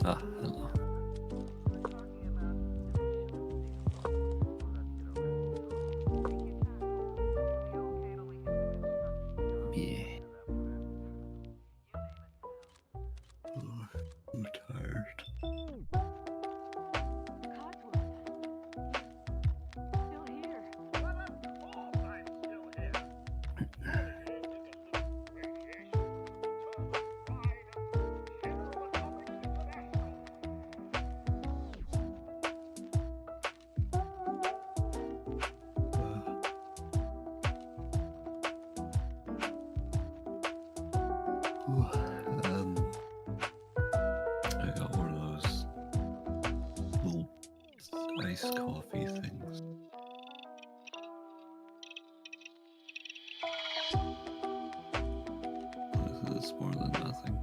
Ah, hello. Yeah. Oh, I'm tired. I got one of those little iced coffee things. This is more than nothing,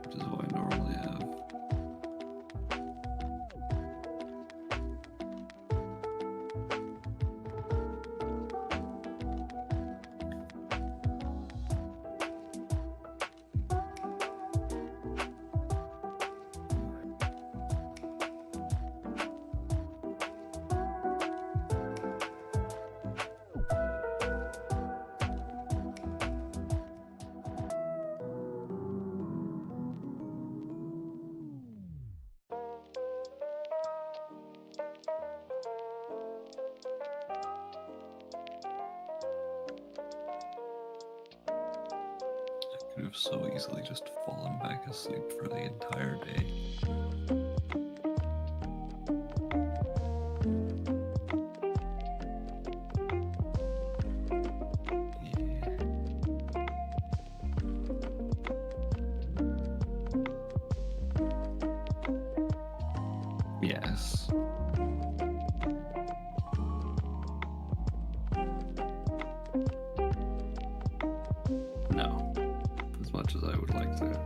which is what I normally have. I could have so easily just fallen back asleep for the entire day. Yeah. Yes. No. As much as I would like to.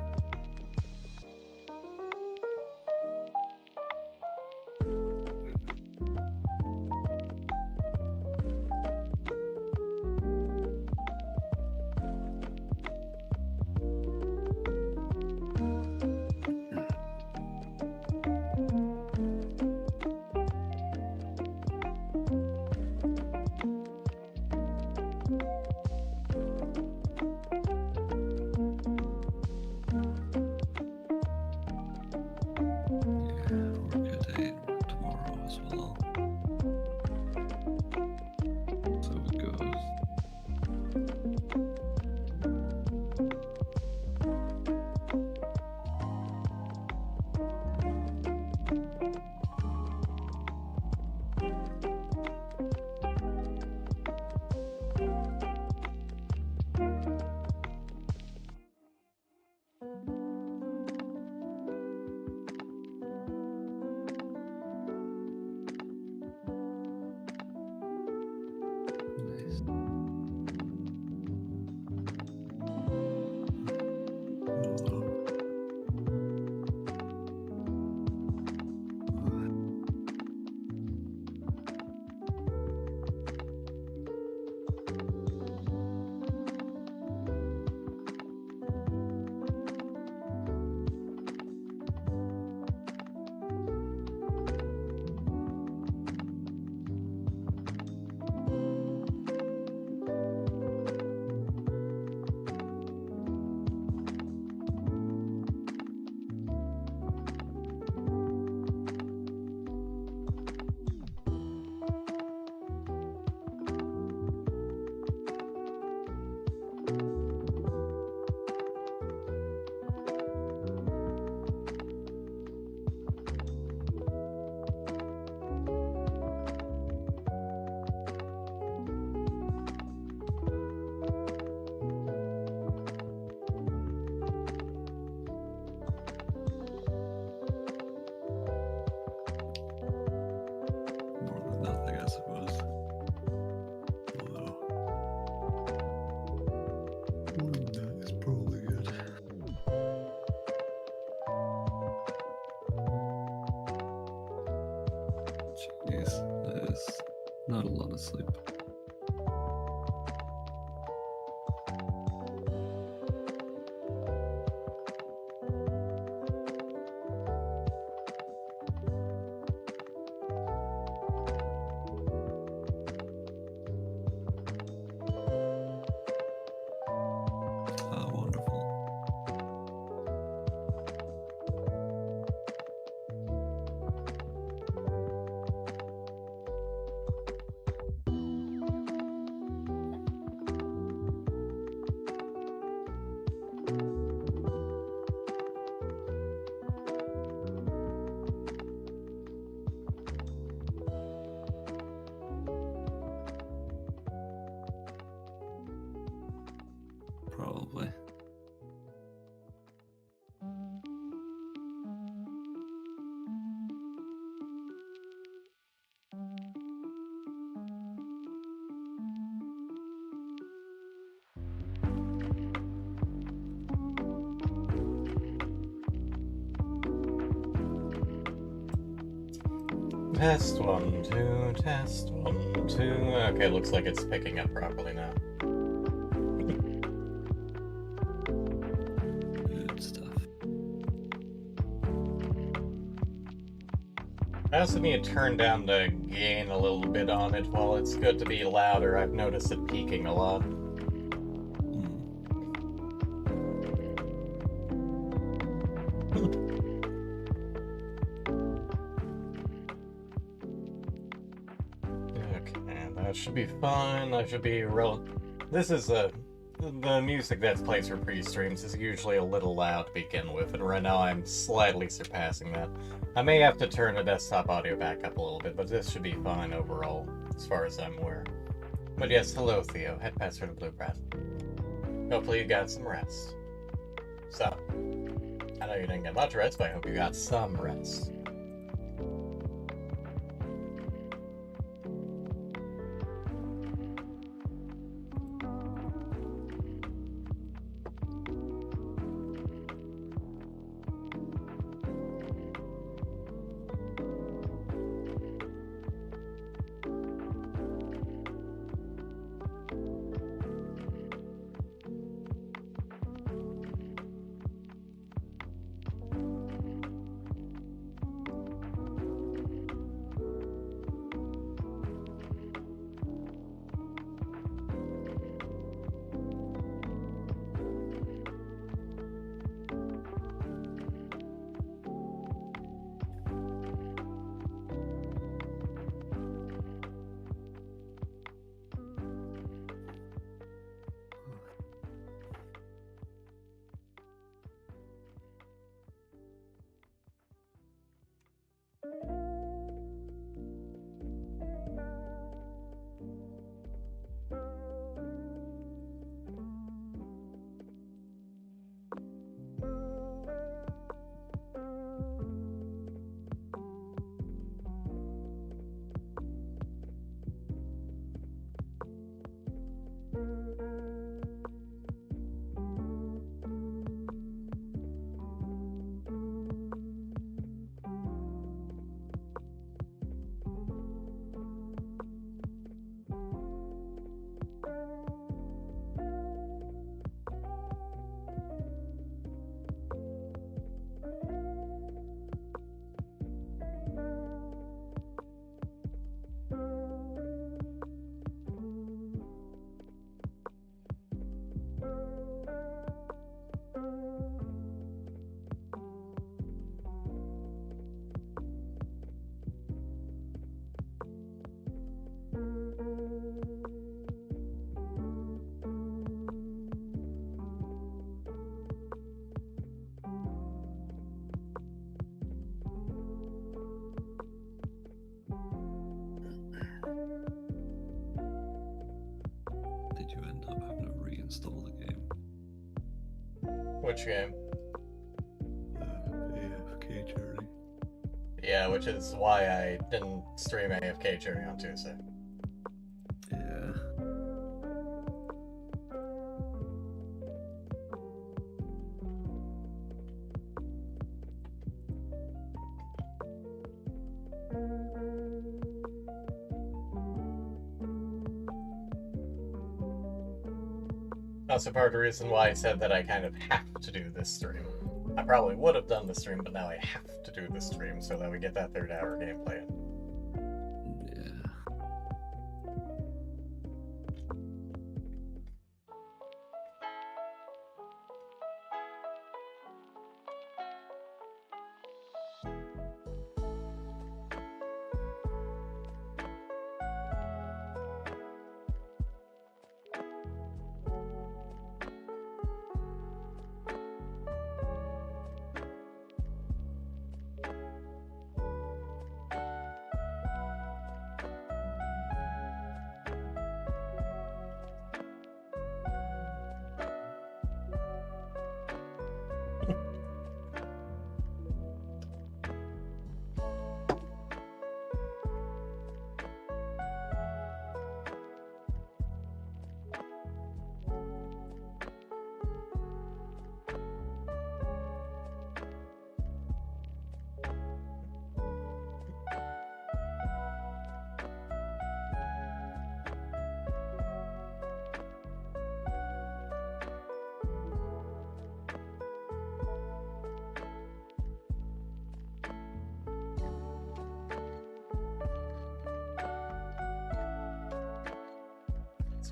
Yeah, work today and work tomorrow as well. So it goes. Nice. More than nothing, I suppose. Although, that is probably good. Jeez, that is not a lot of sleep. Test 1, 2, test 1, 2. Okay, looks like it's picking up properly now. Good stuff. I also need to turn down the gain a little bit on it. While it's good to be louder, I've noticed it peaking a lot. Okay, that should be fine. That should be real. This is the music that's played for pre-streams is usually a little loud to begin with, and right now I'm slightly surpassing that. I may have to turn the desktop audio back up a little bit, but this should be fine overall, as far as I'm aware. But yes, hello Theo, head pass for the blue breath. Hopefully you got some rest. So, I know you didn't get much rest, but I hope you got some rest. Did you end up having to reinstall the game? Which game? AFK Journey. Yeah, which is why I didn't stream AFK Journey on Tuesday. Yeah. That's a part of the reason why I said that I kind of have to do this stream. I probably would have done the stream, but now I have to do this stream so that we get that 3rd-hour gameplay in. Yeah.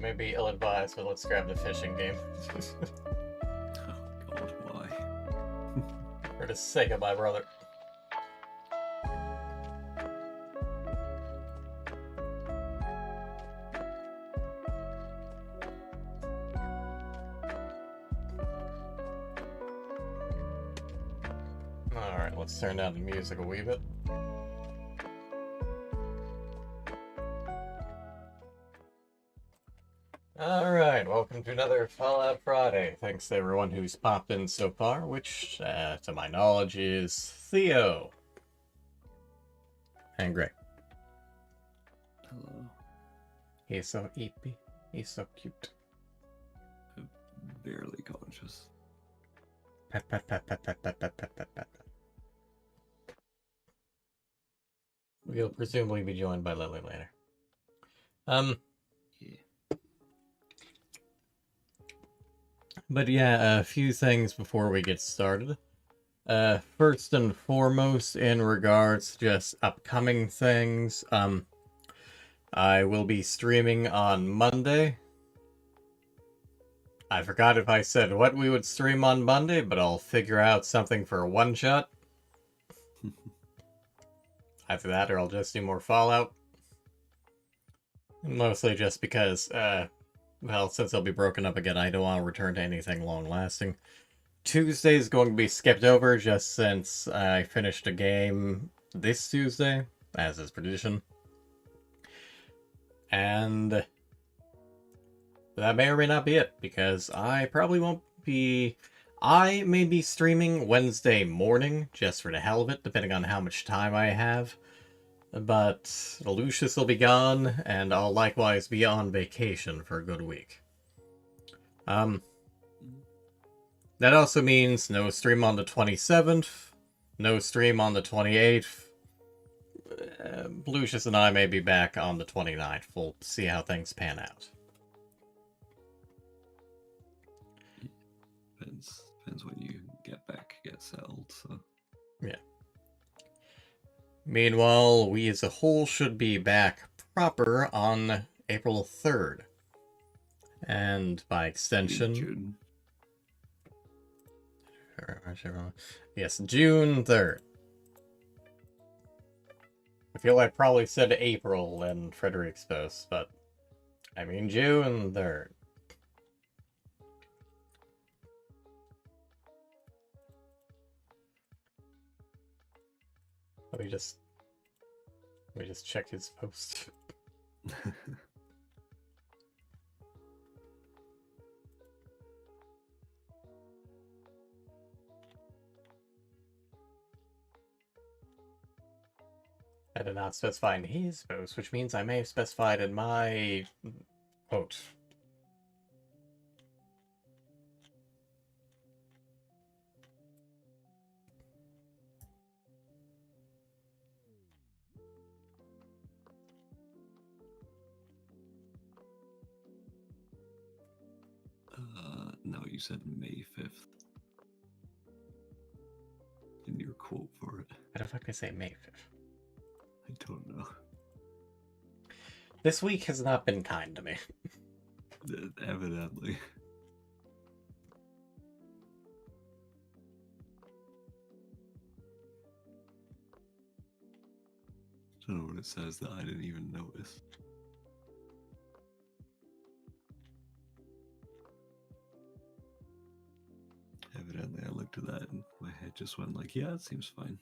This may be ill-advised, but let's grab the fishing game. Oh god, why? For the sake of my brother. Alright, let's turn down the music a wee bit. Alright, welcome to another Fallout Friday. Thanks to everyone who's popped in so far, which, to my knowledge, is Theo. And Greg. Hello. He's so eepy. He's so cute. I'm barely conscious. Pat, pat, pat, pat, pat, pat, pat, pat, pat, pat. We'll presumably be joined by Lily later. Yeah. But yeah, a few things before we get started. First and foremost, in regards to just upcoming things, I will be streaming on Monday. I forgot if I said what we would stream on Monday, but I'll figure out something for a one-shot. Either that or I'll just do more Fallout. Mostly just because, well, since they'll be broken up again, I don't want to return to anything long-lasting. Tuesday is going to be skipped over just since I finished a game this Tuesday, as is tradition. And that may or may not be it, because I probably won't be... I may be streaming Wednesday morning, just for the hell of it, depending on how much time I have. But Lucius will be gone, and I'll likewise be on vacation for a good week. That also means no stream on the 27th, no stream on the 28th. Lucius and I may be back on the 29th. We'll see how things pan out. Depends when you get back, get settled, so... Yeah. Meanwhile, we as a whole should be back proper on April 3rd. And by extension... June. Yes, June 3rd. I feel I probably said April in Frederick's post, but I mean June 3rd. Let me just check his post. I did not specify in his post, which means I may have specified in my quote. No, you said May 5th. In your quote for it. How the fuck did I say May 5th? I don't know. This week has not been kind to me. Evidently. I don't know what it says that I didn't even notice. Evidently, I looked at that and my head just went like, yeah, it seems fine.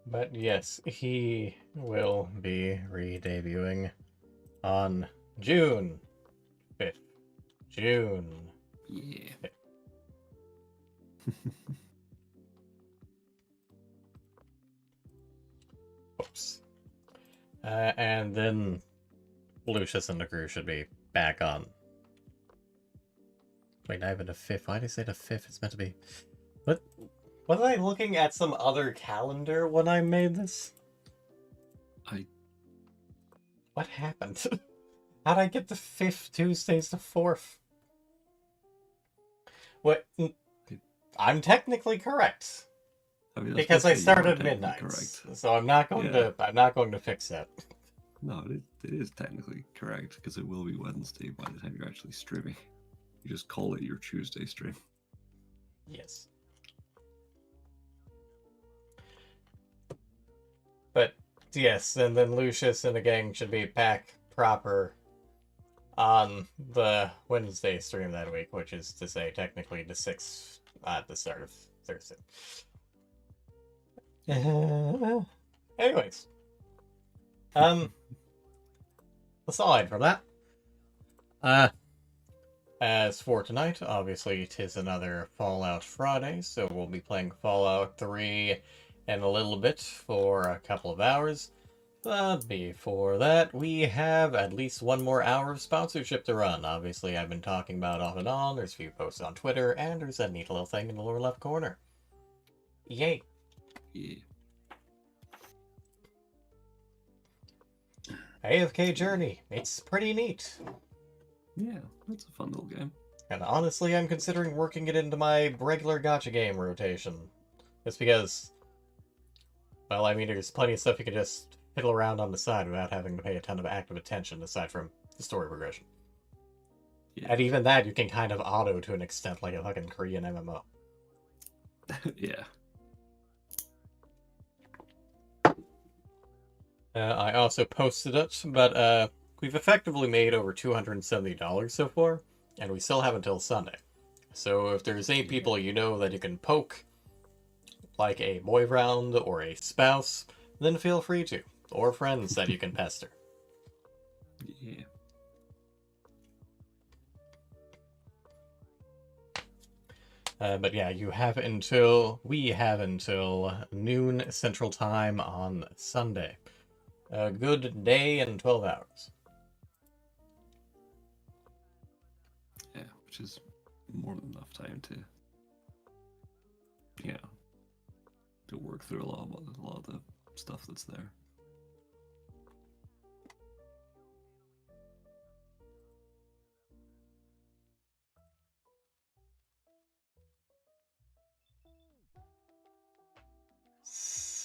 But yes, he will be re-debuting on June 5th. June. Yeah. 5th. Oops. And then Lucius and the crew should be back on Wait, not even the 5th. Why did I say the 5th? It's meant to be... What? Was I looking at some other calendar when I made this? What happened? How'd I get the 5th Tuesday's the 4th? What? I'm technically correct. I mean, Because I you are started technically midnight. correct. So I'm not going to fix that. No, it is technically correct because it will be Wednesday by the time you're actually streaming. You just call it your Tuesday stream. Yes. But yes, and then Lucius and the gang should be back proper on the Wednesday stream that week, which is to say technically the 6th at the start of Thursday. Anyways. Aside from that, as for tonight, obviously it is another Fallout Friday, so we'll be playing Fallout 3 in a little bit for a couple of hours. But before that, we have at least one more hour of sponsorship to run. Obviously, I've been talking about off and on. There's a few posts on Twitter, and there's that neat little thing in the lower left corner. Yay! Yeah. AFK Journey. It's pretty neat. Yeah, it's a fun little game. And honestly, I'm considering working it into my regular gacha game rotation. Just because, well, I mean, there's plenty of stuff you can just fiddle around on the side without having to pay a ton of active attention aside from the story progression. Yeah. And even that you can kind of auto to an extent, like a fucking Korean MMO. Yeah. I also posted it, but we've effectively made over $270 so far, and we still have until Sunday. So if there's any people you know that you can poke, like a boyfriend or a spouse, then feel free to. Or friends that you can pester. Yeah. But yeah, we have until noon Central Time on Sunday. A good day and 12 hours. Yeah, which is more than enough time to, to work through a lot of the stuff that's there.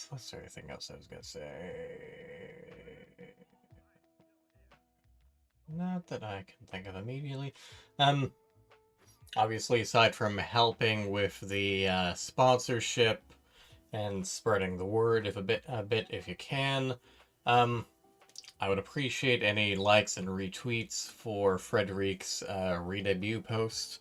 What's there anything else I was gonna say? Not that I can think of immediately. Obviously, aside from helping with the sponsorship and spreading the word a bit if you can, I would appreciate any likes and retweets for Frederick's re-debut post.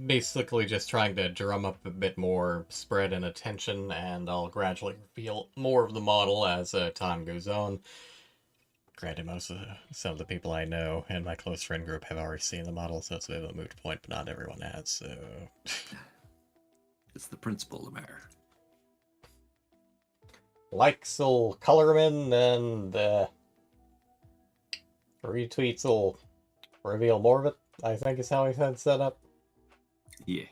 Basically just trying to drum up a bit more spread and attention, and I'll gradually reveal more of the model as time goes on. Granted, some of the people I know and my close friend group have already seen the model, so it's a bit of a moot point, but not everyone has, so... It's the principle of matter. Likes will color them in, and retweets will reveal more of it, I think is how I had set up. Yeah.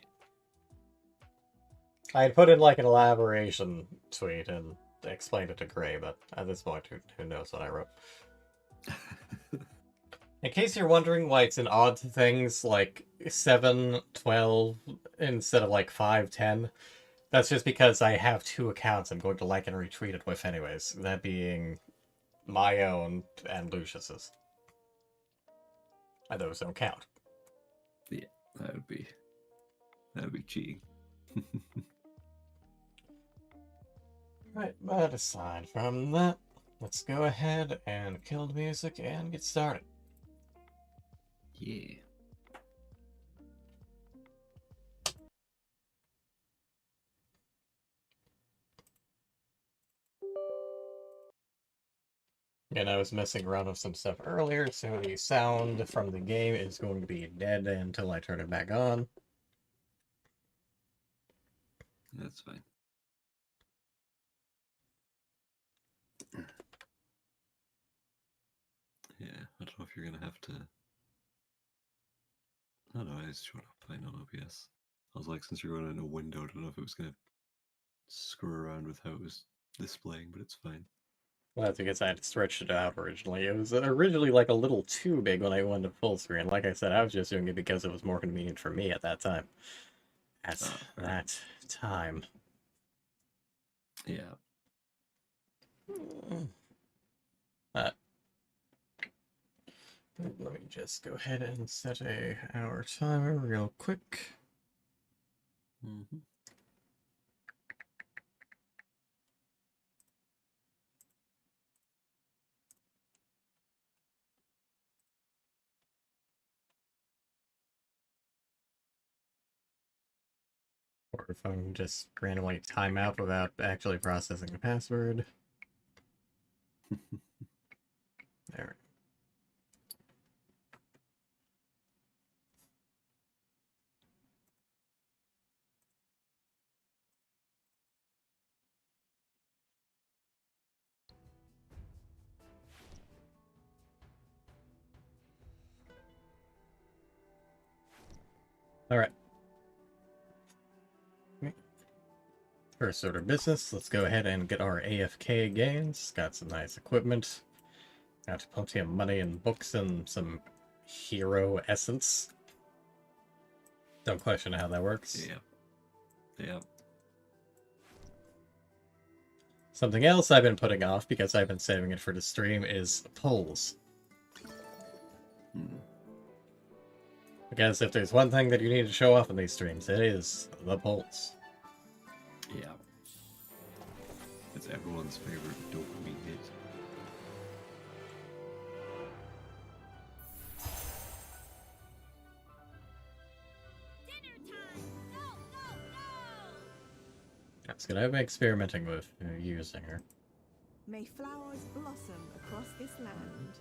I had put in like an elaboration tweet and explained it to Gray, but at this point, who knows what I wrote. In case you're wondering why it's an odd things like 7, 12 instead of like 5, 10, that's just because I have 2 accounts I'm going to like and retweet it with anyways. That being my own and Lucius's. And those don't count. Yeah, that would be cheating. Right, but aside from that, let's go ahead and kill the music and get started. Yeah. And I was messing around with some stuff earlier, so the sound from the game is going to be dead until I turn it back on. That's fine. Yeah, I don't know if you're gonna have to Oh no, I just showed up. I know OBS. I was like, since you're going in a window, I don't know if it was gonna screw around with how it was displaying, but it's fine. Well, that's because I had stretched it out originally. It was originally like a little too big when I went to full screen. Like I said, I was just doing it because it was more convenient for me at that time. At that time. Yeah. Uh, Let me just go ahead and set a hour timer real quick. Mm-hmm. Or if I can just randomly time out without actually processing the password. There. Alright. First order of business, let's go ahead and get our AFK gains. Got some nice equipment. Got plenty of money and books and some hero essence. Don't question how that works. Yeah. Yeah. Something else I've been putting off because I've been saving it for the stream is polls. Hmm. Because if there's one thing that you need to show off in these streams, it is the polls. Yeah. It's everyone's favorite dopamine hit. That's good. I've been experimenting with using her. May flowers blossom across this land.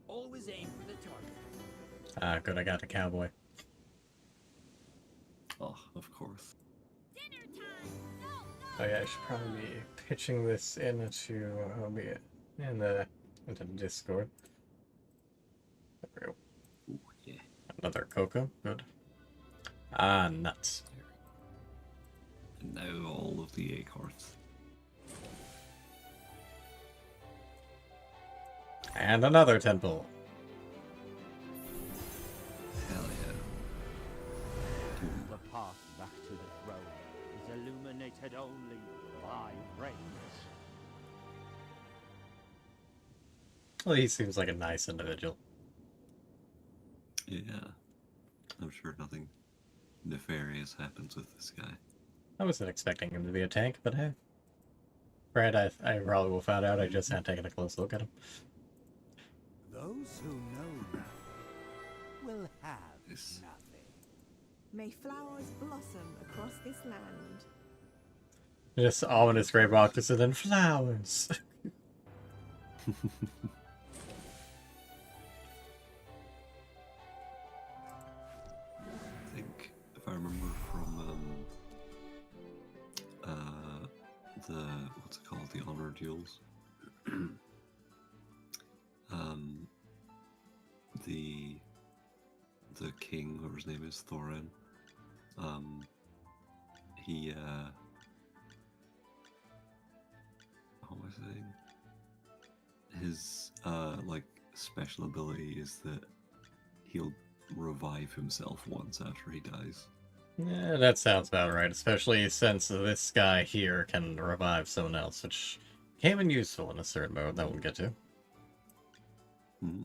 Always aim for the target. Ah, good, I got the cowboy. Oh, of course. Oh yeah, I should probably be pitching this into into Discord. There we go. Ooh, yeah. Another cocoa, good. Ah, nuts. And now all of the acorns. And another temple. Hell yeah. The path back to the throne is illuminated only by brains. Well, he seems like a nice individual. Yeah. I'm sure nothing nefarious happens with this guy. I wasn't expecting him to be a tank, but hey. Right, I probably will find out. I just hadn't taken a close look at him. Those who know nothing will have This- nothing. May flowers blossom across this land. Just ominous gray boxes and then flowers. I think if I remember from the what's it called, the honor duels, the king, whatever his name is, Thorin, he what was I saying? His like special ability is that he'll revive himself once after he dies. Yeah, that sounds about right, especially since this guy here can revive someone else, which came in useful in a certain mode that we'll get to. Hmm.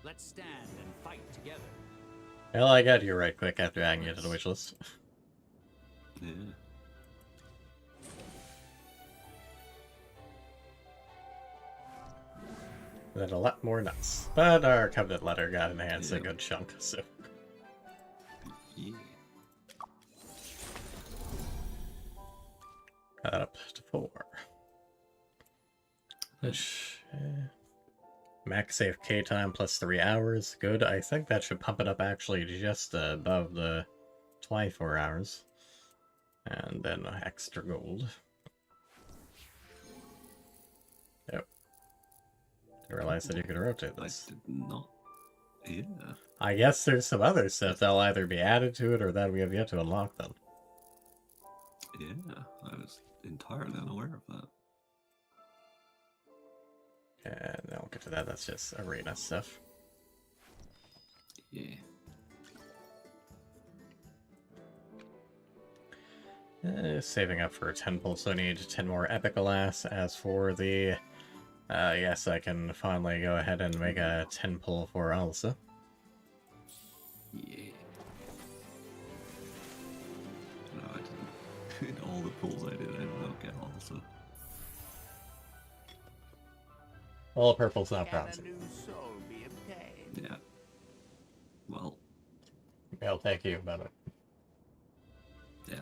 Let's stand and fight together. Well, I got you right quick after adding it to the wish list. Yeah. then a lot more nuts. But our covenant letter got enhanced a good chunk, so. Yeah. Got up to 4. Which, max save K time plus 3 hours. Good. I think that should pump it up actually just above the 24 hours. And then extra gold. Yep. I realized that you could rotate this. I did not. Yeah. I guess there's some other stuff that'll either be added to it or that we have yet to unlock them. Yeah, I was entirely unaware of that. And then we'll get to that. That's just arena stuff. Yeah. Saving up for 10 pulls, so I need 10 more epic alas. As for the... yes, I can finally go ahead and make a 10 pull for Elsa. Yeah. No, I didn't. In all the pulls I did, I did not get Elsa. Well, purple's not Can a promising. new soul be obtained? Yeah. Well, I'll take you about it. yeah.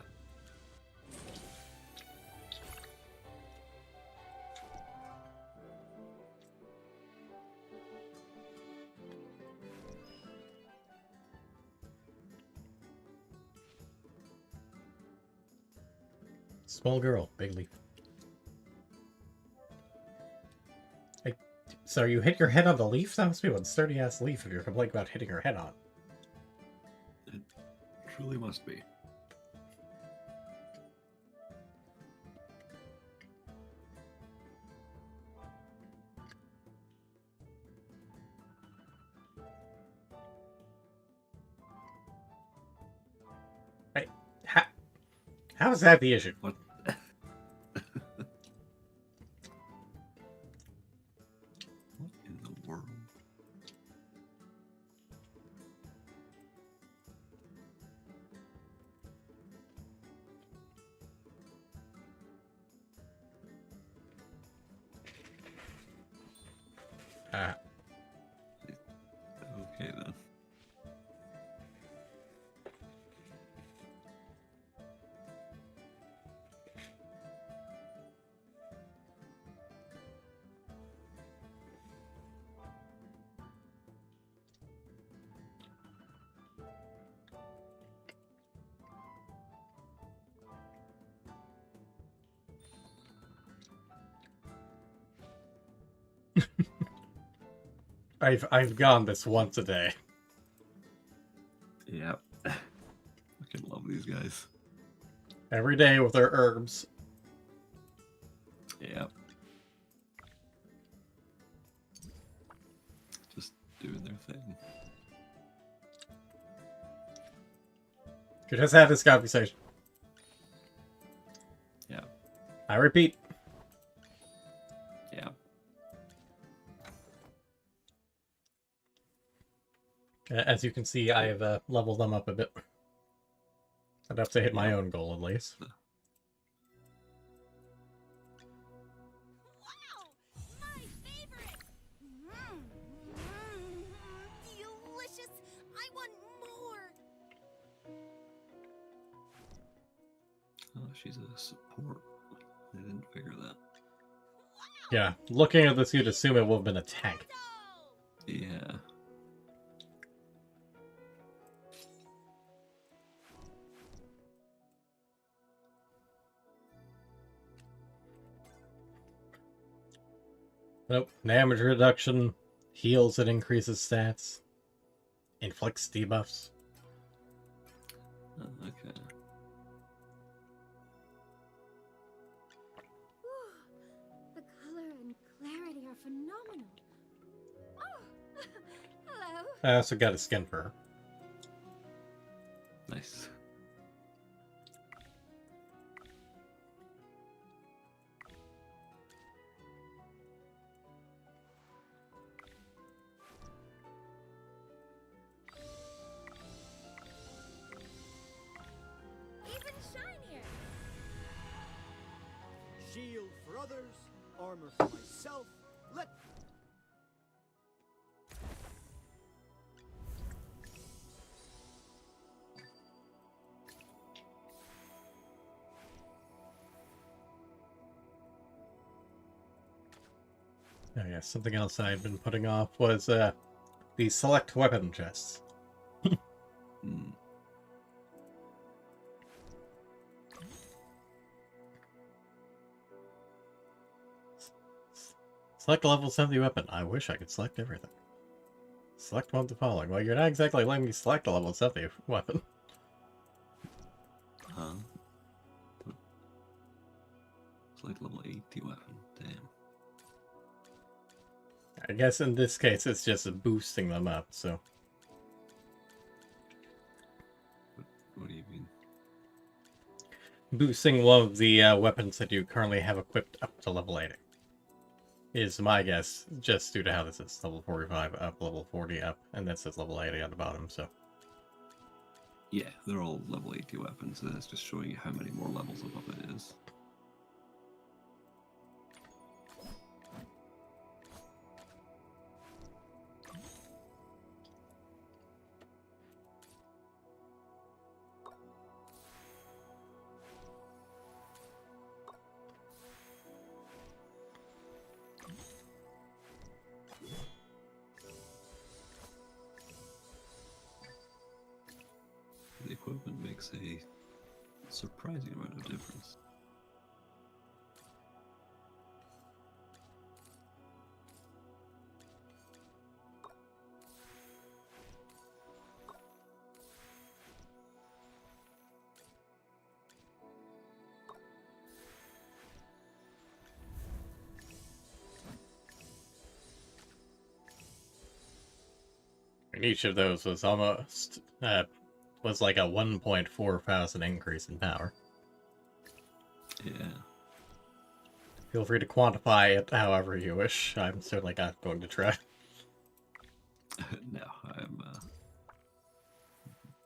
Small girl, big leaf. Hey, so you hit your head on the leaf? That must be one sturdy-ass leaf if you're complaining about hitting your head on. It truly must be. Right? How is that the issue? What? What in the world? Okay then. I've gone this once a day. Yep. Fucking love these guys. Every day with their herbs. Yep. Just doing their thing. You just had this conversation. Yeah. I repeat. Yeah. As you can see, I have leveled them up a bit. Enough to hit my own goal, at least. Wow! My favorite! Delicious! I want more! Oh, she's a support. I didn't figure that. Yeah, looking at this, you'd assume it would have been a tank. Yeah. Nope. Damage reduction, heals and increases stats, inflicts debuffs. Okay. The color and clarity are phenomenal. Oh, hello. I also got a skin for her. Nice. Even shinier. Shield for others, armor for myself. Oh yeah, something else I had been putting off was the select weapon chests. Hmm. Select a level 70 weapon. I wish I could select everything. Select one of the following. Well, you're not exactly letting me select a level 70 weapon. Huh? It's like level 80 weapon. Damn. I guess in this case it's just boosting them up, so... What do you mean? Boosting one of the weapons that you currently have equipped up to level 80. Is my guess, just due to how this is level 45 up, level 40 up, and that says level 80 on the bottom, so... Yeah, they're all level 80 weapons, and it's just showing you how many more levels above it is. The equipment makes a surprising amount of difference. And each of those was almost... was like a 1.4 thousand increase in power. Yeah. Feel free to quantify it however you wish. I'm certainly not going to try. No, I'm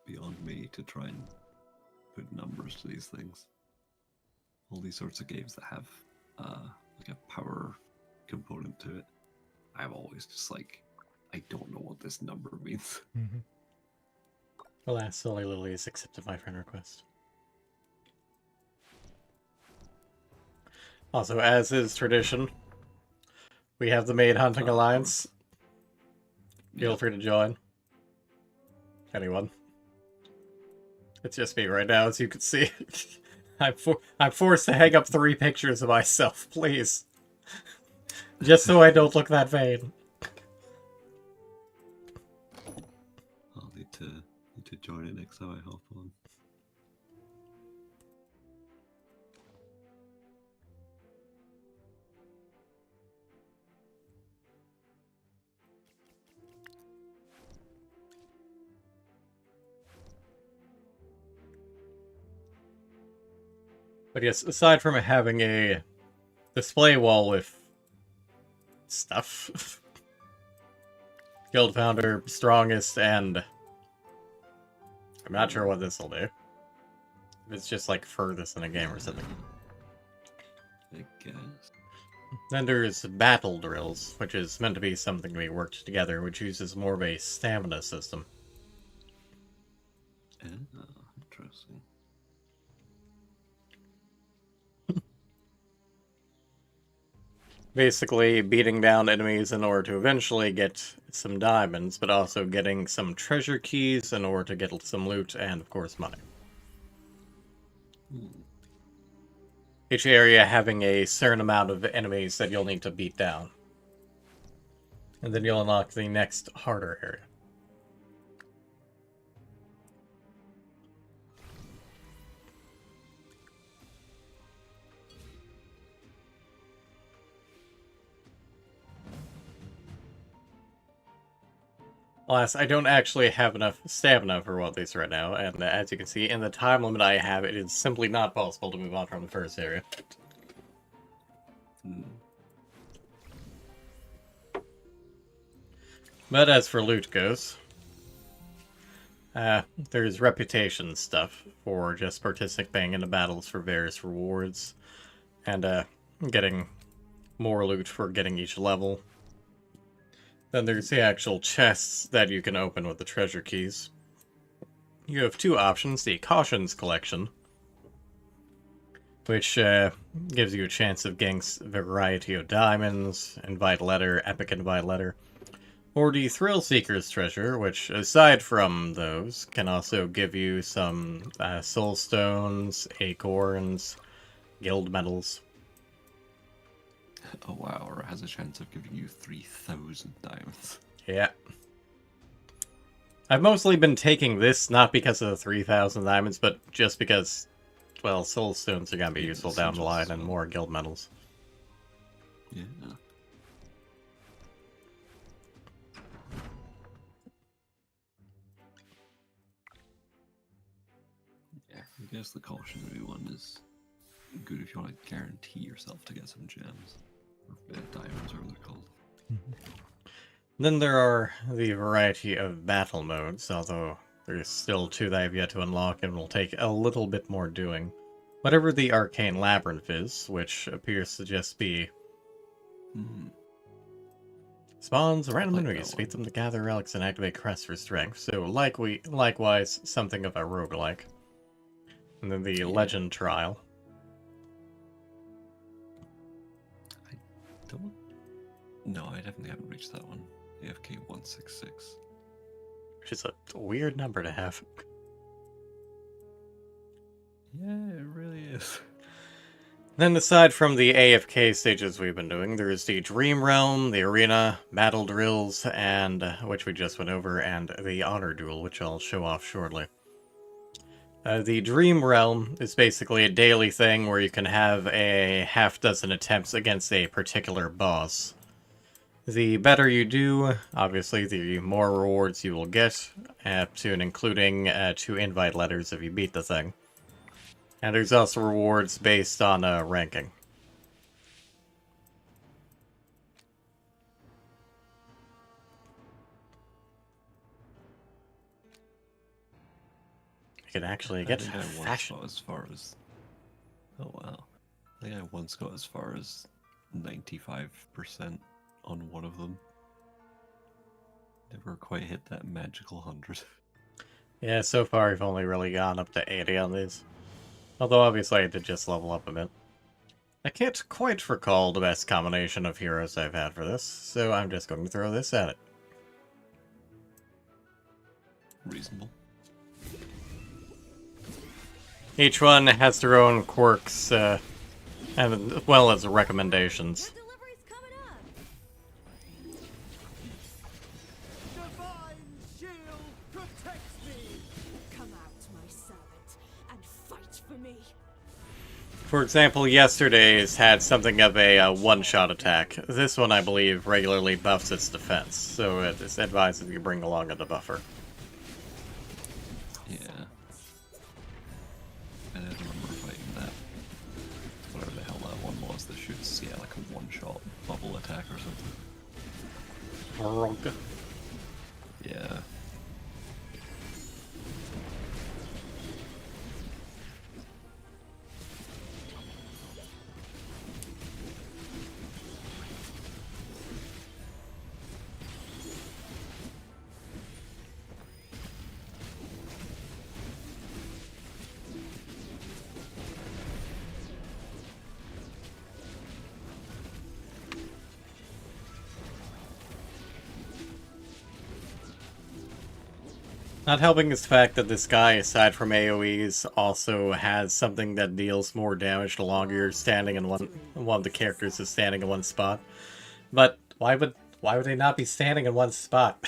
beyond me to try and put numbers to these things. All these sorts of games that have like a power component to it, I'm always just like, I don't know what this number means. Mm-hmm. Alas, Solly Lily has accepted my friend request. Also, as is tradition, we have the Maid Hunting Alliance. Feel free to join. Anyone. It's just me right now, as you can see. I'm forced to hang up 3 pictures of myself, please. Just so I don't look that vain. I'll need to join it next time I hop on. But yes, aside from having a display wall with stuff, Guild Founder, Strongest, and I'm not sure what this will do. If it's just like furthest in a game or something. I guess. Then there's Battle Drills, which is meant to be something to be worked together, which uses more of a stamina system. Interesting. Basically, beating down enemies in order to eventually get some diamonds, but also getting some treasure keys in order to get some loot and, of course, money. Each area having a certain amount of enemies that you'll need to beat down. And then you'll unlock the next harder area. Alas, I don't actually have enough stamina for one of these right now, and as you can see, in the time limit I have, it is simply not possible to move on from the first area. But as for loot goes, there's reputation stuff for just participating in the battles for various rewards, and getting more loot for getting each level. Then there's the actual chests that you can open with the treasure keys. You have 2 options, the Cautions Collection, which gives you a chance of getting a variety of diamonds, invite letter, epic invite letter, or the Thrill Seeker's treasure, which, aside from those, can also give you some soul stones, acorns, guild medals. Oh wow, or it has a chance of giving you 3,000 diamonds. Yeah. I've mostly been taking this not because of the 3,000 diamonds, but just because, well, soul stones are going to be useful down the line and more guild medals. Yeah. Yeah, I guess the cautionary one is good if you want to guarantee yourself to get some gems. Or diamonds, or what they're called. Then there are the variety of battle modes, although there's still 2 that I've yet to unlock and will take a little bit more doing. Whatever the Arcane Labyrinth is, which appears to just be... Spawns random enemies, beat them to gather relics and activate crests for strength, so likewise something of a roguelike. And then the Legend Trial. I don't... No, I definitely haven't reached that one. AFK 166. Which is a weird number to have. Yeah, it really is. Then aside from the AFK stages we've been doing, there's the Dream Realm, the Arena, Battle Drills, and which we just went over, and the Honor Duel, which I'll show off shortly. The Dream Realm is basically a daily thing where you can have a half-dozen attempts against a particular boss. The better you do, obviously, the more rewards you will get, up to and including 2 invite letters if you beat the thing. And there's also rewards based on ranking. You can actually get fashion. Got as far as... Oh wow. I think I once got as far as 95% on one of them. Never quite hit that magical 100. Yeah, so far I've only really gone up to 80 on these. Although obviously I did just level up a bit. I can't quite recall the best combination of heroes I've had for this, so I'm just going to throw this at it. Reasonable. Each one has their own quirks, as well as recommendations. Your delivery's coming up. Divine shield protects me! Come out, my servant, and fight for me. For example, yesterday's had something of a one-shot attack. This one, I believe, regularly buffs its defense, so it's advised you bring along a debuffer. Yeah. I don't remember fighting that. Whatever the hell that one was that shoots, yeah, like a one-shot bubble attack or something. Yeah. Not helping is the fact that this guy, aside from AoEs, also has something that deals more damage the longer you're standing in one of the characters is standing in one spot. But why would they not be standing in one spot?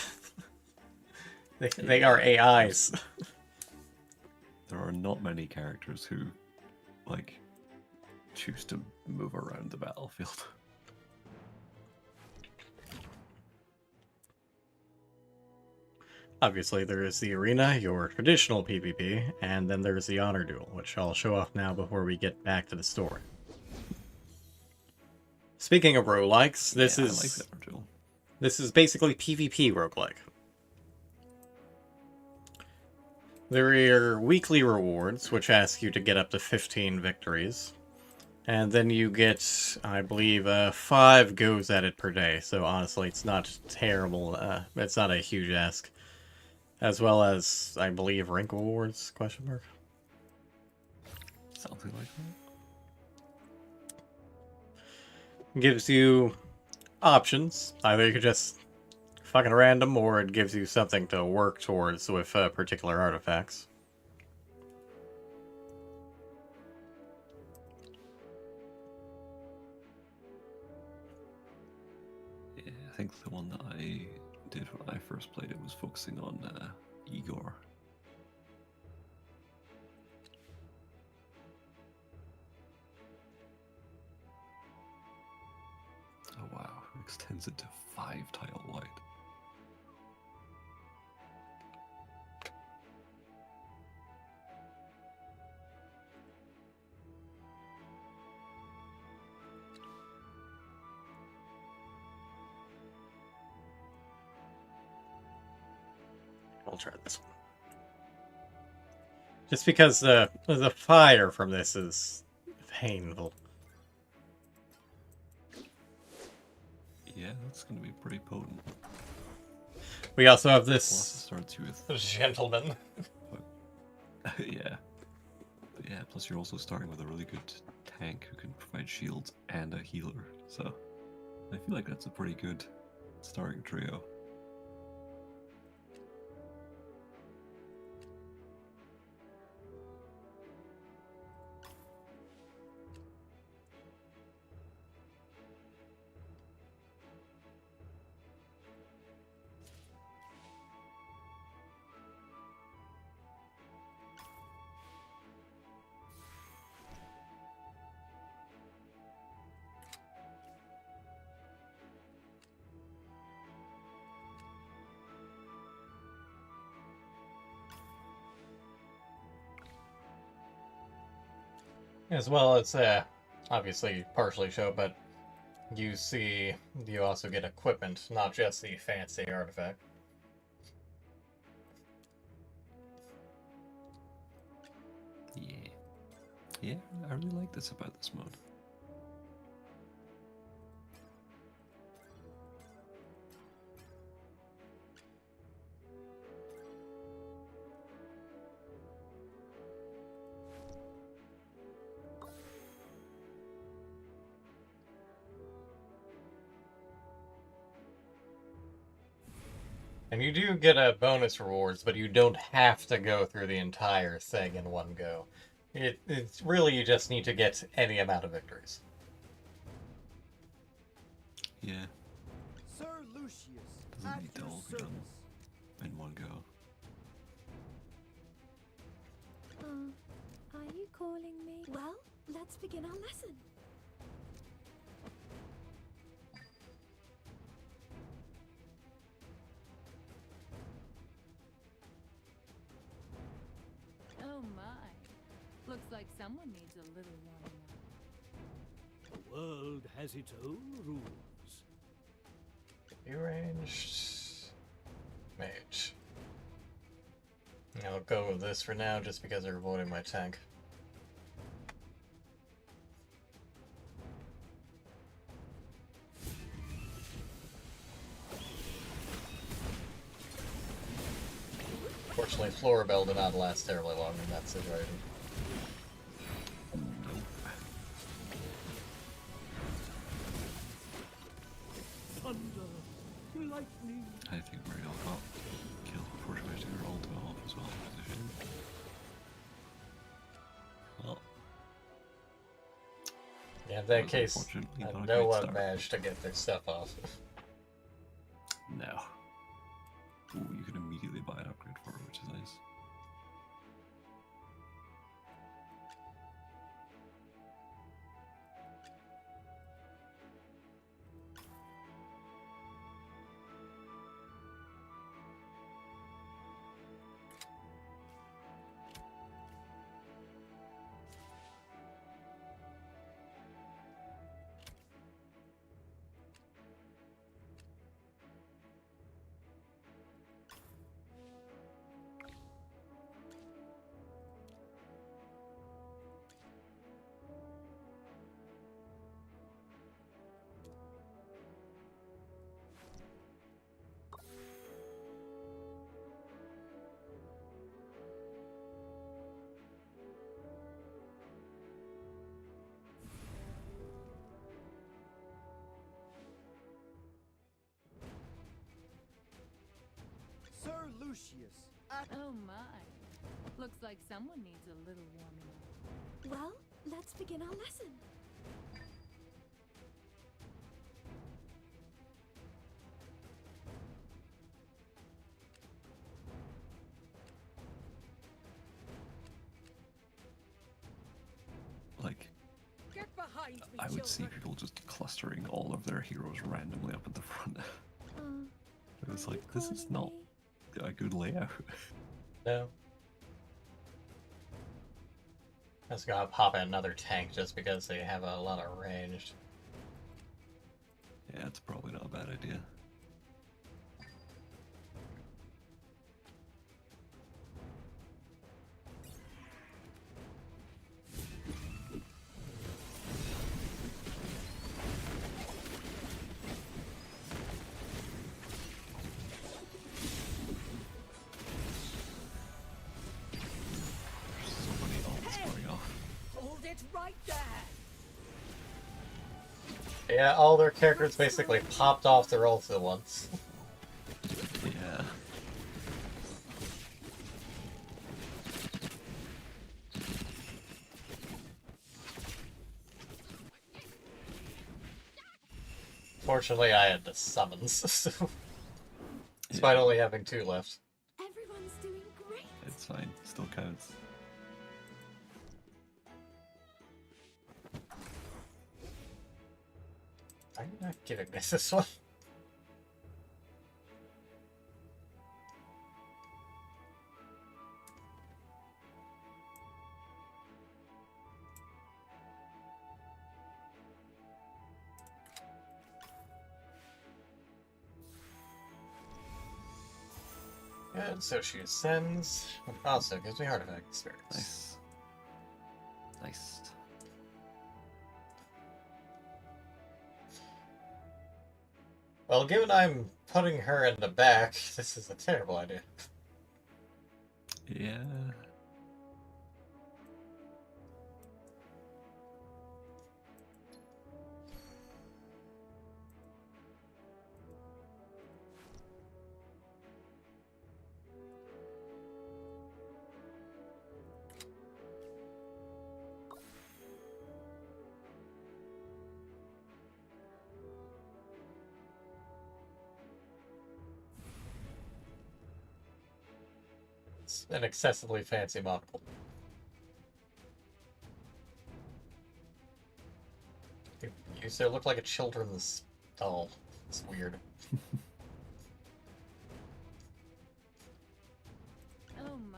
they are AIs. There are not many characters who, like, choose to move around the battlefield. Obviously, there is the Arena, your traditional PvP, and then there's the Honor Duel, which I'll show off now before we get back to the story. Speaking of roguelikes, this is basically PvP roguelike. There are weekly rewards, which ask you to get up to 15 victories. And then you get, I believe, 5 goes at it per day. So honestly, it's not terrible. It's not a huge ask. As well as, I believe, rank rewards, question mark? Something like gives you options. Either you could just fucking random, or it gives you something to work towards with particular artifacts. Yeah, I think the one that I did when I first played it was focusing on Igor. Oh wow, extends it to 5 tile wide. I'll try this one. Just because the fire from this is painful. Yeah, that's gonna be pretty potent. We also have Plus, it this starts you with gentleman. yeah. But yeah, plus you're also starting with a really good tank who can provide shields and a healer. So I feel like that's a pretty good starting trio. As well as, obviously partially show, but you see, you also get equipment, not just the fancy artifact. Yeah. Yeah, I really like this about this mode. And you do get a bonus rewards, but you don't have to go through the entire thing in one go. It's really, you just need to get any amount of victories. Yeah, Sir Lucius, doesn't at need to your all be done service. in one go. Are you calling me? Well, let's begin our lesson. Oh my. Looks like someone needs a little warming up. The world has its own rules. You ranged mage. I'll go with this for now, just because they're avoiding my tank. Fortunately, Florabelle did not last terribly long in that situation. Thunder, lightning. I think Mariel got killed before she managed to get her ultimate off as well. Well, Yeah, in that was case, unfortunately not a no great one start. managed to get their stuff off. No. Ooh, you can immediately buy an upgrade for her, which is nice. Lucius. Oh my. Looks like someone needs a little warming up. Well, let's begin our lesson. Like, Get behind me, I would see people just clustering all of their heroes randomly up at the front. It was like, this is not a good layout. No. I was gonna pop in another tank just because they have a lot of range. Yeah, it's probably not a bad idea. There's so many ults going off. Hold it right there. Yeah, all their characters basically popped off their ults at once. Yeah. Fortunately, I had the summons, so despite only having 2 left. Everyone's doing great. It's fine. Still counts. Are you not giving me this one? Good, so she ascends, which also gives me artifact experience. Nice. Nice. Well, given I'm putting her in the back, this is a terrible idea. Yeah. It's an excessively fancy monocle. You used to look like a children's doll. It's weird. Oh my.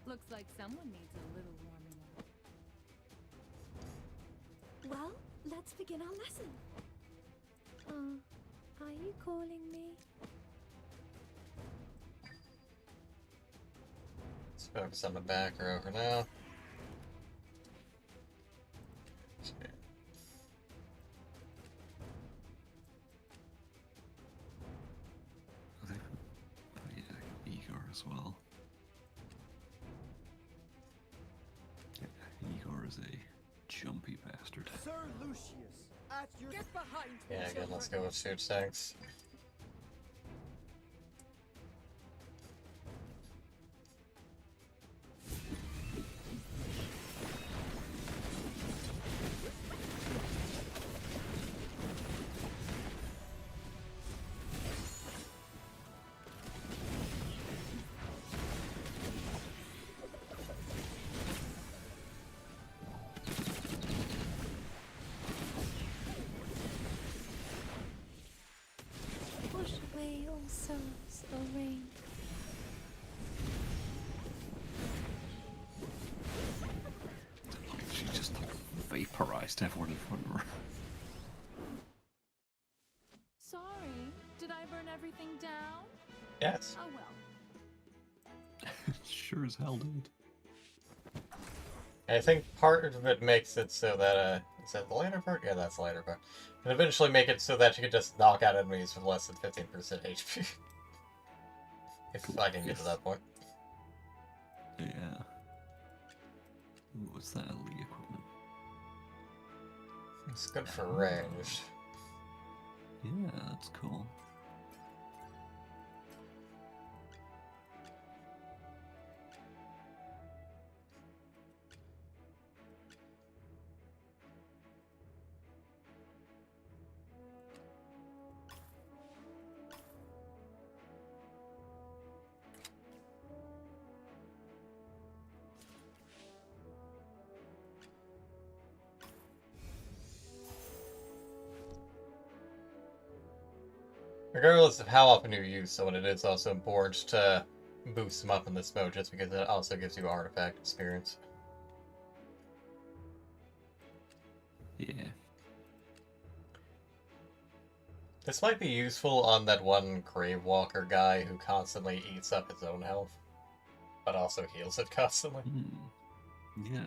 Looks like someone needs a little warming up. Well, let's begin our lesson. Are you calling me? Let's focus on the back or over now. Okay. I think, yeah, Igor as well. Yeah, Igor is a jumpy bastard. Sir Lucius, at your... Get behind me, Yeah, again, let's go children. with shoot tanks. Wash away all sorrows, O rain. She just vaporized everyone in front of her. Sorry, did I burn everything down? Yes. Oh well. Sure as hell did. I think part of it makes it so that, is that the later part? Yeah, that's the later part. And eventually make it so that you can just knock out enemies with less than 15% HP. If I can get to that point. Yeah. Ooh, what's that elite equipment? It's good for range. Yeah, that's cool. Regardless of how often you use someone, it is also important to boost them up in this mode, just because it also gives you artifact experience. Yeah. This might be useful on that one Grave Walker guy who constantly eats up his own health, but also heals it constantly. Yeah.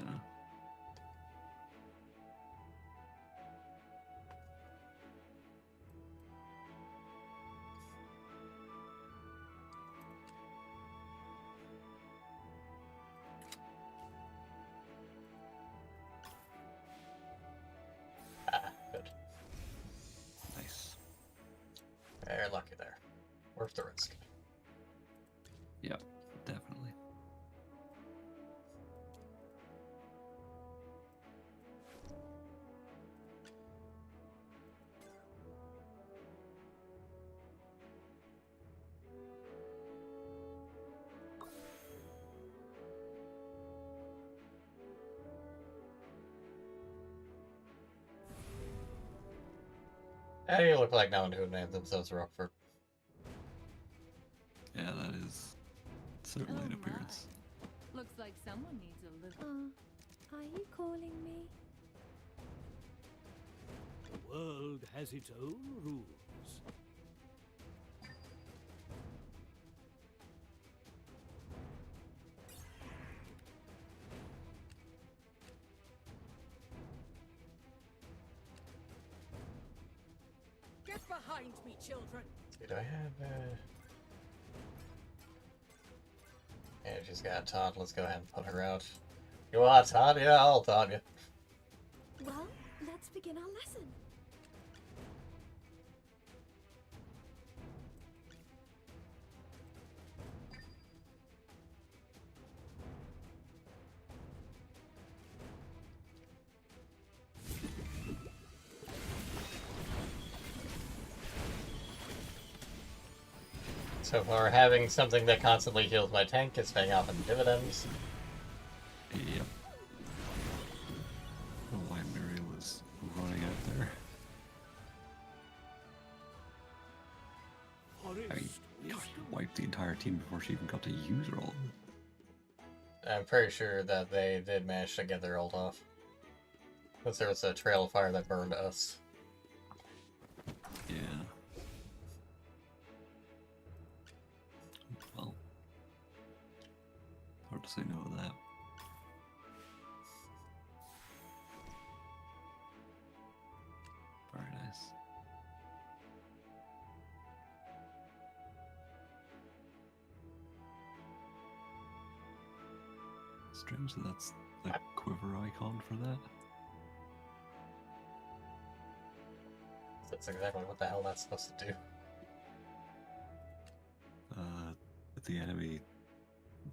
Ah, good. Nice. Very lucky there. Worth the risk. Yep, definitely. Hey, you look like no one who named themselves Rockford. Yeah, that is certainly Oh an appearance. my. Looks like someone needs a little. Are you calling me? The world has its own rules. Get behind me, children! Do I have Yeah, she's got a taunt. Let's go ahead and put her out. You want a taunt? Yeah, I'll taunt you. Well, let's begin our lesson. So far, having something that constantly heals my tank is paying off in dividends. Yep. Oh, why Muriel is running out there. I mean, God, wiped the entire team before she even got to use her ult. I'm pretty sure that they did manage to get their ult off. Because there was a trail of fire that burned us. Yeah. Well, hard to say no to that. Very nice. Strange that that's the quiver icon for that. That's exactly what the hell that's supposed to do. The enemy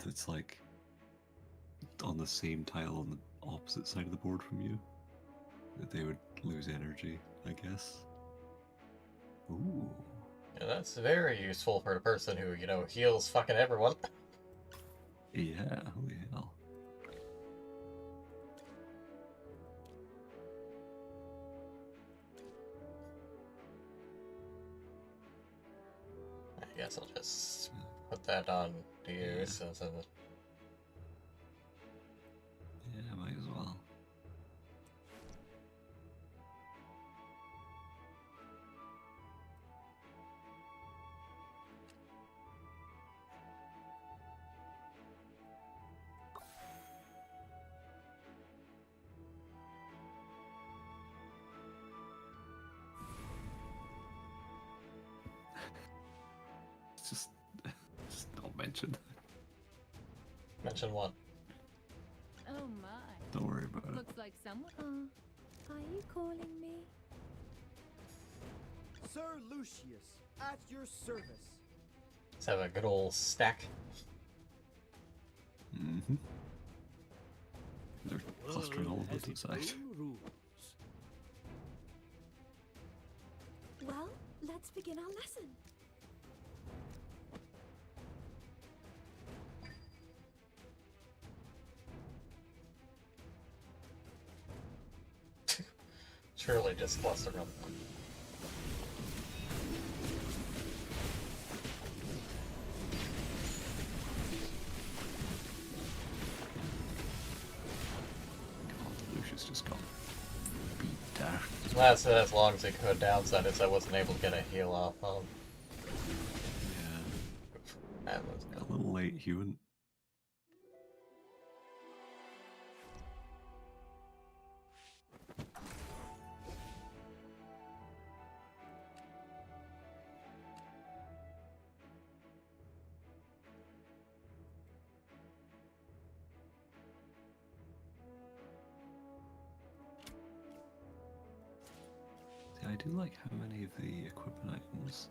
that's like on the same tile on the opposite side of the board from you, that they would lose energy, I guess. Ooh. Yeah, that's very useful for a person who, you know, heals fucking everyone. Yeah, holy hell. I guess I'll just put that on to you Yeah. since Yeah, might as well. Just don't mention. mention one. Oh my. Don't worry about it. Looks like someone. Are you calling me? Sir Lucius, at your service. Let's have a good old stack. Mm-hmm. They're The clustering all world over has to the its side. own rules. Well, let's begin our lesson. Surely just cluster them. That's as long as it could. Downside is I wasn't able to get a heal off of. Yeah. That was A little late, Hewan. I do like how many of the equipment items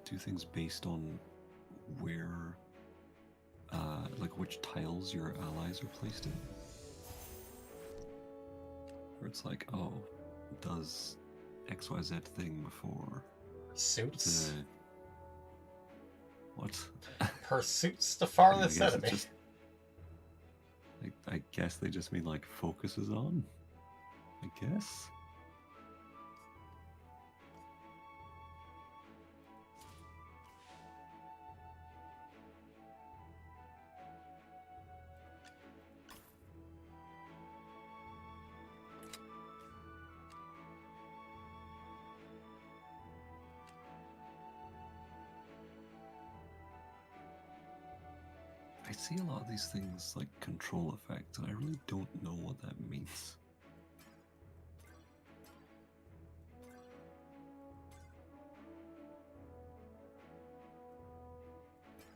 do things based on where, like which tiles your allies are placed in. Where it's like, oh, it does XYZ thing before suits. the... What? Pursuits the I farthest guess enemy. it's just... I guess they just mean like focuses on. I guess. I see a lot of these things like control effects, and I really don't know what that means.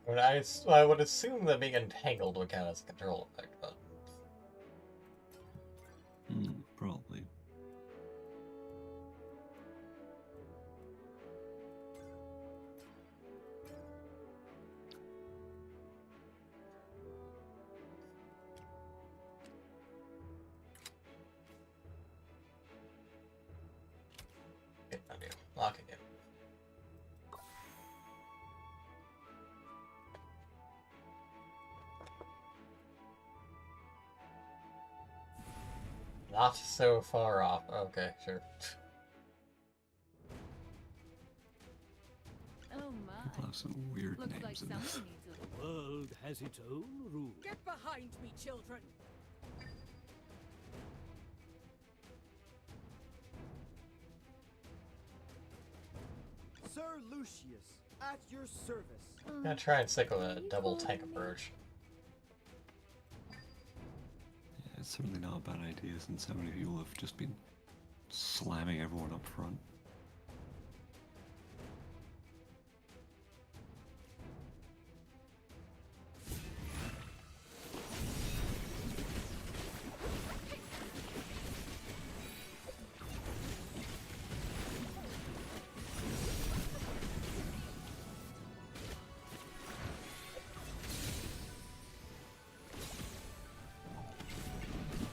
I mean, I would assume that being entangled would count as a control effect, but Probably. I do. Locking it. Not so far off. Okay, sure. Oh my. People have some weird Looks like names in someone this. needs a The world has its own rules. Get behind me, children! Sir Lucius, at your service. I'm gonna try and stick with a double tank approach. Yeah, it's certainly not a bad idea since so many people have just been slamming everyone up front.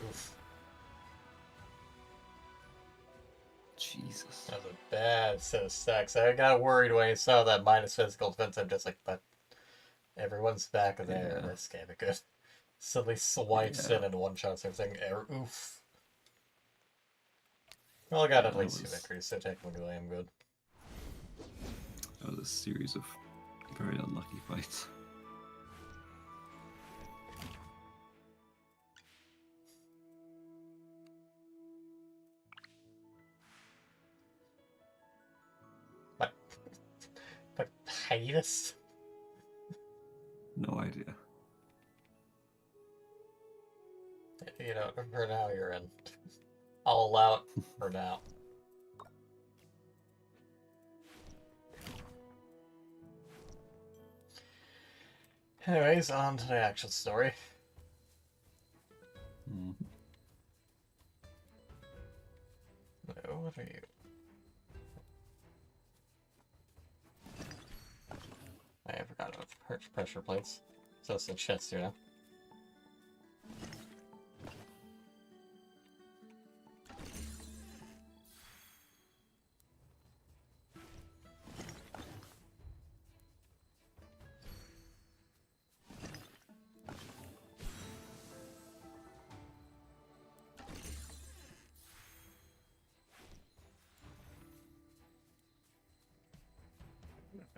Oof. Jesus. That was a bad set of stacks. I got worried when I saw that minus physical defense. I'm just like, but everyone's back there. Yeah. This can't be good. Suddenly swipes Yeah. in and one-shots everything. Oof. Well, I got at That least 2 was- victories, so technically I'm good. That was a series of very unlucky fights. But hiatus? No idea. You know, for now you're in. I'll allow it for now. Anyways, on to the actual story. Mhm. Oh, what are you? I forgot about pressure plates. So it's the chest here now.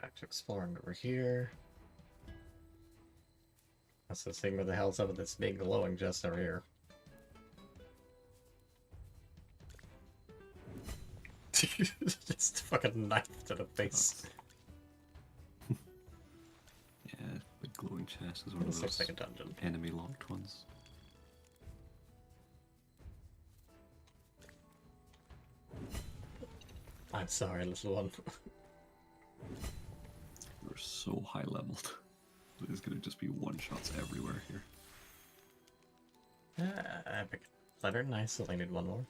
Back to exploring over here. That's the thing. Where the hell's up with this big glowing chest over here? Just fucking knife to the face. Yeah, big glowing chest is one of This looks those like a dungeon. enemy locked ones. I'm sorry, little one. We're so high leveled. There's gonna just be one shots everywhere here. Epic. Letter, nice. Only need one more.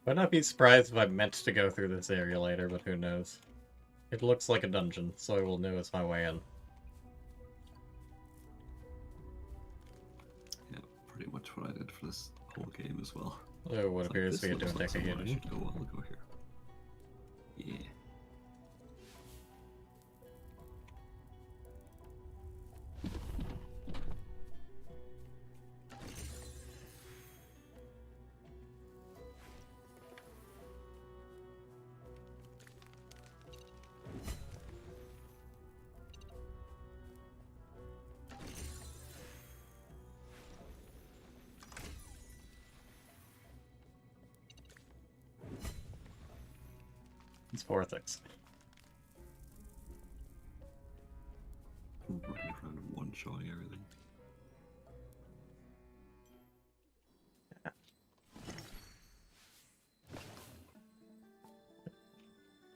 I'd not be surprised if I meant to go through this area later, but who knows. It looks like a dungeon, so I will know it's my way in. Yeah, pretty much what I did for this whole game as well. Oh, what It's like, appears to this be a looks like somewhere I dodecahedron. should go. I'll go here. Yeah. It's Vortex. Running around and one-shotting everything.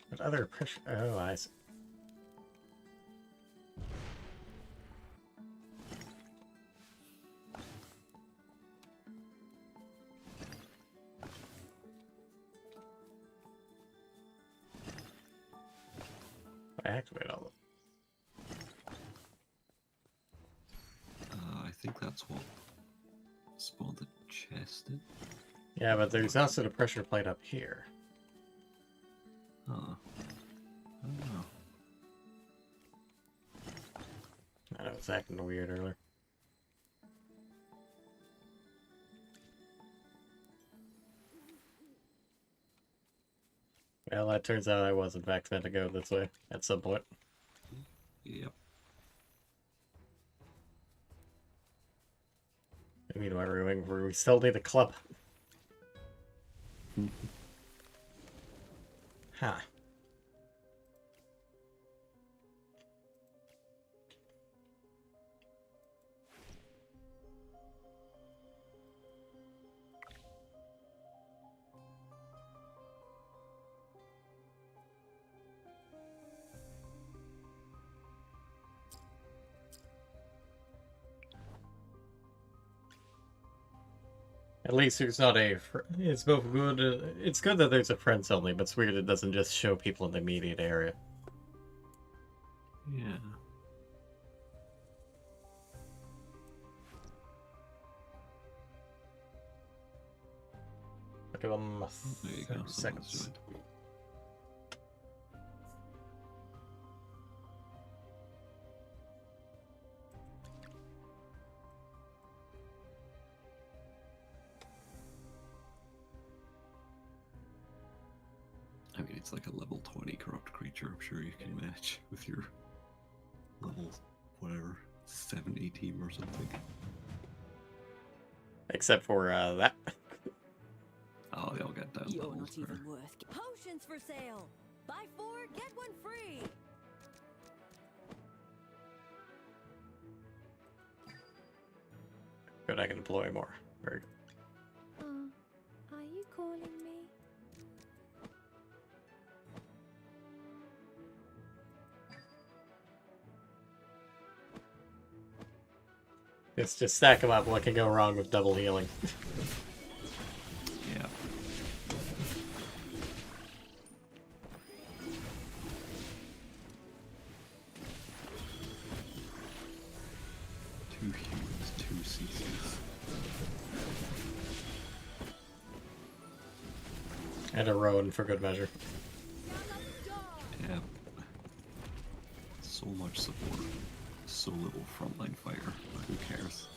What other pressure? Oh, I see. I activate all of them. I think that's what spawned the chest did. Yeah, but there's also the pressure plate up here. Huh. I don't know. I know it's acting weird earlier. Well, that turns out I was in fact meant to go this way at some point. Yep. I mean, we still need a club. Huh. At least there's not a. It's both good. It's good that there's a friends only, but it's weird it doesn't just show people in the immediate area. Yeah. I'll give them There you go. 30 Someone's seconds. joined. I mean, it's like a level 20 corrupt creature. I'm sure you can match with your level, whatever, 70 team or something. Except for that. Oh, they all got down You're levels. not Fair. even worth. Potions for sale. Buy 4, get 1 free. Good, I can deploy more. Very good. Are you calling me? It's just stack them up. What can go wrong with double healing? Yeah. Two humans, 2 CCs. And a Rowan for good measure. Yeah. So much support, so little frontline fire, but who cares?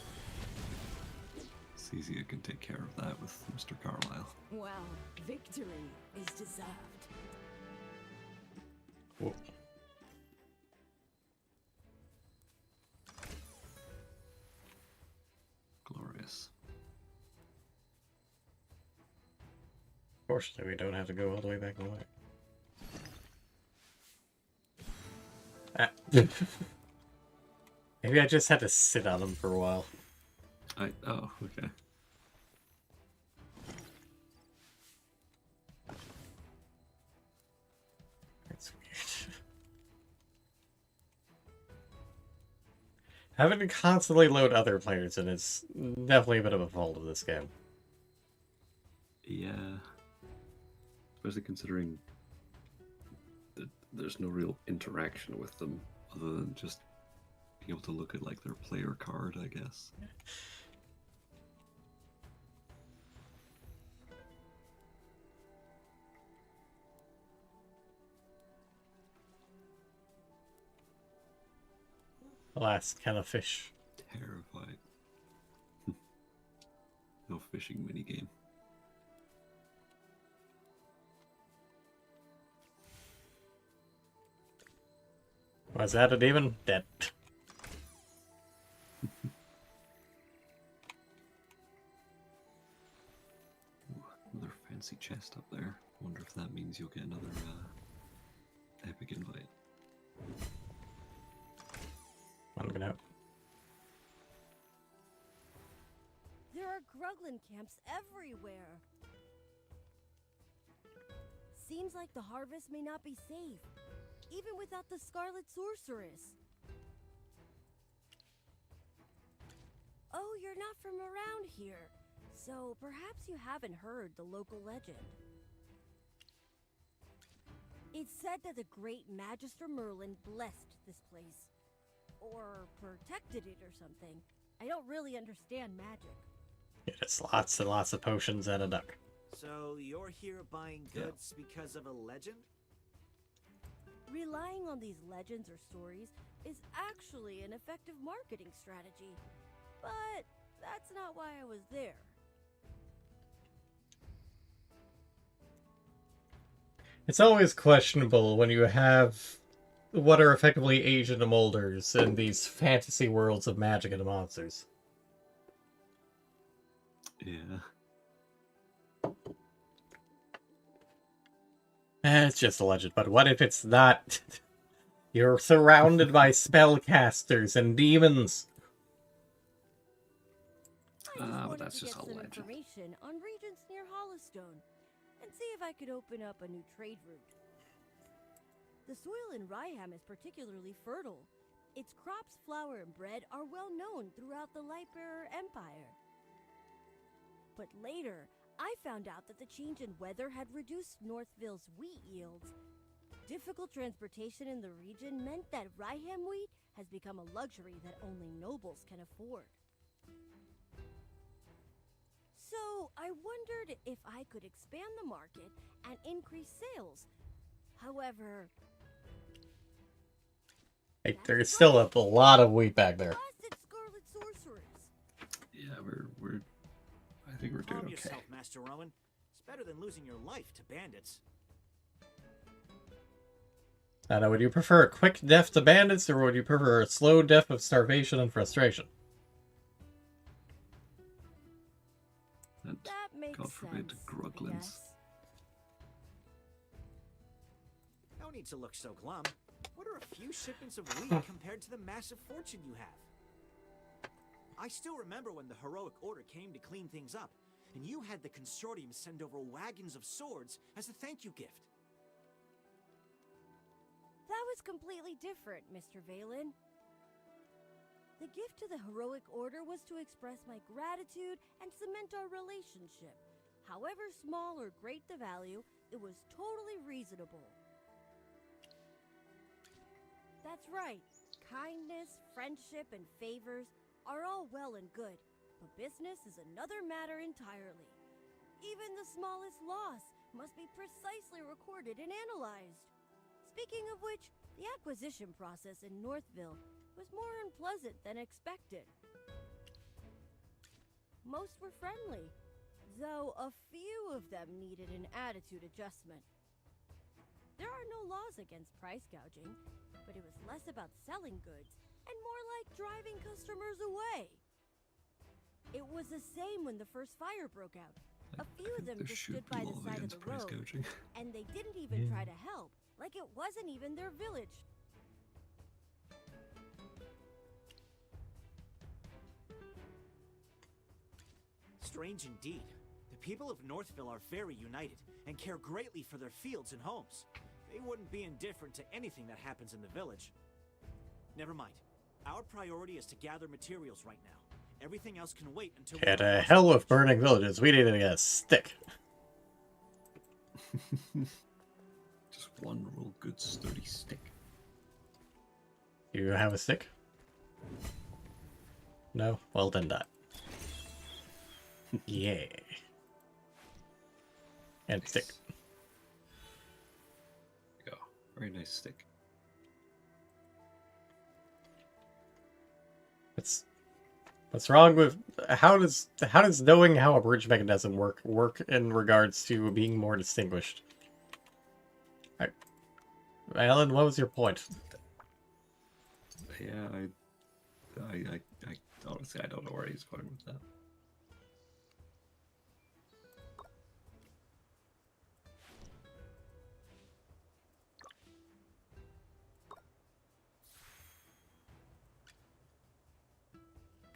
Kezia can take care of that with Mr. Carlyle. Well, victory is deserved. Whoa. Glorious. Fortunately, we don't have to go all the way back in the way. Ah. Maybe I just had to sit on him for a while. Oh, okay. That's weird. Having to constantly load other players in is definitely a bit of a fault of this game. Yeah. Especially considering that there's no real interaction with them other than just being able to look at like their player card, I guess. Last kind of fish. Terrified. No fishing minigame. Was that a demon? Dead. Ooh, another fancy chest up there. Wonder if that means you'll get another epic invite. One minute. There are Gruglin camps everywhere. Seems like the harvest may not be safe, even without the Scarlet Sorceress. Oh, you're not from around here, so perhaps you haven't heard the local legend. It's said that the great Magister Merlin blessed this place. Or protected it or something. I don't really understand magic. It's lots and lots of potions and a duck. So you're here buying goods because of a legend? Relying on these legends or stories is actually an effective marketing strategy. But that's not why I was there. It's always questionable when you have what are effectively agent molders in these fantasy worlds of magic and monsters. Yeah. It's just a legend, but what if it's not? You're surrounded by spellcasters and demons. I just But wanted that's to just get a some legend. information on regions near Hollowstone and see if I could open up a new trade route. The soil in Ryham is particularly fertile. Its crops, flour, and bread are well known throughout the Lightbearer Empire. But later, I found out that the change in weather had reduced Northville's wheat yields. Difficult transportation in the region meant that Ryham wheat has become a luxury that only nobles can afford. So, I wondered if I could expand the market and increase sales. However, Hey, there's still a lot of wheat back there. Blasted Scarlet Sorceress. Yeah, we're I think we're doing Calm okay. yourself, Master Rowan. It's better than losing your life to bandits. I know, would you prefer a quick death to bandits, or would you prefer a slow death of starvation and frustration? And That makes God forbid, sense, Gruglins. yes. No need to look so glum. What are a few shipments of wheat compared to the massive fortune you have? I still remember when the Heroic Order came to clean things up, and you had the Consortium send over wagons of swords as a thank you gift. That was completely different, Mr. Valen. The gift to the Heroic Order was to express my gratitude and cement our relationship. However small or great the value, it was totally reasonable. That's right. Kindness, friendship, and favors are all well and good, but business is another matter entirely. Even the smallest loss must be precisely recorded and analyzed. Speaking of which, the acquisition process in Northville was more unpleasant than expected. Most were friendly, though a few of them needed an attitude adjustment. There are no laws against price gouging, but it was less about selling goods and more like driving customers away. It was the same when the first fire broke out. A few of them There just should stood be by the laws side of against the price road, gouging. and they didn't even try to help, like it wasn't even their village. Strange indeed. The people of Northville are very united and care greatly for their fields and homes. They wouldn't be indifferent to anything that happens in the village. Never mind. Our priority is to gather materials right now. Everything else can wait until And a hell of burning villages. We need to get a stick. Just one real good sturdy stick. You have a stick? No? Well, then die. Yeah. And stick. There you go. Very nice stick. What's wrong with how does knowing how a bridge mechanism work in regards to being more distinguished? Alan, what was your point? Yeah, I honestly I don't know where he's going with that.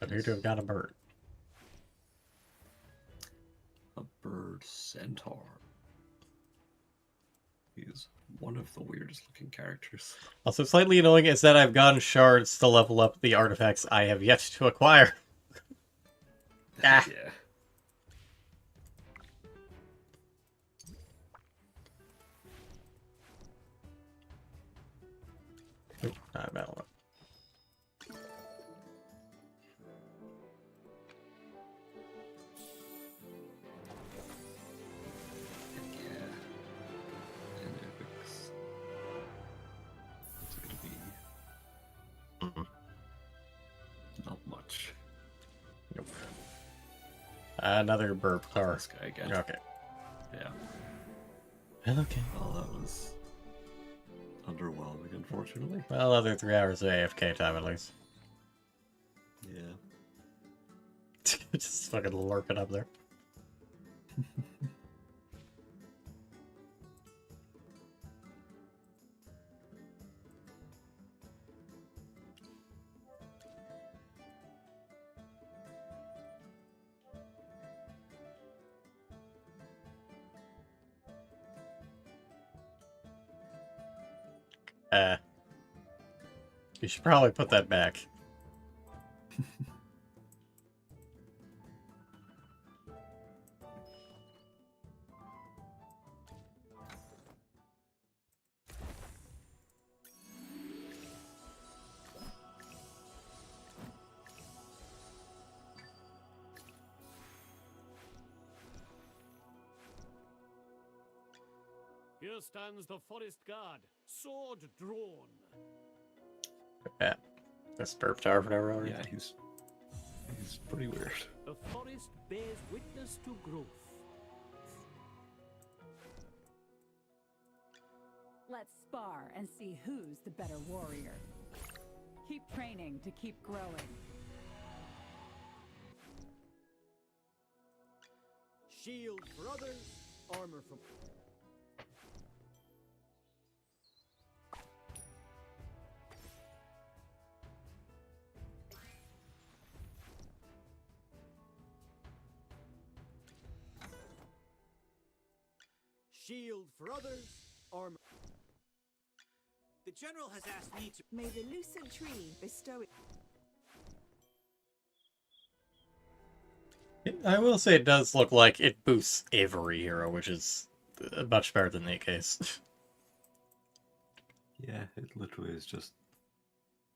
Appear to have got a bird. A bird centaur. He is one of the weirdest looking characters. Also, slightly annoying is that I've gotten shards to level up the artifacts I have yet to acquire. Ah. Yeah. Oop, not battle up. Yeah. And epics. It's gonna be not much. Nope. Another burp car. This guy again. Okay. Yeah. Okay. Well, that was underwhelming, unfortunately. Well, another 3 hours of AFK time at least. Yeah. Just fucking lurking up there. You should probably put that back. Here stands the forest guard, sword drawn. Yeah. This burp tower for no reason. Yeah, he's pretty weird. The forest bears witness to growth. Let's spar and see who's the better warrior. Keep training to keep growing. Shield for others, armor for... Shield for others, armor... The general has asked me to... May the lucent tree bestow it. I will say it does look like it boosts every hero, which is much better than the case. Yeah, it literally is just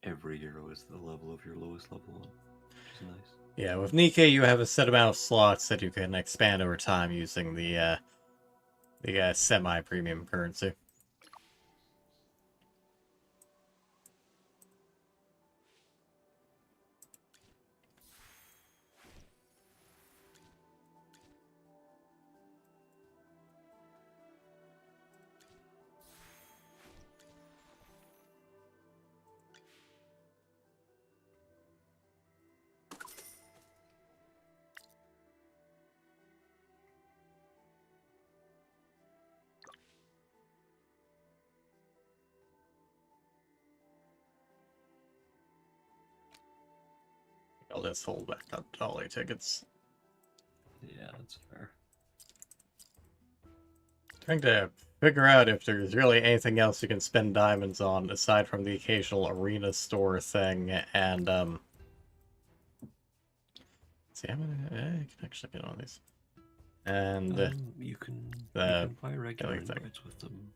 every hero is the level of your lowest level one. Which is nice. Yeah, with Nikkei you have a set amount of slots that you can expand over time using the The semi-premium currency. I'll just hold back up dolly tickets. Yeah, that's fair. Trying to figure out if there's really anything else you can spend diamonds on aside from the occasional arena store thing and see, I can actually get on these. And you can the buy regular other thing. invites with them.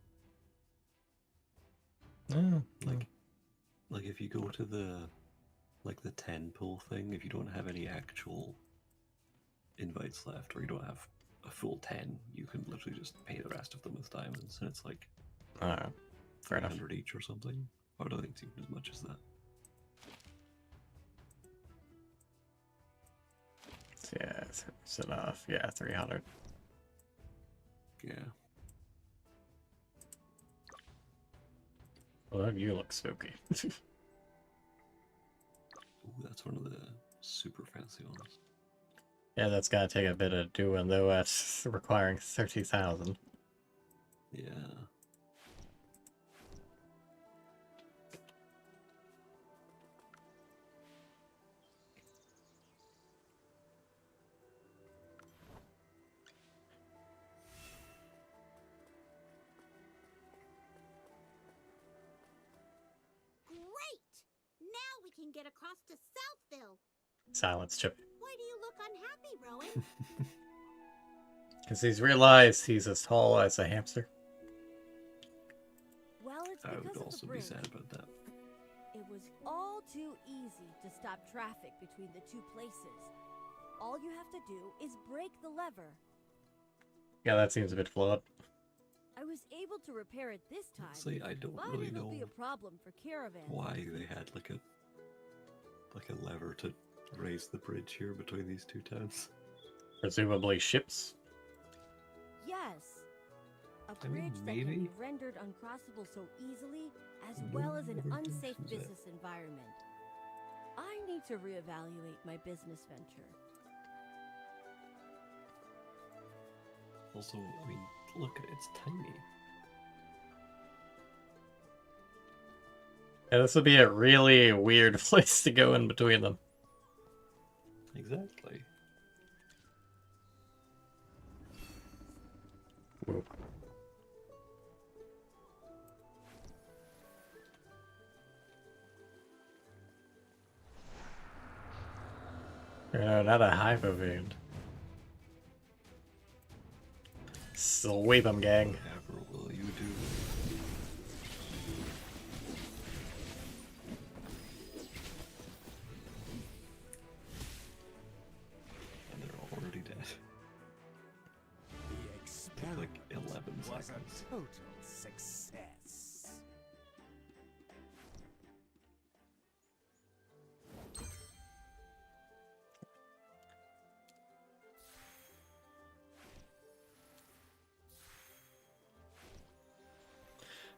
Oh, Like if you go to the 10 pull thing, if you don't have any actual invites left, or you don't have a full 10, you can literally just pay the rest of them with diamonds, and it's like fair enough. 300 each or something. I don't think it's even as much as that. Yeah, it's enough. Yeah, 300. Yeah. Well, you look spooky. Ooh, that's one of the super fancy ones. Yeah, that's gotta take a bit of doing, though. That's requiring 30,000. Yeah. Great! Now we can get across to Southville. Silence, Chip. Why do you look unhappy, Rowan? Because he's realized he's as tall as a hamster. Well, it's I because would of also the be bridge. sad about that. It was all too easy to stop traffic between the two places. All you have to do is break the lever. Yeah, that seems a bit flawed. I was able to repair it this time, Honestly, I don't but really it'll know be a problem for caravans. why they had like a lever to raise the bridge here between these two towns. Presumably ships. Yes. A I bridge mean, that can maybe. be rendered uncrossable so easily, as No well as an one ever unsafe thinks of that. business environment. I need to reevaluate my business venture. Also, I mean, look, it's tiny. Yeah, this would be a really weird place to go in between them. Exactly. Whoa. Not a hyper wound. Sweep 'em, gang. Whatever will you do? And they're already dead. The Took experiment like 11 was a seconds. total success.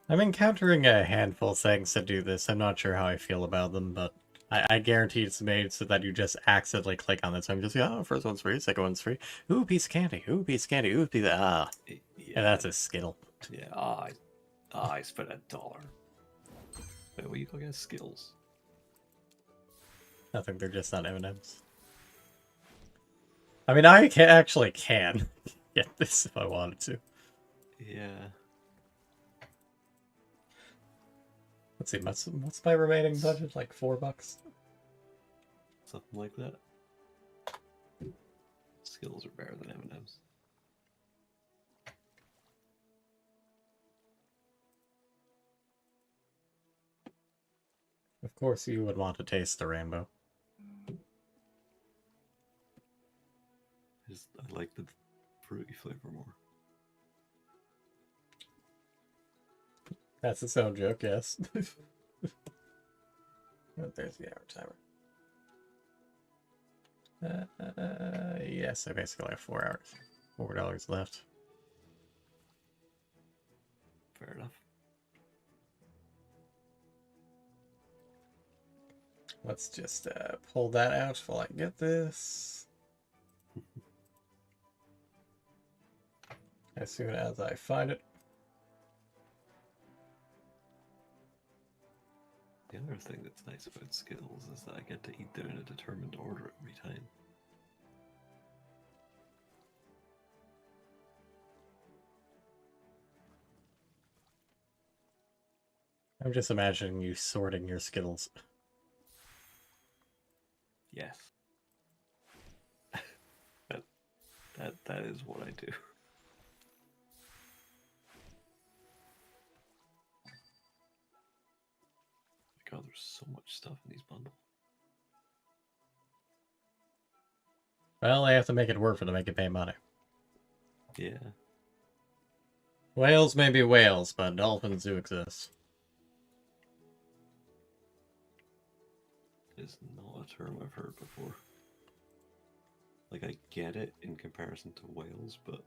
I'm encountering a handful of things that do this. I'm not sure how I feel about them, but I guarantee it's made so that you just accidentally click on this. I'm just like, oh, first one's free, second one's free. Ooh, piece of candy. Ooh, piece of candy. Ooh, piece of... Ah. Yeah, And that's a Skittle. Yeah, I spent $1. Wait, what you call guys skills? Nothing, they're just not M&Ms. I mean, I actually can get this if I wanted to. Yeah. Let's see, what's my remaining budget? Like $4? Something like that. Skills are better than M&Ms. Of course you would want to taste the rainbow. I like the fruity flavor more. That's its own joke, yes. Oh, there's the hour timer. Yes, I basically have 4 hours. $4 left. Fair enough. Let's just pull that out while I get this. As soon as I find it. The other thing that's nice about Skittles is that I get to eat them in a determined order every time. I'm just imagining you sorting your Skittles. Yes. that is what I do. God, there's so much stuff in these bundles. Well, I have to make it work for to make it pay money. Yeah. Whales may be whales, but dolphins do exist. Is not a term I've heard before. Like, I get it in comparison to whales, but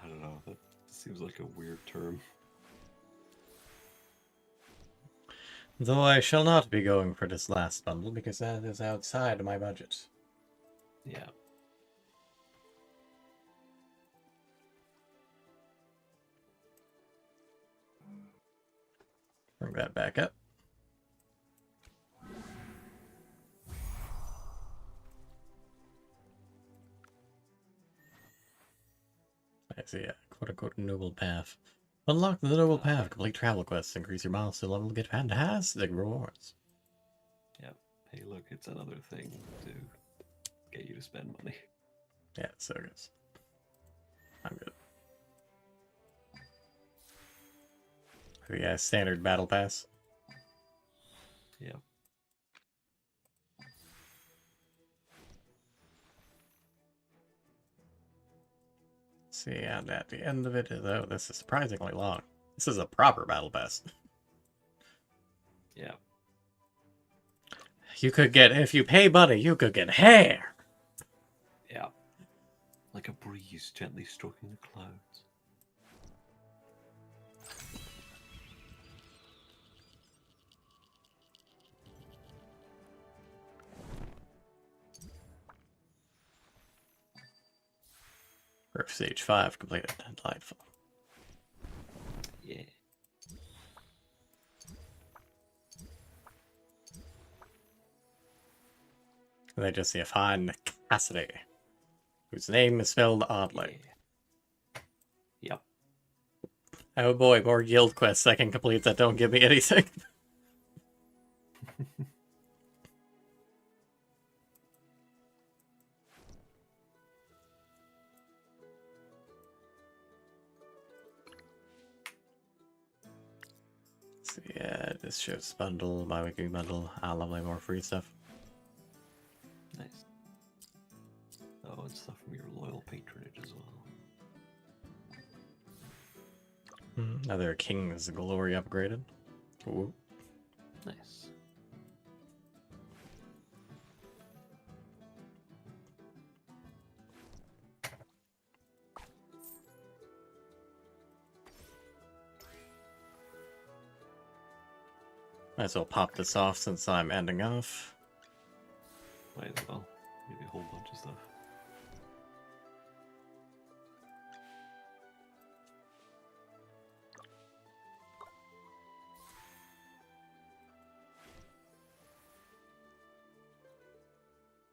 I don't know, that seems like a weird term. Though I shall not be going for this last bundle, because that is outside of my budget. Yeah. Bring that back up. I see a quote-unquote noble path. Unlock the noble path, complete travel quests, increase your milestone level, get fantastic rewards. Yeah. Hey, look, it's another thing to get you to spend money. Yeah, so good. I'm good. Yeah, standard battle pass. Yeah. See, and at the end of it, though, this is surprisingly long. This is a proper battle pass. Yeah. You could get, if you pay money, you could get hair. Yeah. Like a breeze gently stroking the clouds. Roof Stage 5 completed. Delightful. Yeah. And they just see a fine Cassidy, whose name is spelled oddly. Yeah. Yep. Oh boy, more guild quests I can complete that don't give me anything. So yeah, this shows bundle, bi-weekly bundle. Ah, lovely, more free stuff. Nice. Oh, and stuff from your loyal patronage as well. Another King's Glory upgraded. Ooh. Nice. Might as well pop this off since I'm ending off. Might as well. Maybe a whole bunch of stuff.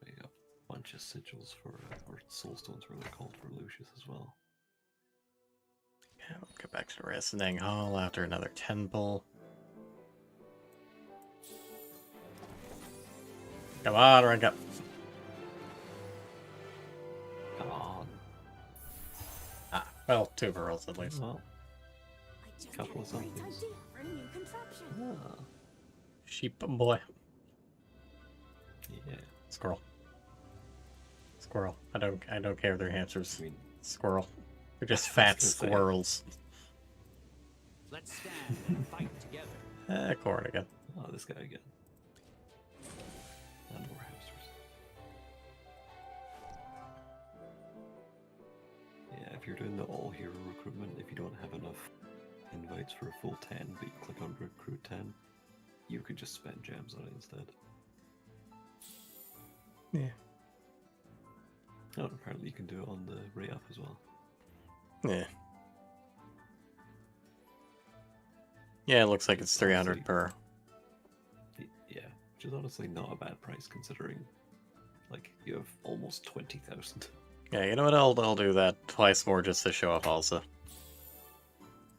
There you go. Bunch of sigils for, or soulstones were they called for Lucius as well. Yeah, we'll get back to the Resting Hall after another 10 pull. Come on, rank up. Come on. Ah, well, 2 pearls at least. Well, I just couple of had a great somethings. idea for a new contraption. Ah, Sheep boy. yeah. Squirrel. Squirrel. I don't care if they're hamsters. I mean, Squirrel. They're just I was fat gonna say. squirrels. Let's stand and fight together. Corn again. Oh, this guy again. And more hamsters. Yeah, if you're doing the all-hero recruitment, if you don't have enough invites for a full 10, but you click on recruit 10, you could just spend gems on it instead. Yeah. Oh, and apparently you can do it on the rate up as well. Yeah. Yeah, it looks like it's 300 per. Yeah, which is honestly not a bad price considering, like, you have almost 20,000. Yeah, you know what? I'll do that twice more just to show off also.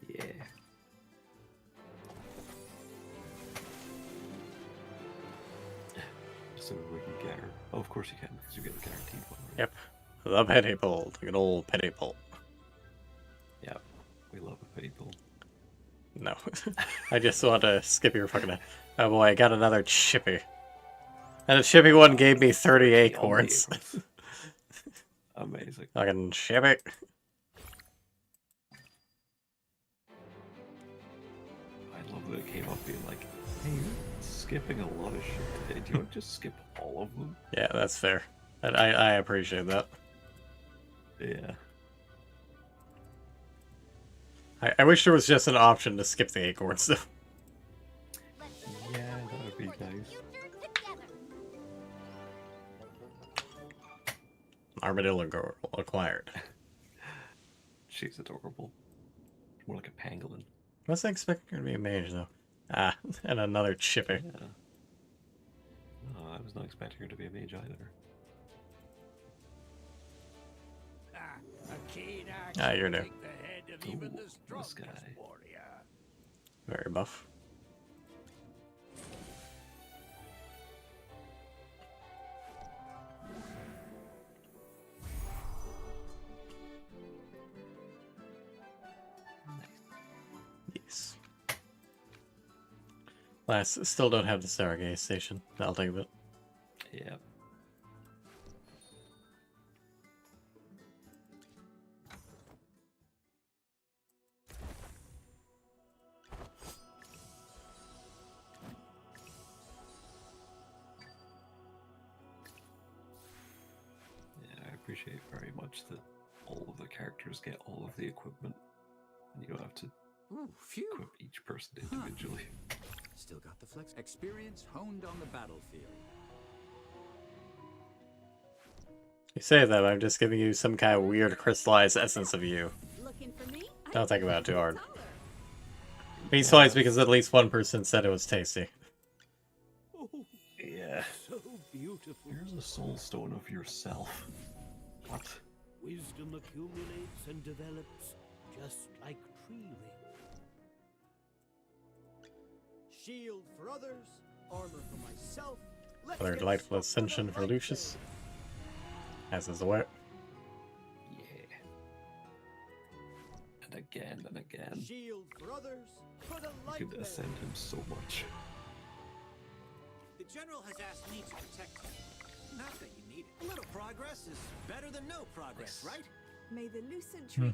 Yeah. So we can get her. Oh, of course you can, because you get a guaranteed one. Right? Yep. The petty pull. Like an old petty pull. Yeah, we love a petty pull. No. I just want to skip your fucking... Oh boy, I got another chippy. And the chippy one gave me 30 acorns. Amazing. Fucking chippy. I love that it came up being like, hey, you're skipping a lot of shit today. Do you want to just skip all of them? Yeah, that's fair. And I appreciate that. Yeah. I wish there was just an option to skip the acorns though. Yeah, that would be nice. Armadillo girl acquired. She's adorable. More like a pangolin. I was expecting her to be a mage though. Ah, and another chippy. Yeah. No, I was not expecting her to be a mage either. A keen axe Ah, you're will new. take the head of even the Ooh, this strongest guy. warrior. Very buff. Yes. Last, still don't have the Stargaze station. That'll take a bit. Yeah. I appreciate very much that all of the characters get all of the equipment, and you don't have to Ooh, phew. equip each person individually. Still got the flex. Experience honed on the battlefield. You say that, I'm just giving you some kind of weird crystallized essence of you. Looking for me? Don't think about it too hard. Taller. Beastwise because at least one person said it was tasty. Oh, Yeah. so beautiful. Here's a soul stone of yourself. What? Wisdom accumulates and develops just like tree rings. Shield for others, armor for myself. Let's Another get delightful stuck for the ascension for fight Lucius. then. As is the way. Yeah. And again and again. Shield for others, for the light You could bearer. ascend him so much. The general has asked me to protect you. Not that you need it. A little progress is better than no progress, right? May the lucent tree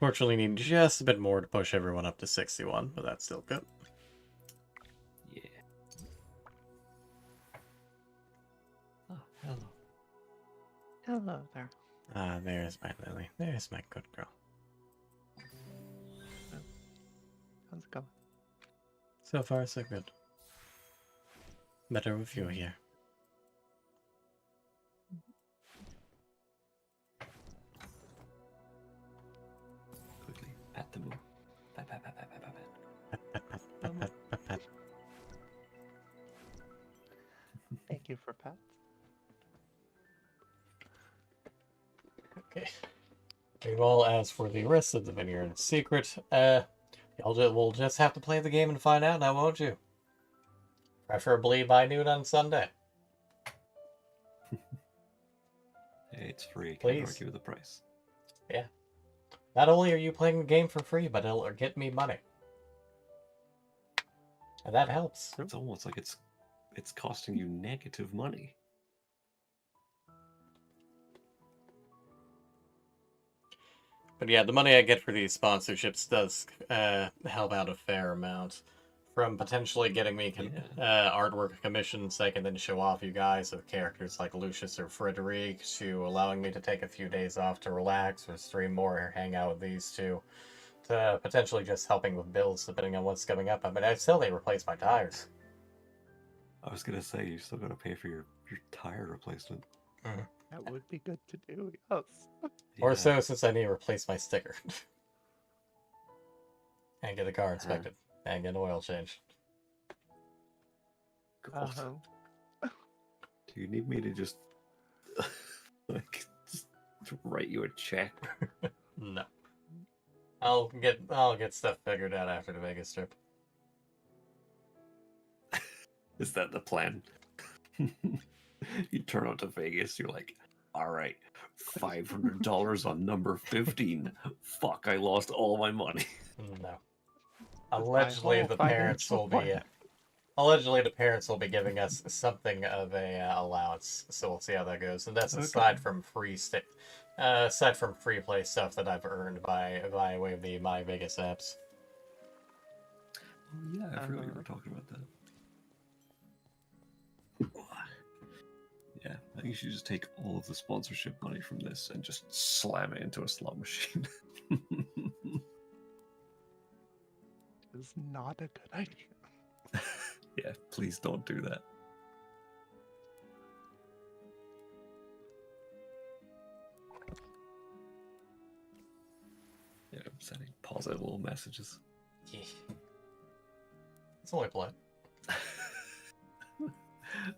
Fortunately, need just a bit more to push everyone up to 61, but that's still good. Yeah. Oh, hello. Hello there. Ah, there's my Lily. There's my good girl. How's it going? So far, so good. Better with you here. Quickly, pat the moon. Pat, pat, pat, pat, pat, pat, pat. Pat, pat, pat, pat, pat, pat. Thank you for pets. Okay. Meanwhile, as for the rest of the Vineyard Secret, we'll just have to play the game and find out now, won't you? Preferably by noon on Sunday. Hey, it's free. Can't Please. argue with the price. Yeah. Not only are you playing the game for free, but it'll get me money. And that helps. It's almost like it's costing you negative money. But yeah, the money I get for these sponsorships does help out a fair amount. From potentially getting me artwork commissions I can then show off you guys with characters like Lucius or Frederic, to allowing me to take a few days off to relax or stream more or hang out with these two, to potentially just helping with bills depending on what's coming up. I mean, I still need to replace my tires. I was gonna say you still gotta pay for your tire replacement. That would be good to do, yes. Or so, since I need to replace my sticker. And get the car inspected. And get an oil change. Uh-huh. Do you need me to just like just write you a check? No. I'll get stuff figured out after the Vegas trip. Is that the plan? You turn out to Vegas, you're like, all right, $500 on number 15. Fuck, I lost all my money. No. Allegedly, the parents will be. Allegedly, the parents will be giving us something of a allowance, so we'll see how that goes. And that's aside from free play stuff that I've earned by way of the My Vegas apps. Oh yeah, I forgot you were talking about that. Yeah, I think you should just take all of the sponsorship money from this and just slam it into a slot machine. It's not a good idea. Yeah, please don't do that. Yeah, I'm sending positive little messages. Yeah. It's only polite.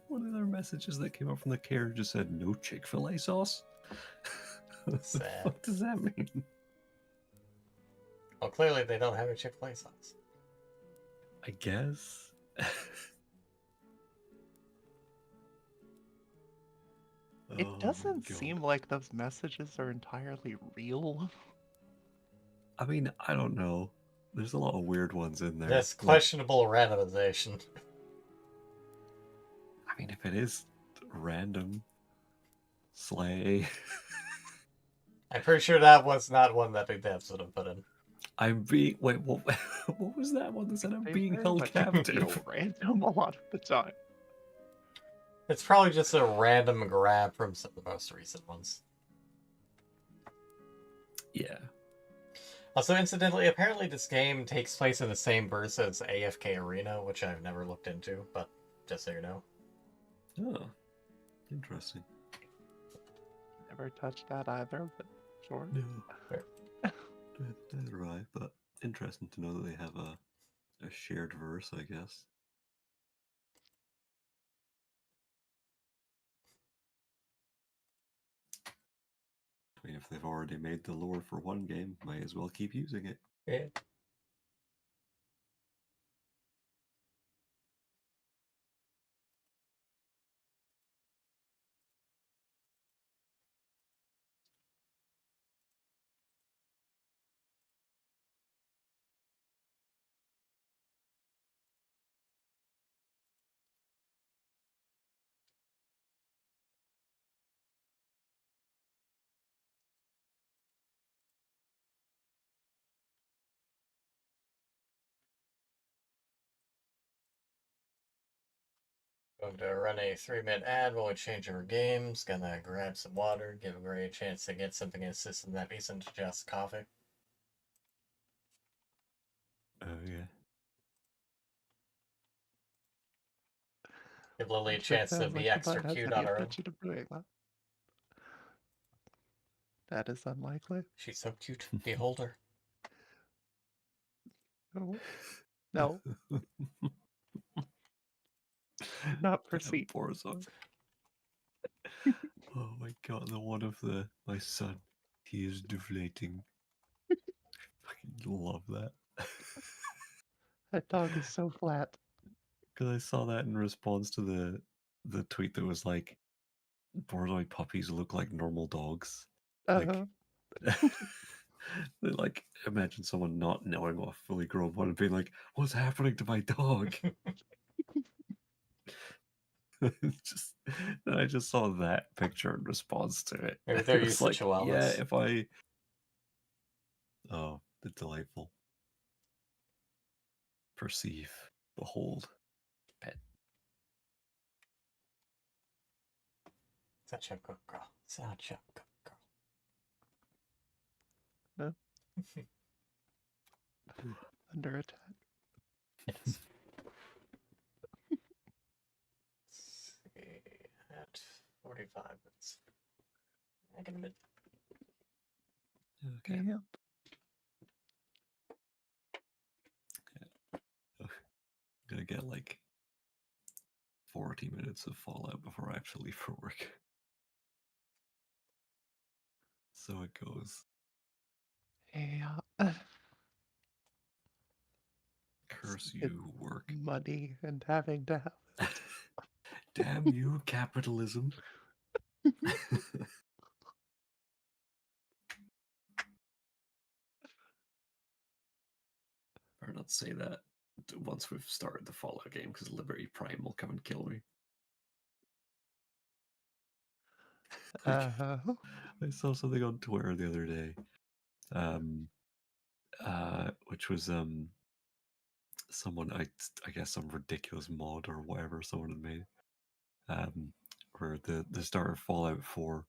One of their messages that came up from the care just said, no Chick-fil-A sauce? Sad. What does that mean? Well, clearly they don't have a Chick-fil-A sauce. I guess. It doesn't seem like those messages are entirely real. I mean, I don't know. There's a lot of weird ones in there. There's questionable randomization. I mean, if it is random, slay. I'm pretty sure that was not one that the devs would have put in. I'm being... Wait, what was that one that said I'm being held captive? Random a lot of the time. It's probably just a random grab from some of the most recent ones. Yeah. Also, incidentally, apparently this game takes place in the same verse as AFK Arena, which I've never looked into, but just so you know. Oh, interesting. Never touched that either, but sure. No. Neither I, but interesting to know that they have a shared verse, I guess. I mean, if they've already made the lore for one game, might as well keep using it. Yeah. Going to run a 3-minute ad while we change our games. Gonna grab some water, give Gray a chance to get something in his system that isn't just coffee. Oh, yeah. Give Lily a chance to be extra cute on her own. That is unlikely. She's so cute. Behold her. No. No. Not proceed. Oh my god, the one of my son. He is deflating. Fucking love that. That dog is so flat. Because I saw that in response to the tweet that was like, Borzoi puppies look like normal dogs. Uh-huh. Like, imagine someone not knowing what a fully grown one and being like, what's happening to my dog? Just, I just saw that picture in response to it. Maybe they're It's used to like, chihuahuas. yeah, if I Oh, the delightful. Perceive, behold, pet. Such a good girl. Such a good No, girl. under attack. It is. Let's see. At 45 minutes. I can admit. Okay. Yeah. I'm gonna get like 40 minutes of Fallout before I actually leave for work. So it goes. Yeah. Curse It's you, work. money and having to have it. Damn you, capitalism. Better not say that once we've started the Fallout game, because Liberty Prime will come and kill me. Like, I saw something on Twitter the other day, which was someone, I guess some ridiculous mod or whatever someone had made, where the start of Fallout 4,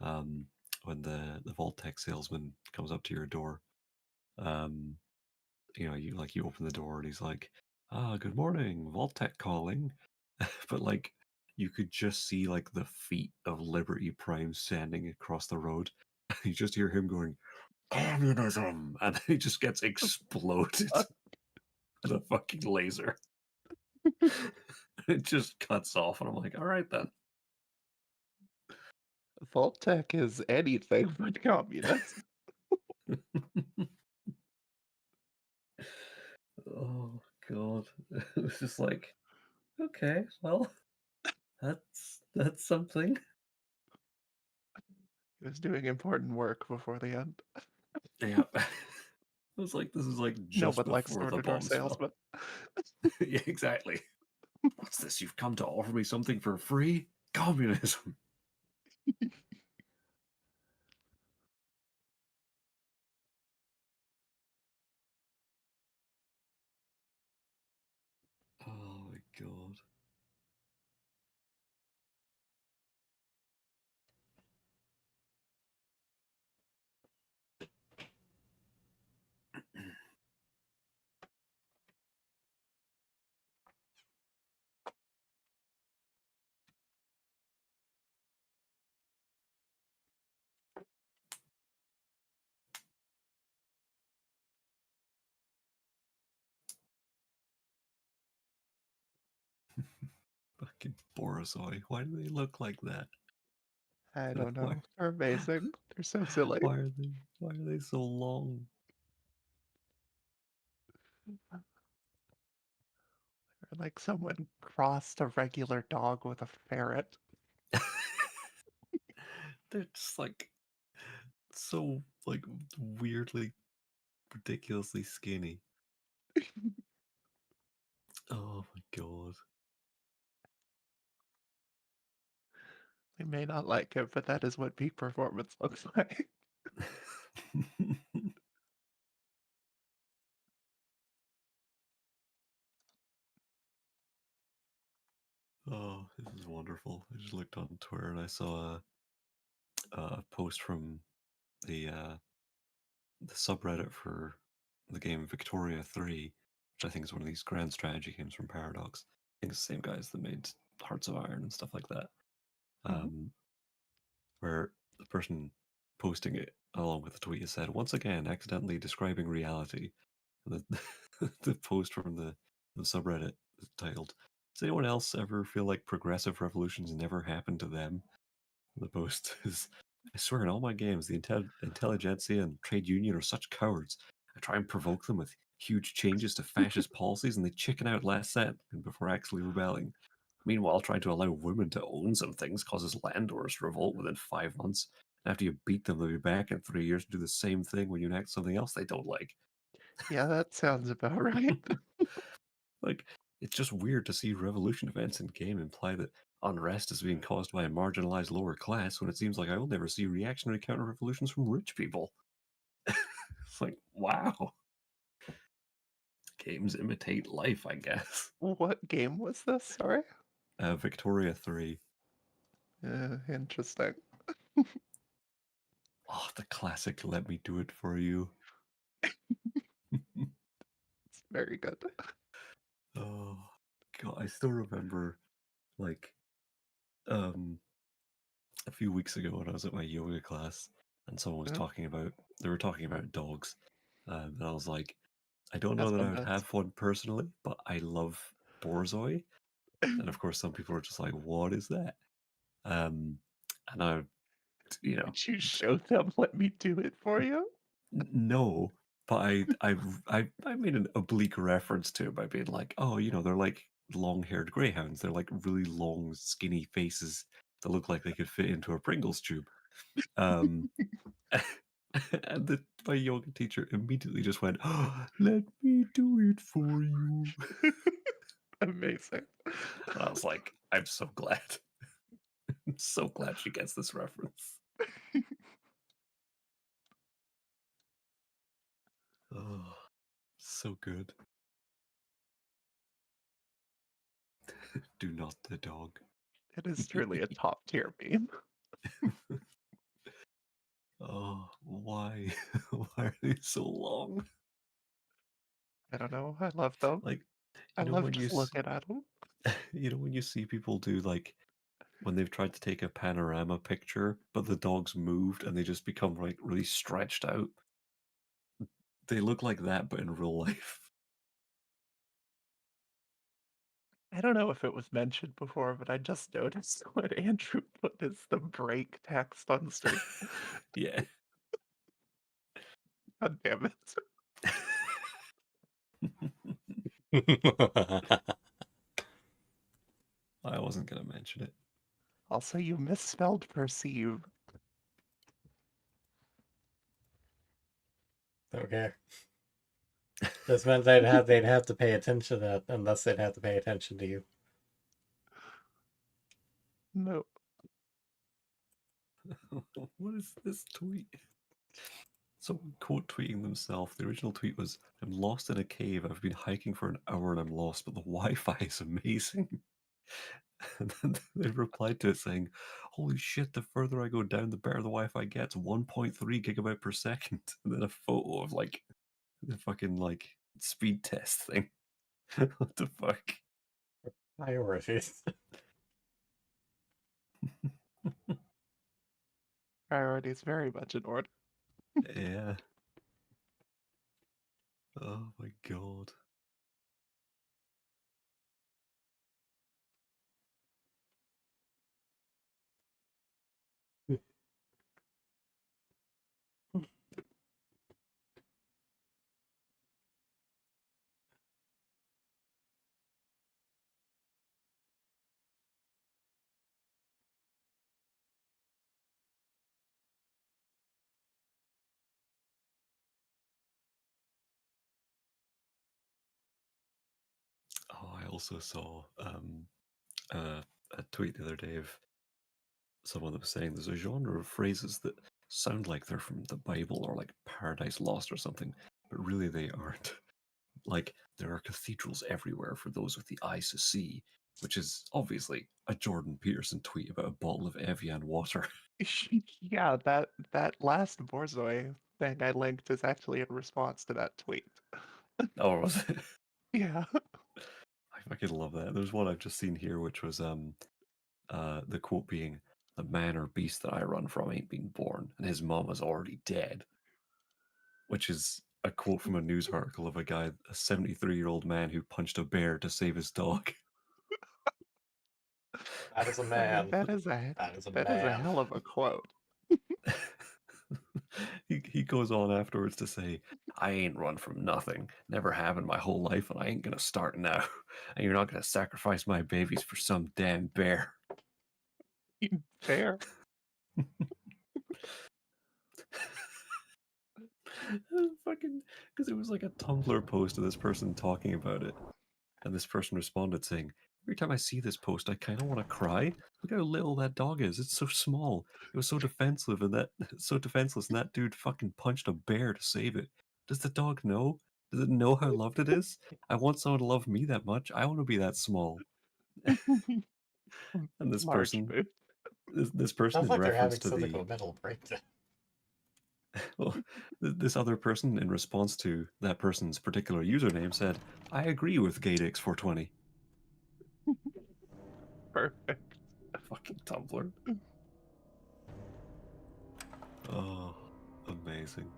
when the Vault-Tec salesman comes up to your door, you open the door and he's like, good morning, Vault-Tec calling. But like you could just see like the feet of Liberty Prime standing across the road. You just hear him going, communism, and then he just gets exploded with a fucking laser. It just cuts off, and I'm like, all right then. Vault-Tec is anything but communist. Oh god. It was just like, okay, well, that's something. He was doing important work before the end. Yeah. I was like, this is like No just one likes before the door-to-door bombs fell. salesman. Yeah, exactly. What's this? You've come to offer me something for free? Communism. Oh my god. Fucking Borisoi. Why do they look like that? I don't Why, know. They're amazing. They're so silly. why are they so long? They're like someone crossed a regular dog with a ferret. They're just like so like weirdly ridiculously skinny. Oh my god. We may not like it, but that is what peak performance looks like. Oh, this is wonderful. I just looked on Twitter and I saw a post from the subreddit for the game Victoria 3, which I think is one of these grand strategy games from Paradox. I think it's the same guys that made Hearts of Iron and stuff like that. Where the person posting it along with the tweet has said, once again, accidentally describing reality. And the post from the subreddit is titled, does anyone else ever feel like progressive revolutions never happened to them? And the post is, I swear in all my games, the intelligentsia and trade union are such cowards. I try and provoke them with huge changes to fascist policies and they chicken out last second before actually rebelling. Meanwhile, trying to allow women to own some things causes landowners to revolt within 5 months. And after you beat them, they'll be back in 3 years to do the same thing when you enact something else they don't like. Yeah, that sounds about right. Like, it's just weird to see revolution events in game imply that unrest is being caused by a marginalized lower class when it seems like I will never see reactionary counter revolutions from rich people. It's like, wow. Games imitate life, I guess. What game was this? Sorry. Victoria 3. Interesting. Oh, the classic "Let me do it for you." It's very good. Oh God, I still remember, like, um, a few weeks ago when I was at my yoga class, and someone was Yeah. talking about they were talking about dogs, and I was like, I don't know As that I one would does. have one personally, but I love Borzoi, and of course some people are just like, what is that? And I, Did you show them "Let me do it for you"? no, but I made an oblique reference to it by being like, oh, they're like long-haired greyhounds. They're like really long, skinny faces that look like they could fit into a Pringles tube. Um, and my yoga teacher immediately just went, oh, "Let me do it for you." Amazing. And I was like, I'm so glad. I'm so glad she gets this reference. Oh, so good. Do not the dog. It is truly a top tier meme. Oh, why? Why are they so long? I don't know. I love them. Like, I love just looking at them. when you see people do like when they've tried to take a panorama picture, but the dogs moved and they just become like really stretched out. They look like that, but in real life. I don't know if it was mentioned before, but I just noticed what Andrew put as the break text on stream. Yeah. God damn it. I wasn't gonna mention it. Also, you misspelled perceive. Okay. This meant they'd have to pay attention to that, unless they'd have to pay attention to you. No. What is this tweet? Someone quote tweeting themselves. The original tweet was, "I'm lost in a cave. I've been hiking for an hour and I'm lost, but the Wi-Fi is amazing." And then they replied to it saying, "Holy shit, the further I go down, the better the Wi-Fi gets. 1.3 gigabyte per second." And then a photo of like the fucking like speed test thing. What the fuck? Priorities. Priorities very much in order. Yeah. Oh my god. Oh, I also saw a tweet the other day of someone that was saying there's a genre of phrases that sound like they're from the Bible or like Paradise Lost or something, but really they aren't. Like, there are cathedrals everywhere for those with the eyes to see, which is obviously a Jordan Peterson tweet about a bottle of Evian water. Yeah, that last Borzoi thing I linked is actually in response to that tweet. Oh, was it? Yeah. I fucking love that. There's one I've just seen here, which was the quote being, "The man or beast that I run from ain't been born, and his mom is already dead," which is a quote from a news article of a guy, a 73-year-old man who punched a bear to save his dog. That is a I mean, man. that is a man. hell of a quote. He goes on afterwards to say, "I ain't run from nothing, never have in my whole life, and I ain't gonna start now. And you're not gonna sacrifice my babies for some damn bear." Fair. Fucking, because it was like a Tumblr post of this person talking about it, and this person responded saying, Every time I see this post, I kind of want to cry. Look how little that dog is. It's so small. It was so defensive, and that dude fucking punched a bear to save it. Does the dog know? Does it know how loved it is? I want someone to love me that much. I want to be that small. And this Large person, mood. this person Sounds in like they're reference having to some the sort of mental breakdown. well, this other person in response to that person's particular username said, "I agree with Gatex420." Perfect. Fucking Tumblr. Oh, amazing.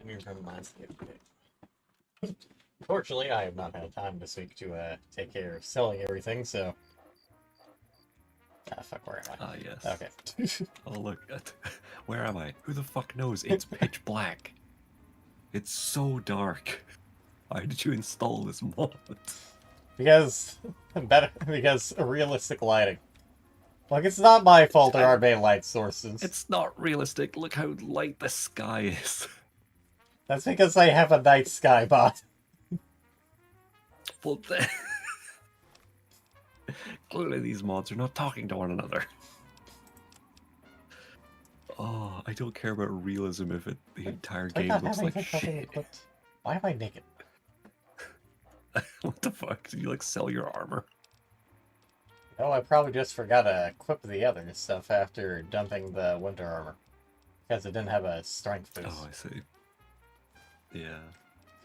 And you reminds me of it. Fortunately, I have not had time this week to take care of selling everything, so... Ah, fuck, where am I? Ah, yes. Okay. Oh, look. Where am I? Who the fuck knows? It's pitch black. It's so dark. Why did you install this mod? Because... because realistic lighting. Like, it's not my fault there are main light sources. It's not realistic. Look how light the sky is. That's because I have a night sky bot. Well, clearly these mods are not talking to one another. Oh, I don't care about realism if the entire game looks like shit. Why am I naked? What the fuck? Did you like sell your armor? Oh, I probably just forgot to equip the other stuff after dumping the winter armor. Because it didn't have a strength boost. Oh, I see. Yeah.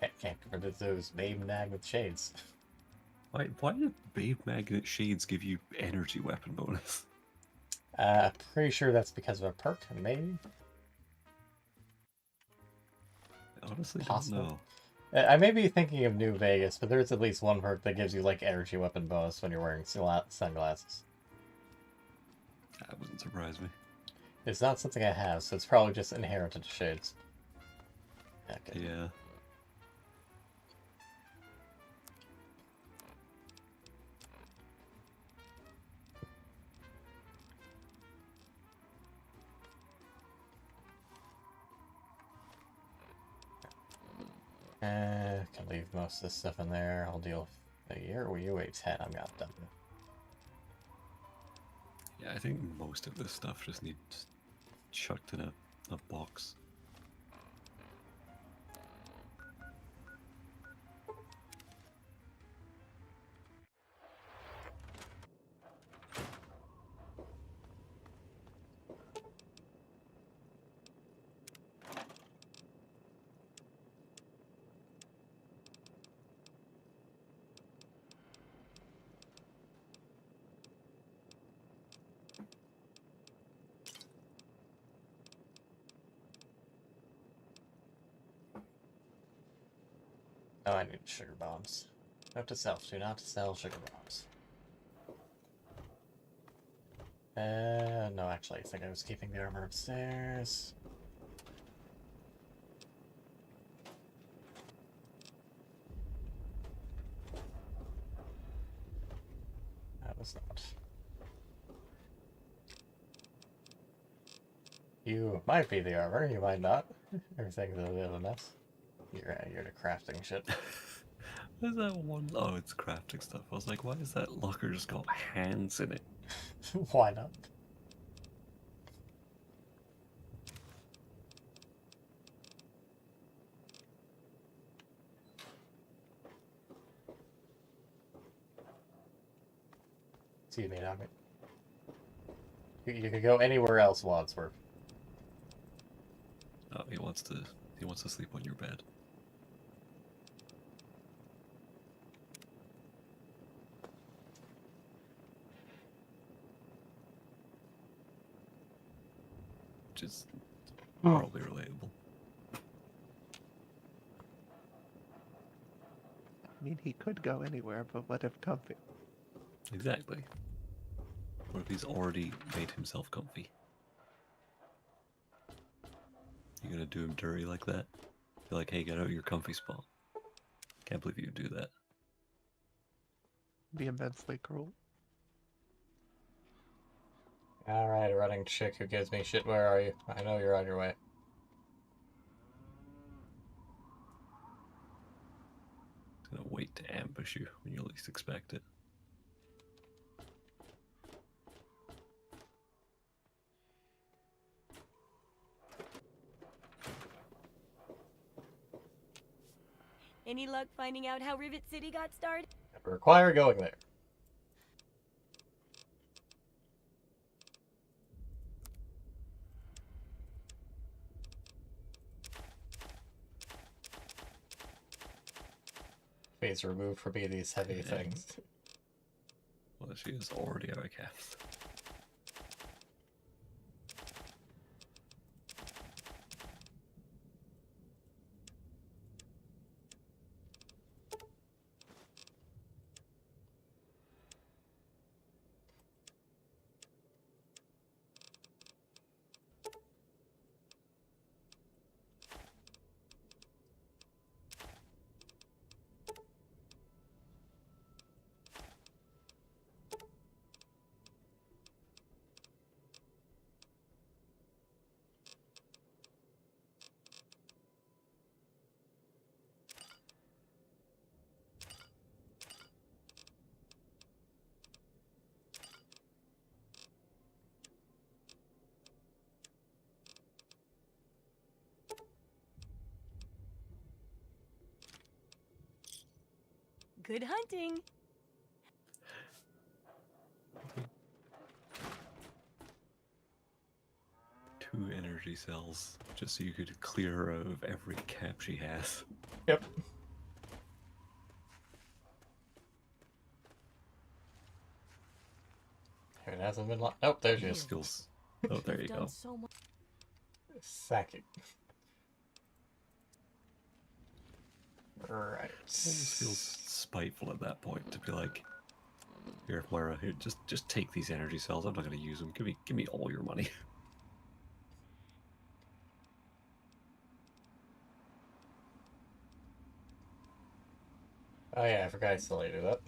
Can't get rid of those Babe Nag with shades. Why did Babe Magnet Shades give you energy weapon bonus? Pretty sure that's because of a perk, maybe? I honestly Possible. don't know. I may be thinking of New Vegas, but there's at least one perk that gives you, like, energy weapon bonus when you're wearing sunglasses. That wouldn't surprise me. It's not something I have, so it's probably just inherited to shades. Okay. Yeah. Can leave most of this stuff in there. I'll deal with a year. Will you wait 10? I'm not done. Yeah, I think most of this stuff just needs chucked in a box. Oh, I need sugar bombs. Note to self, do not sell sugar bombs. No, actually, I think I was keeping the armor upstairs. That was not. You might be the armor, you might not. Everything's a bit of a mess. You're the crafting shit. What is that one? Oh, it's crafting stuff. I was like, why is that locker just got hands in it? Why not? Excuse me, Nugget. You could go anywhere else, Wadsworth. Oh, he wants to sleep on your bed. Which is probably relatable. I mean, he could go anywhere, but what if comfy? Exactly. What if he's already made himself comfy? You're gonna do him dirty like that? Be like, hey, get out of your comfy spot. Can't believe you do that. Be immensely cruel. Alright, running chick who gives me shit, where are you? I know you're on your way. It's gonna wait to ambush you when you least expect it. Any luck finding out how Rivet City got started? It would require going there. Please remove from me these heavy things. Well, she is already out of caps. Good hunting. 2 energy cells, just so you could clear her out of every cap she has. Yep. It hasn't been long. Oh, there she is. Skills. Oh, there you go. So much. Sacking. Right. Almost feels spiteful at that point to be like, here, Moira, here, just take these energy cells. I'm not gonna use them. Give me all your money. Oh yeah, I forgot I still need to do that.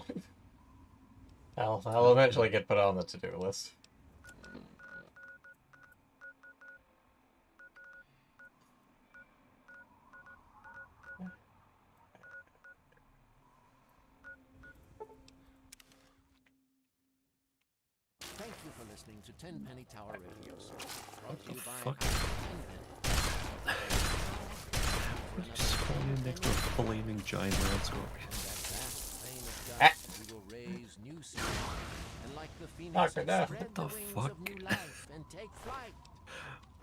I'll eventually get put on the to-do list. Thank you for listening to Tenpenny Tower Radio, sir. Brought to you by Fuck. Tenpenny. Just spawn in next to a flaming giant land scorpion. We will raise new seeds, and like the Knock phoenix, her down. spread What the the wings fuck? of new life and take flight.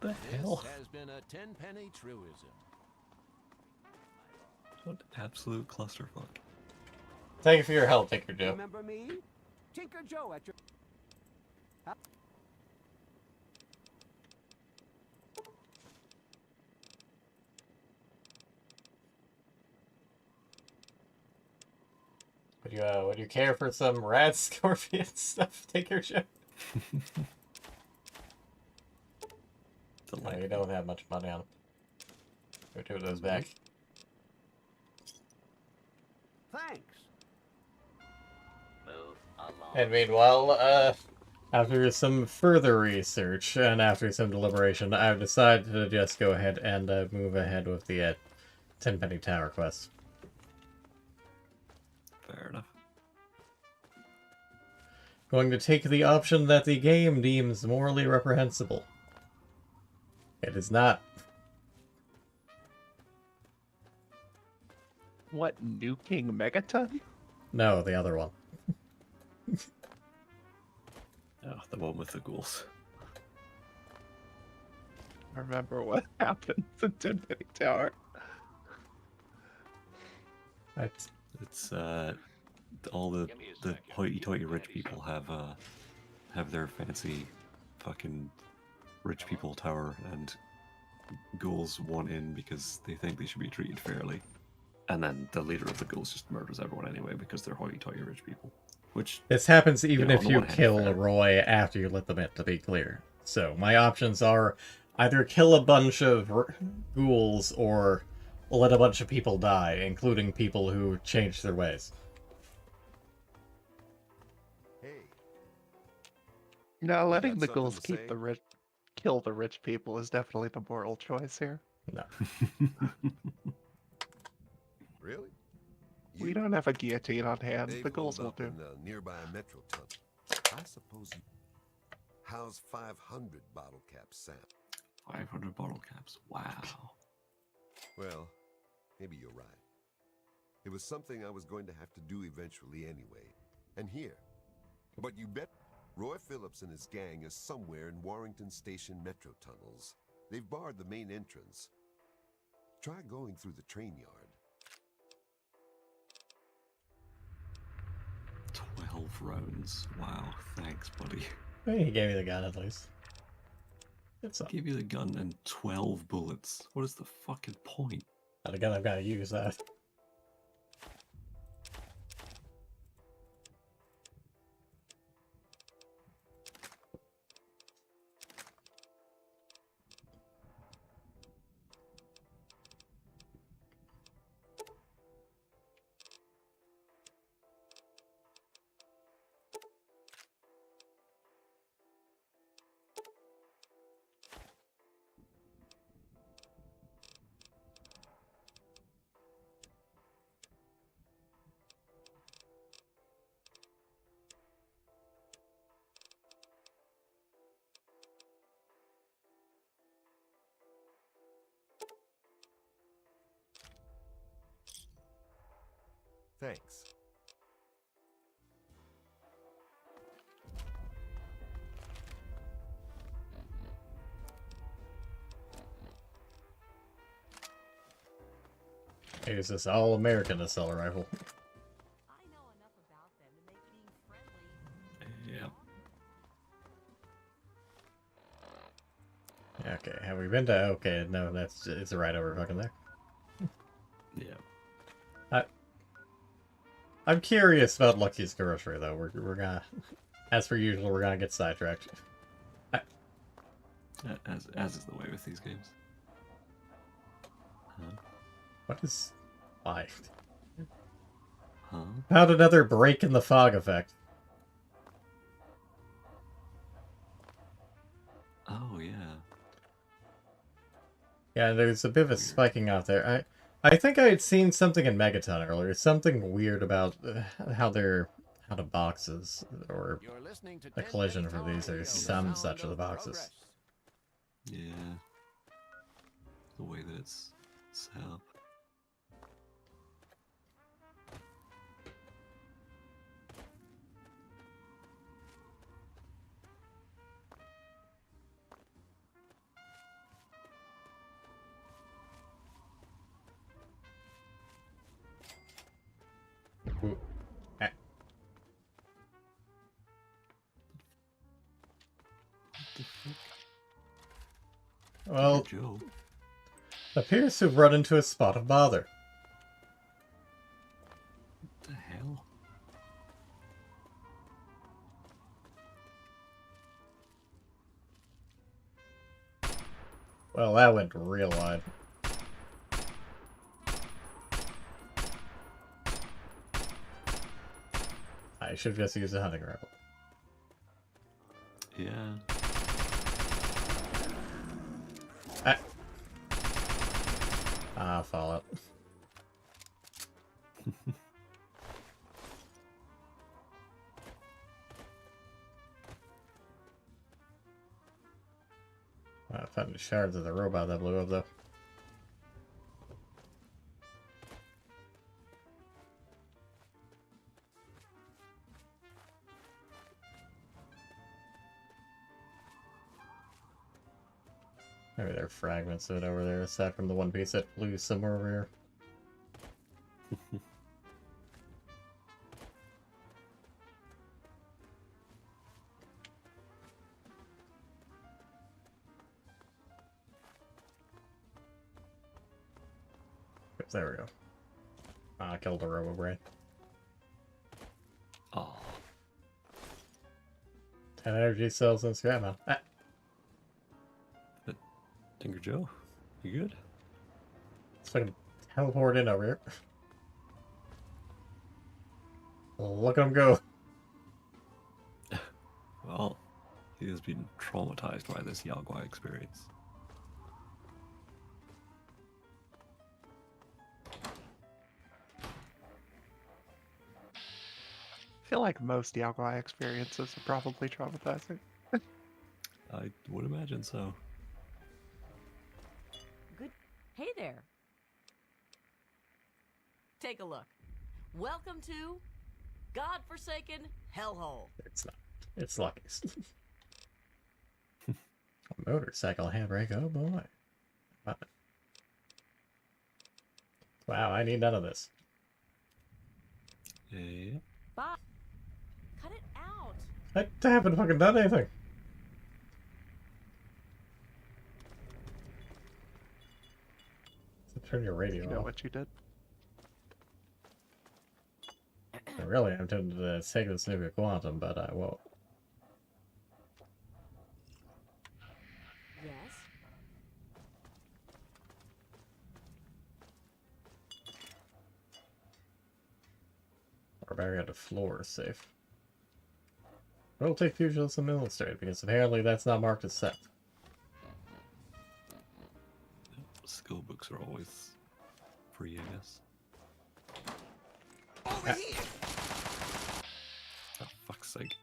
The hell? This has been a Tenpenny truism. What absolute clusterfuck. Thank you for your help, Tinker Joe. Remember me? Tinker Joe at your... Would you care for some rad scorpion stuff, Tinker Joe? No, you don't have much money on them. Go 2 of those back. Thanks. And meanwhile, after some further research and after some deliberation, I've decided to just go ahead and move ahead with the Tenpenny Tower quest. Fair enough. Going to take the option that the game deems morally reprehensible. It is not. What, nuking Megaton? No, the other one. Oh, the one with the ghouls. I remember what happens in Tenpenny Tower. It's all the hoity-toity rich people have their fancy fucking rich people tower, and ghouls want in because they think they should be treated fairly, and then the leader of the ghouls just murders everyone anyway because they're hoity-toity rich people. Which this happens even on if the you one hand, kill fair. Roy after you let them in, to be clear. So my options are Either kill a bunch of ghouls or let a bunch of people die, including people who changed their ways. No, letting got the something ghouls to say? kill the rich people is definitely the moral choice here. No. Really? We don't have a guillotine on hand. They've The ghouls will holed up do. in a nearby metro tunnel. I suppose you... How's 500 bottle caps sound? 500 bottle caps. Wow. Well, maybe you're right. It was something I was going to have to do eventually anyway. And here. But you bet Roy Phillips and his gang is somewhere in Warrington Station metro tunnels. They've barred the main entrance. Try going through the train yard. 12 rounds. Wow. Thanks, buddy. Hey, he gave me the gun at least. It's up. Give you the gun and 12 bullets. What is the fucking point? Not a gun I've got to use that. Thanks. Here's this all-American assault rifle. I know enough about them to make being friendly. Yeah. Okay, have we been to... Okay, no, it's right over fucking there. Yeah. I'm curious about Lucky's grocery, though. We're gonna... As per usual, we're gonna get sidetracked. As is the way with these games. Huh? What is... Why? Huh? Found another break in the fog effect. Oh, yeah. Yeah, there's a bit of a spiking out there. I think I had seen something in Megaton earlier. Something weird about how the boxes, or the collision for these, or some such of the boxes. Yeah. The way that it's set up. Ooh. Ah. Well, Joe. appears to have run into a spot of bother. What the hell? Well, that went real wide. I should have just used a hunting rifle. Yeah. Ah, Fallout. I found the shards of the robot that blew up, though. Maybe there are fragments of it over there, aside from the one piece that flew somewhere over here. There we go. Ah, I killed the robo-brain. Oh. 10 energy cells and scrap metal. Ah. Tinker Joe, you good? So I can teleport in over here. Look at him go. Well, he has been traumatized by this Yagua experience. I feel like most Yaogwai experiences are probably traumatizing. I would imagine so. Good. Hey there. Take a look. Welcome to godforsaken hellhole. It's not. It's Lucky's. A motorcycle handbrake. Oh boy. Wow, I need none of this. Yeah. Bob, cut it out. I haven't fucking done anything. So turn your radio You know off. what you did? I really am tempted to take this nuclear quantum, but I won't. Yes. Or better get the floor safe. We'll take pugilists and illustrate because apparently that's not marked as set. Skill books are always free, I guess. Over here! Oh, fuck's sake.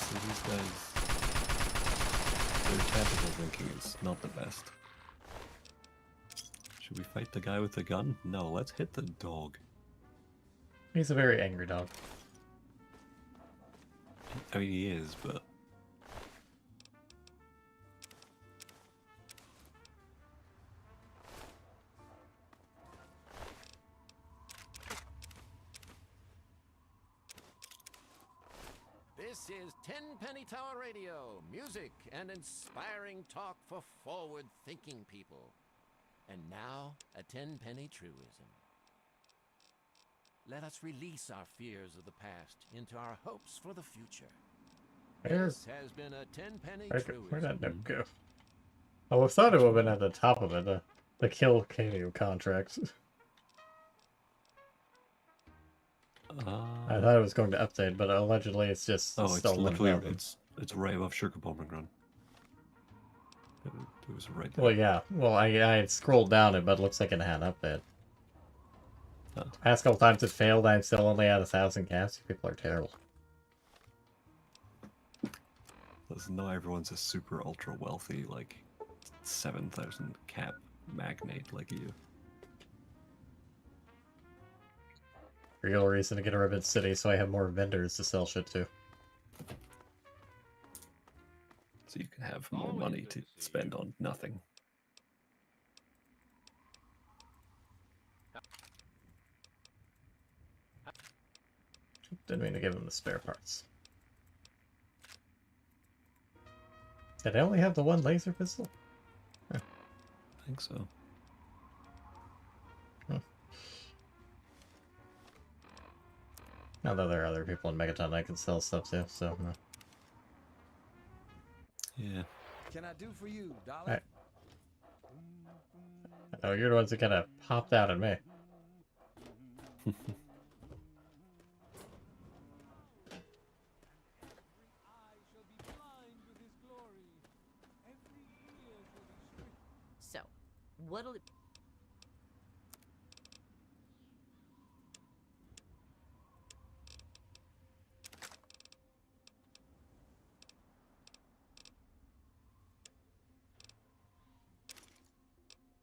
So these guys, their tactical thinking is not the best. Should we fight the guy with the gun? No, let's hit the dog. He's a very angry dog. I mean, he is, but... This is Tenpenny Tower Radio, music and inspiring talk for forward-thinking people. And now, a tenpenny truism. Let us release our fears of the past into our hopes for the future. This has been a tenpenny truism. Where'd that note go? Oh, I thought it would have been at the top of it, the kill KU contract. I thought it was going to update, but allegedly it's just Oh, it's still literally, unavailable. it's right above Sugar Bomber Run. It was right there. Well, yeah. Well, I had scrolled down it, but it looks like it had an update. Oh. Past couple times it failed, I'm still only at 1,000 casts. People are terrible. Listen, not everyone's a super ultra wealthy, like 7,000 cap magnate like you. Real reason to get a Ribbon City so I have more vendors to sell shit to. So you can have more money to spend on nothing. Didn't mean to give him the spare parts. Did I only have the one laser pistol? Huh. I think so. Although there are other people in Megaton I can sell stuff to, so... Yeah. Can I do for you, darling? Alright. Oh, you're the ones that kind of popped out at me. So, what'll it...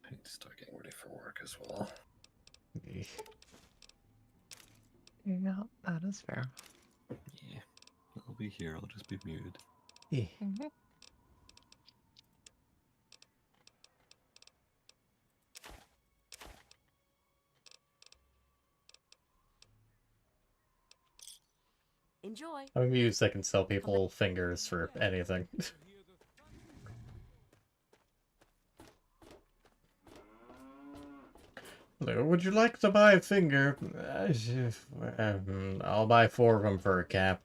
I need to start getting ready for work as well. Yeah, that is fair. Yeah. I'll be here, I'll just be muted. Yeah. Enjoy. I'm amused I can sell people fingers for anything. Hello, would you like to buy a finger? I'll buy 4 of them for a cap.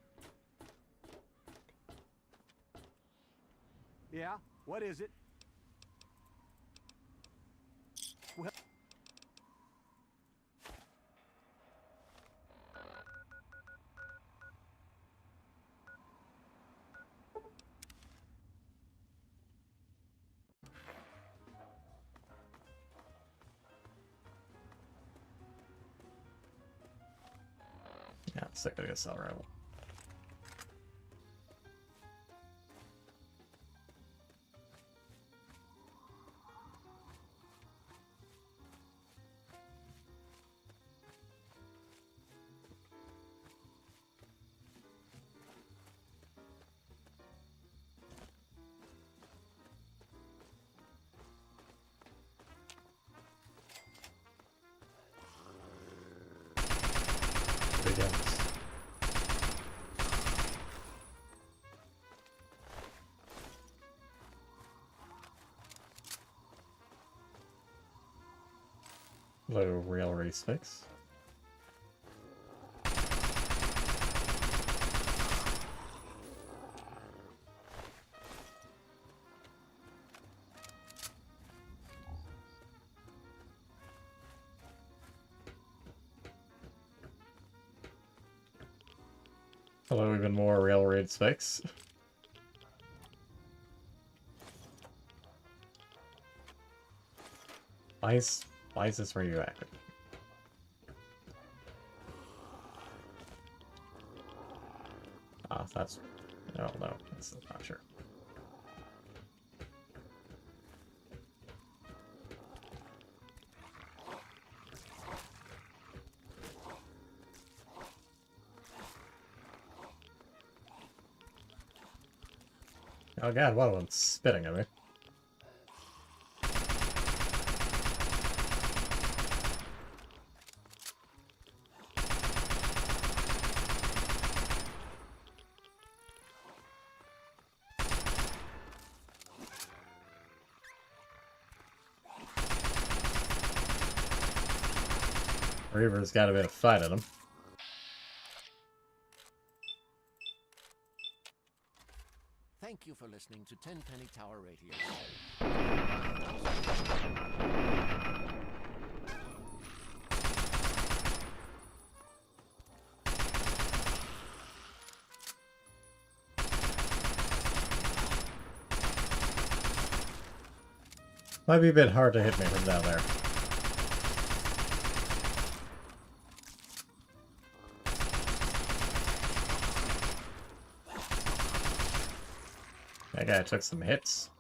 Yeah? What is it? Well... Yeah, sick of this rival. Begins. Low rail race fix. Hello, even more railroad specs. Why is this radioactive? Ah, that's... Oh, no, that's not sure. Oh god, one of them's spitting at me. Reaver's got a bit of fight in him. Thank you for listening to Tenpenny Tower Radio. Might be a bit hard to hit me from down there. That guy took some hits.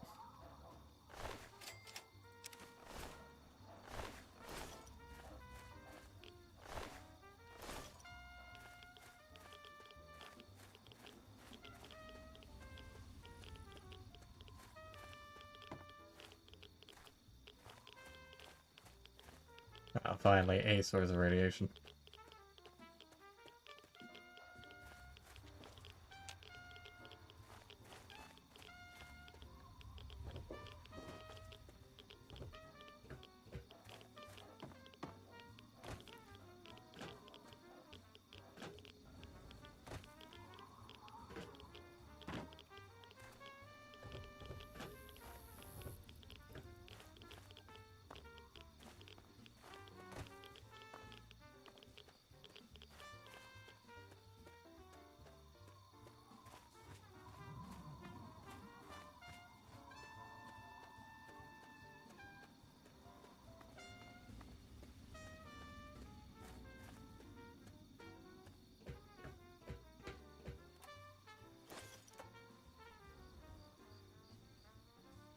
Oh, finally, a source of radiation.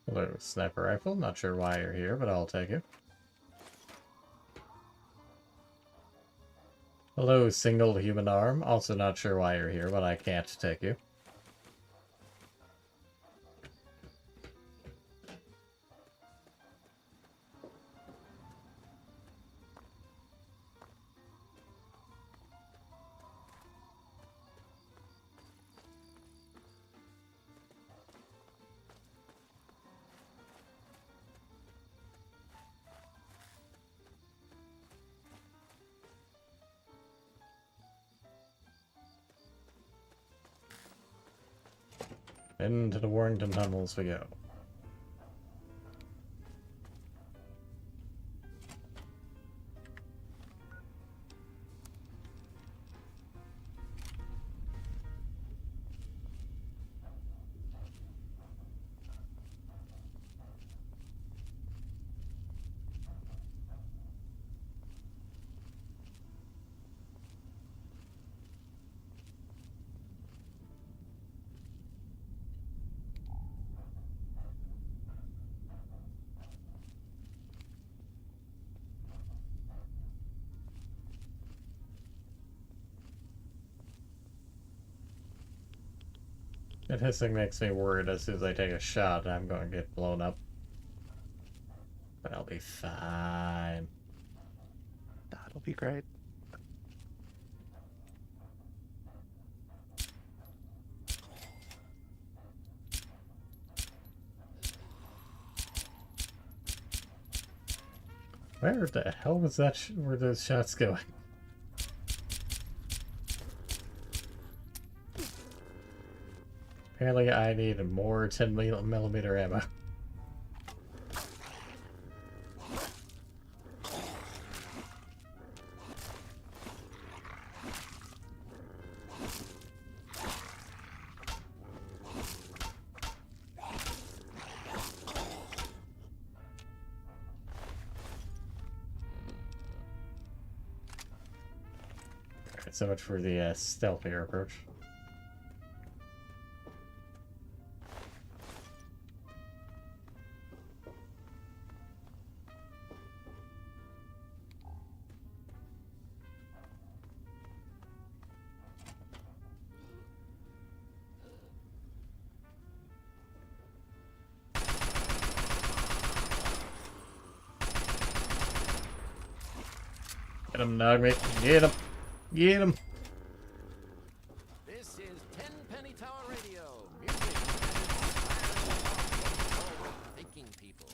Hello, sniper rifle. Not sure why you're here, but I'll take it. Hello, single human arm. Also not sure why you're here, but I can't take you. Into the Warrington tunnels we go. That hissing makes me worried as soon as I take a shot, I'm going to get blown up. But I'll be fine. That'll be great. Where the hell was that? Where those shots going? Apparently, I need more 10mm ammo. Alright, so much for the stealthier approach. Get him, Nogmeat. Get him. Get him. This is Tenpenny Tower Radio. Music and thinking people.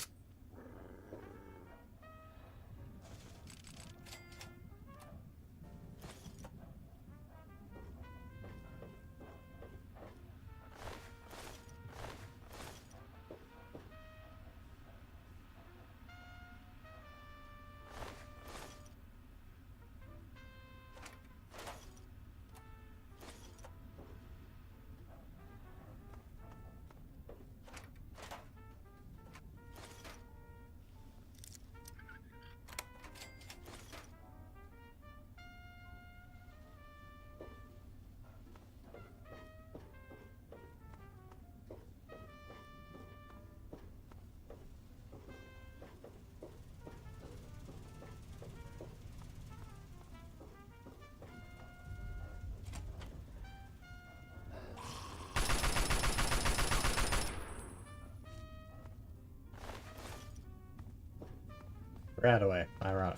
Right away. Ironic.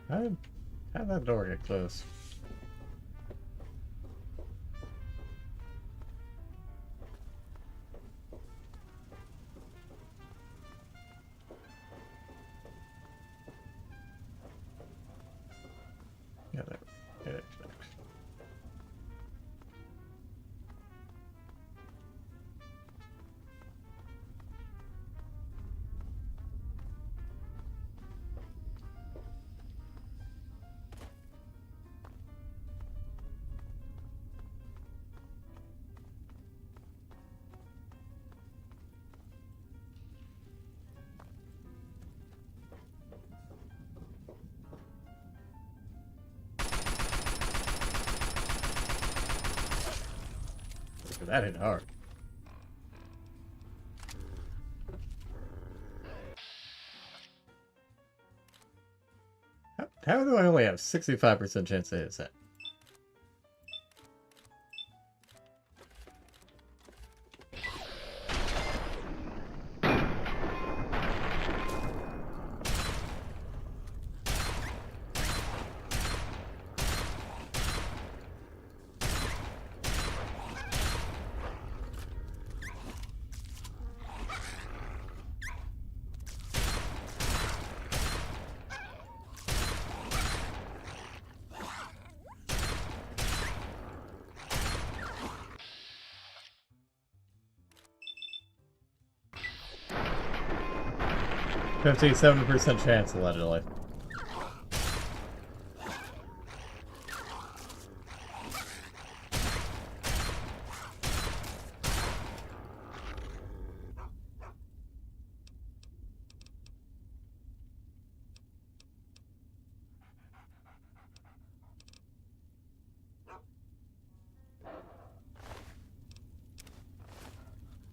How'd that door get closed? Yeah, there. Get it. That hit hard. How do I only have 65% chance to hit that? 57% chance, allegedly.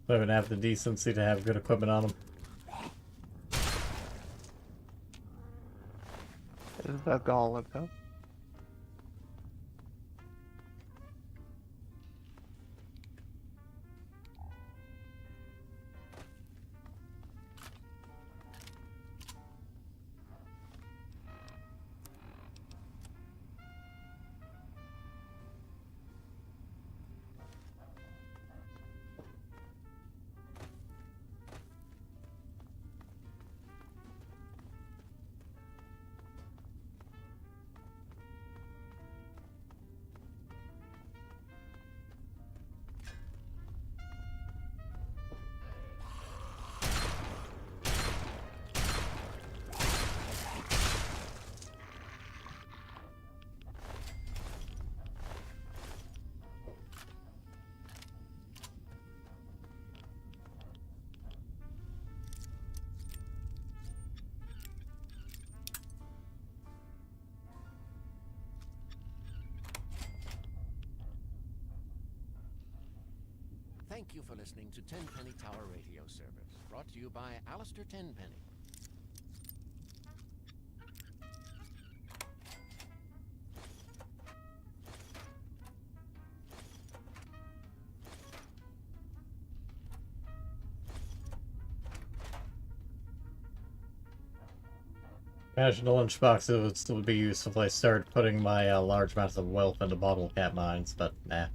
I don't have the decency to have good equipment on them. Is that golem though? Thank you for listening to Tenpenny Tower Radio Service, brought to you by Alistair Tenpenny. Imagine the lunchbox would still be useful if I started putting my large amounts of wealth into bottle cap mines, but nah.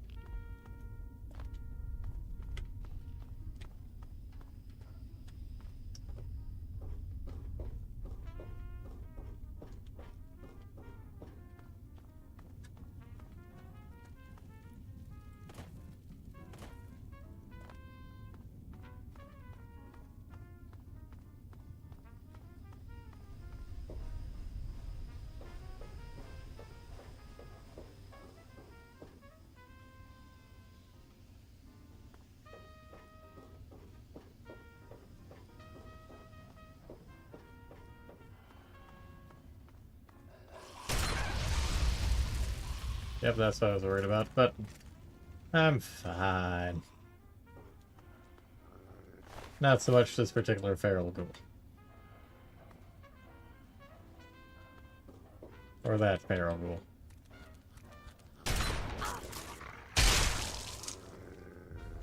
Yep, that's what I was worried about, but I'm fine. Not so much this particular feral ghoul. Or that feral ghoul.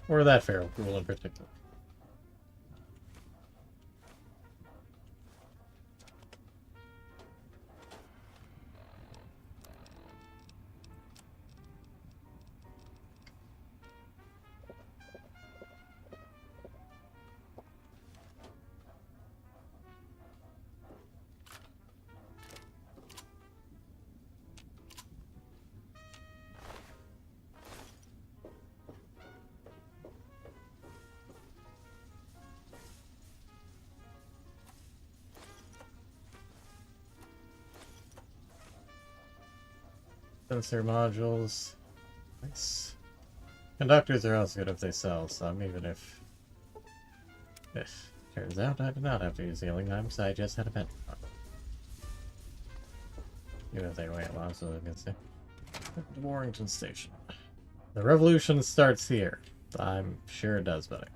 Or that feral ghoul in particular. Sensor modules. Nice. Conductors are also good if they sell some, even if... Turns out I did not have to use healing items, I just had a pet. Even if they weigh a lot, so I can say. Warrington Station. The revolution starts here. I'm sure it does, buddy.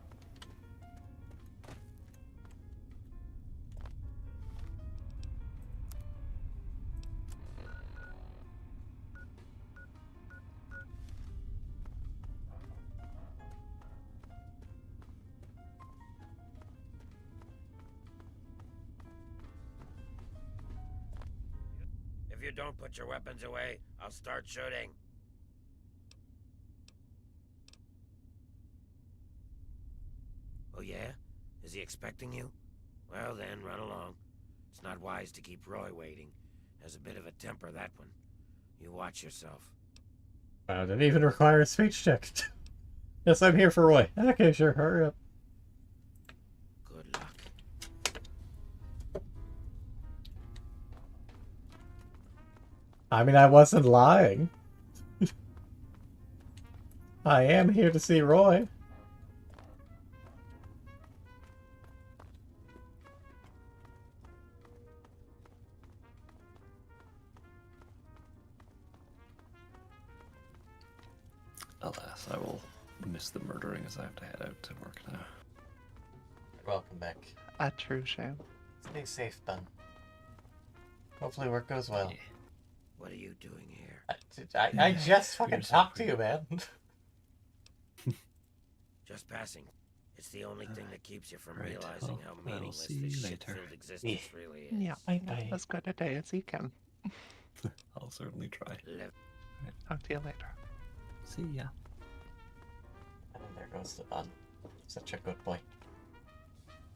If you don't put your weapons away, I'll start shooting. Oh yeah? Is he expecting you? Well then, run along. It's not wise to keep Roy waiting. Has a bit of a temper, that one. You watch yourself. Wow, didn't even require a speech check. Yes, I'm here for Roy. Okay, sure, hurry up. Good luck. I mean, I wasn't lying. I am here to see Roy. Alas, I will miss the murdering as I have to head out to work now. Welcome back. A true shame. Stay safe, Ben. Hopefully work goes well. Yeah. What are you doing here? I just fucking You're so talked to creepy. you, man. Just passing. It's the only thing that keeps you from Right, realizing well, how I'll meaningless see this you later. shit-filled existence really is. Yeah, I know. As good a day as he can. I'll certainly try. Talk to you later. See ya. And there goes the bun. Such a good boy.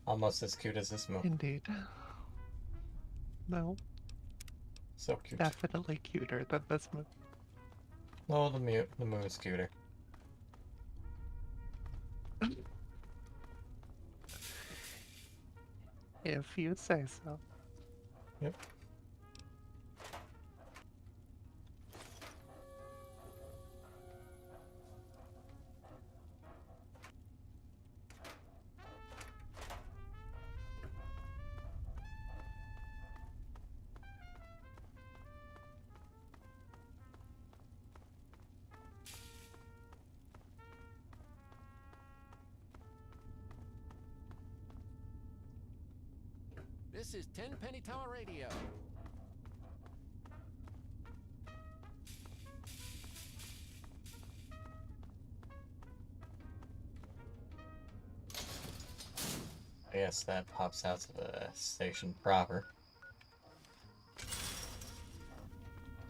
Almost as cute as this move. Indeed. No, So cute. definitely cuter than this movie. Oh, the move is cuter. If you say so. Yep. This is Tenpenny Tower Radio. I guess that pops out to the station proper.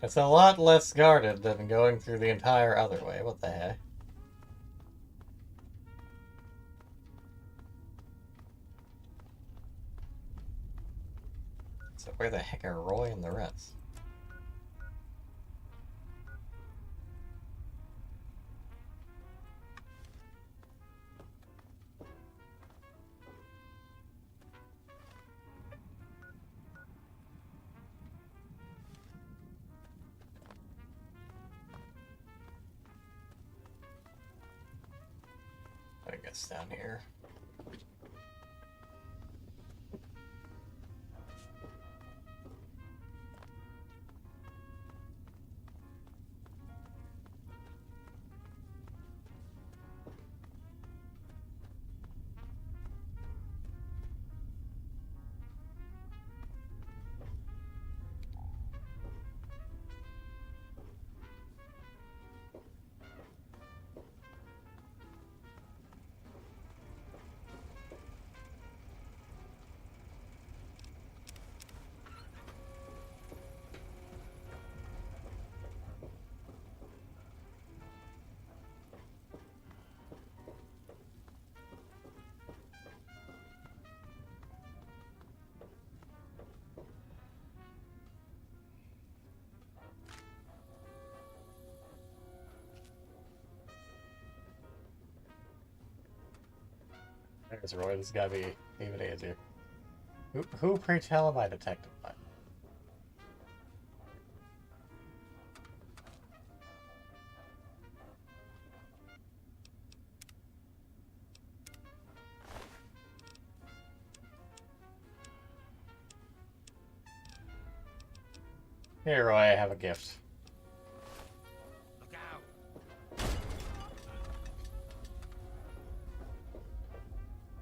It's a lot less guarded than going through the entire other way. What the heck? So where the heck are Roy and the rest? I guess down here. There's Roy. This has got to be even easier. Who pray tell am I detected by? Here, Roy, I have a gift. Look out!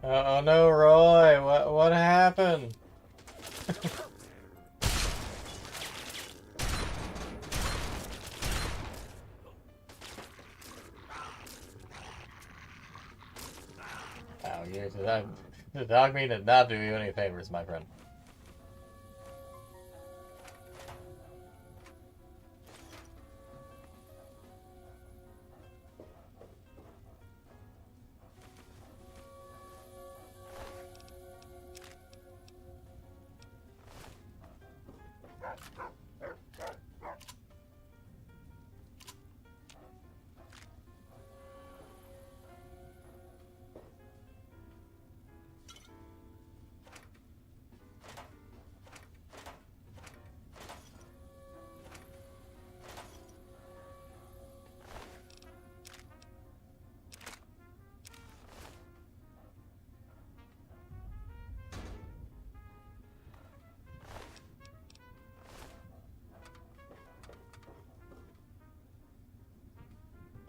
Oh no, Roy! What happened? Wow, the dog meat did not do you any favors, my friend.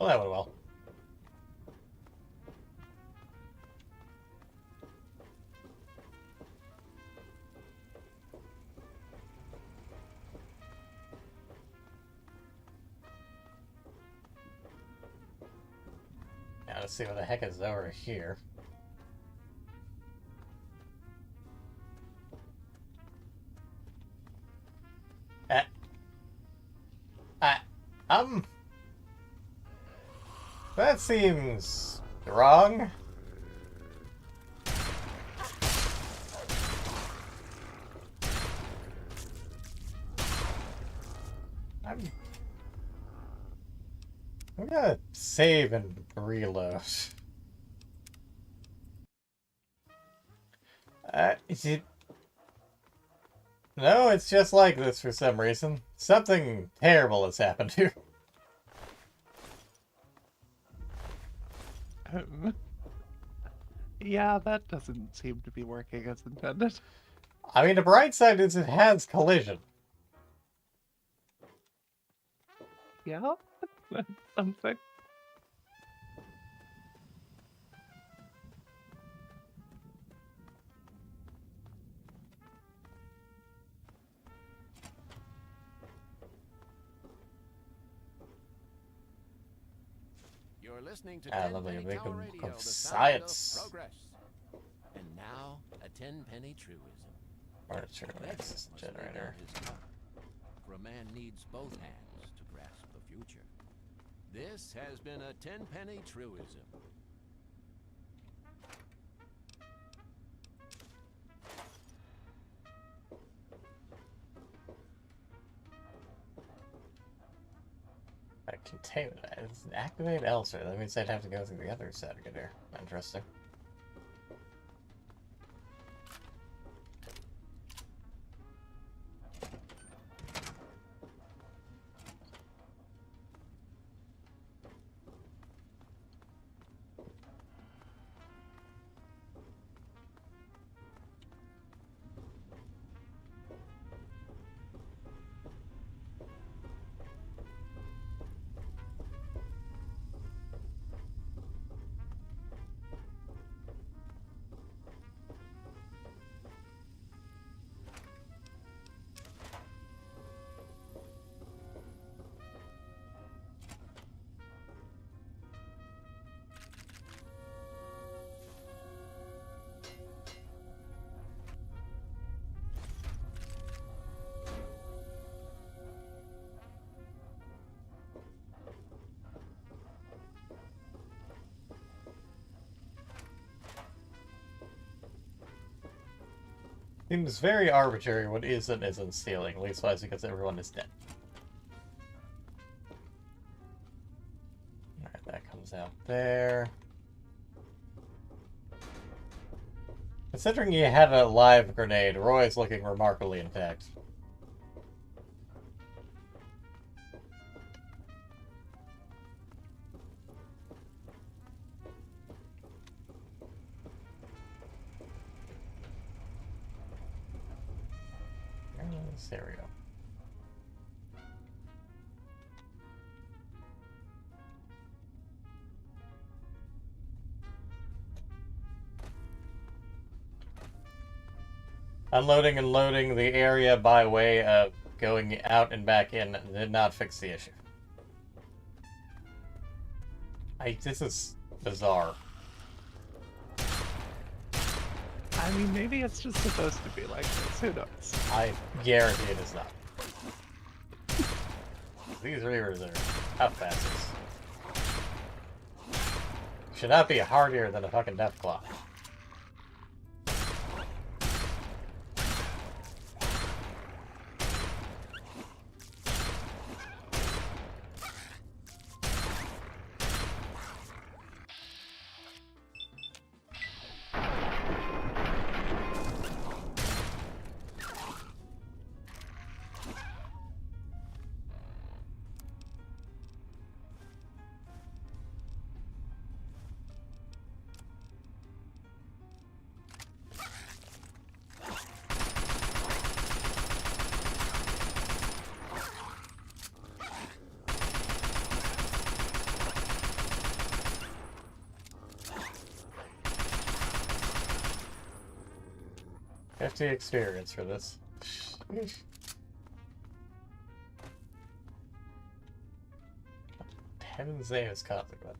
Well, that went well. Now let's see what the heck is over here. That seems wrong. I'm gonna save and reload. Is it? No, it's just like this for some reason. Something terrible has happened here. Yeah, that doesn't seem to be working as intended. I mean, the bright side is it has collision. Yeah, that's something. You're listening to Let me 10 make Tower them Radio, of the sound science. of progress. And now, a 10-penny truism. Furniture A beggar access must lay down generator. his cup, for a man needs both hands to grasp the future. This has been a 10-penny truism. Containment. It's an activate elsewhere. That means I'd have to go through the other side to get there. Interesting. Seems very arbitrary what is and isn't stealing, leastwise because everyone is dead. Alright, that comes out there. Considering you had a live grenade, Roy is looking remarkably intact. There we go. Unloading and loading the area by way of going out and back in did not fix the issue. This is bizarre. I mean, maybe it's just supposed to be like this. Who knows? I guarantee it is not. These reavers are tough bastards. Should not be hardier than a fucking Deathclaw. 50 experience for this. Heaven's name is consequent.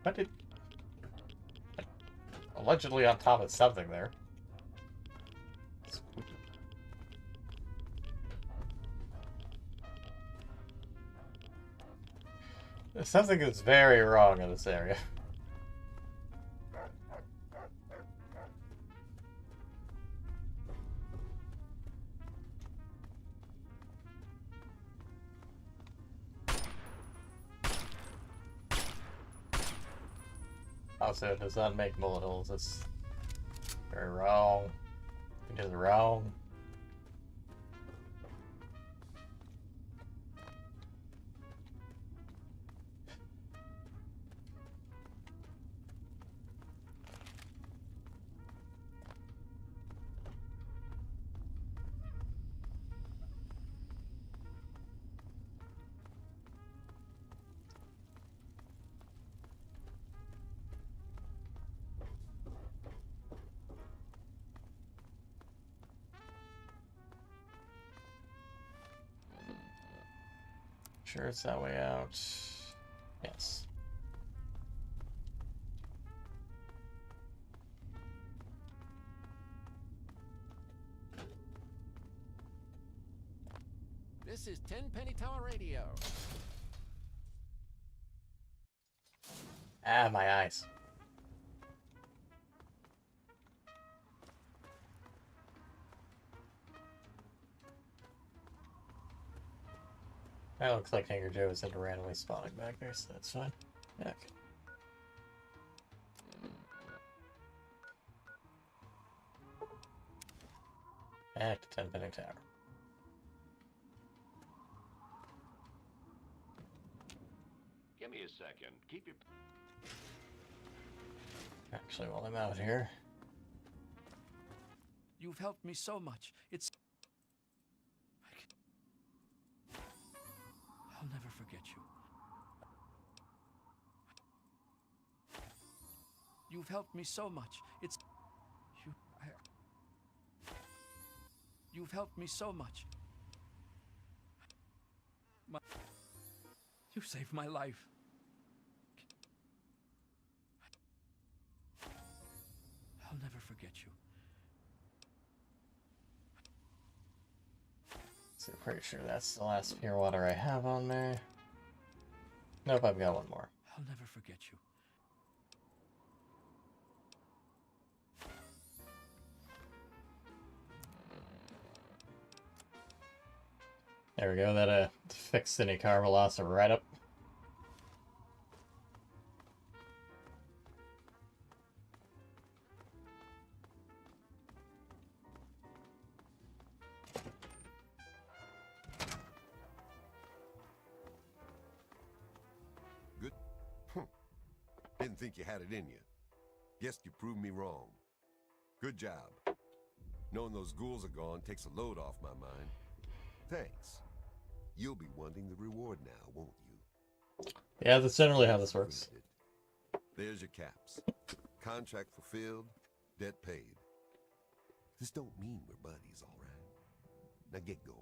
What did... Allegedly on top of something there. Something is very wrong in this area. Also, it does not make bullet holes. It's very wrong. It is wrong. Sure it's that way out. Yes. This is Tenpenny Tower Radio. Ah, my eyes. That looks like Hangar Joe is into randomly spawning back there, so that's fine. Yeah, okay. Back to Tenpenny Tower. Give me a second. Keep your... Actually, while I'm out here... You've helped me so much. I'll never forget you. You've helped me so much. You've helped me so much. You saved my life. I'll never forget you. So pretty sure that's the last pure water I have on there. Nope, I've got one more. I'll never forget you. There we go, that fixed any car loss right up. Good. Didn't think you had it in you. Guess you proved me wrong. Good job. Knowing those ghouls are gone takes a load off my mind. Thanks. You'll be wanting the reward now, won't you? Yeah, that's generally how this works. There's your caps. Contract fulfilled, debt paid. This don't mean we're buddies, all right? Now get going.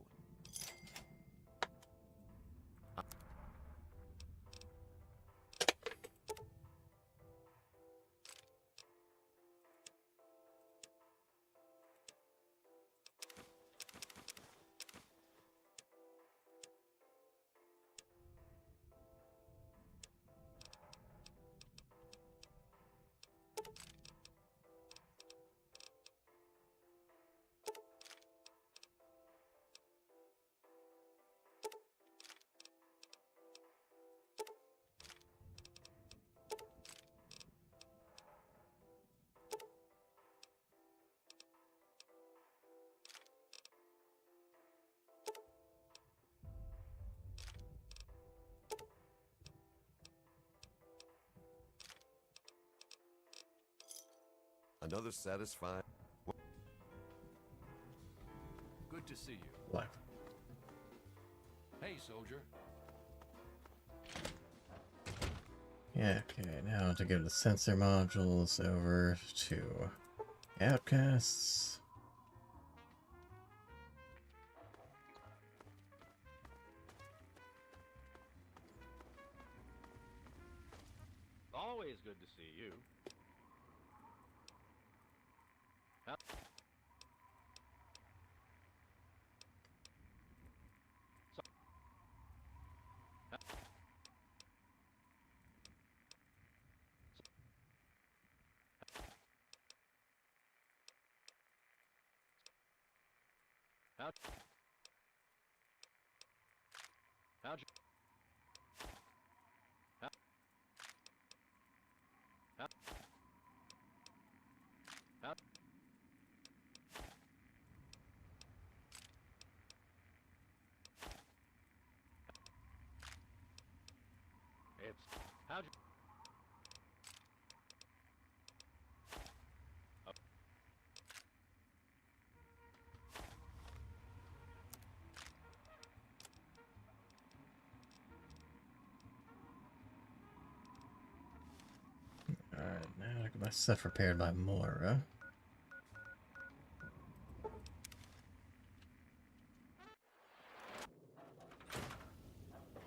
Another satisfying... Good to see you. What? Hey, soldier. Yeah, okay, now to give the sensor modules over to Outcasts. Always good to see you. How'd you... How... How... How... It's... How'd you... Alright, now I get my stuff repaired by Moira.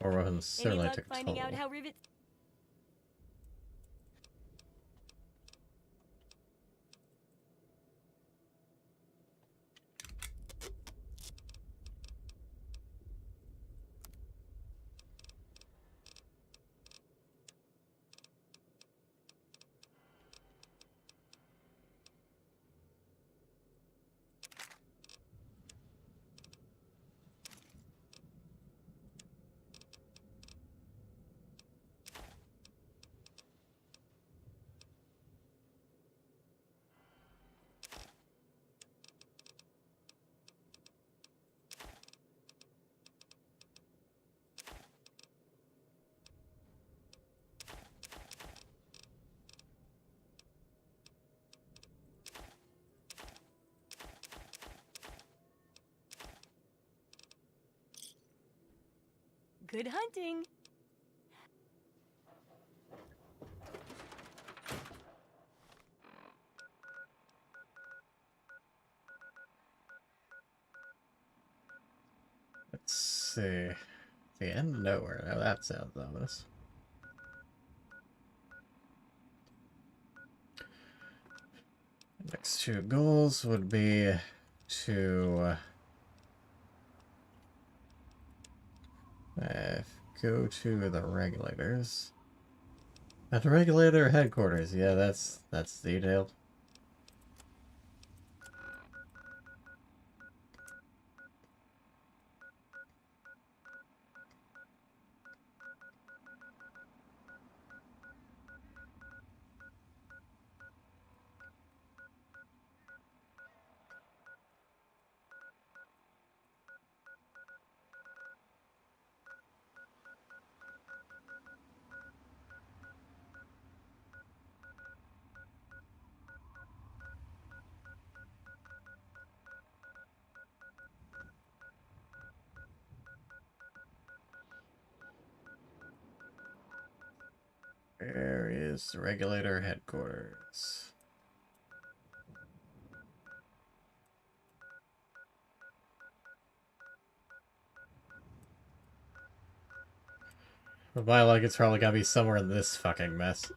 Or wasn't Any certainly luck took a finding out toll. how rivets? Good hunting. Let's see. The end of nowhere. Now that sounds ominous. Next two goals would be to go to the regulators. At the regulator headquarters. Yeah, that's detailed. Where is the regulator headquarters? With my luck, it's probably gotta be somewhere in this fucking mess.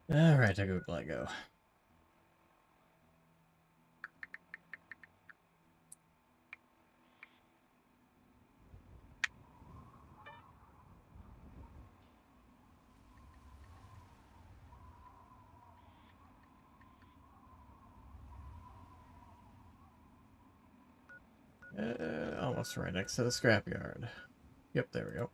Alright, I go Lego. Almost right next to the scrapyard. Yep, there we go.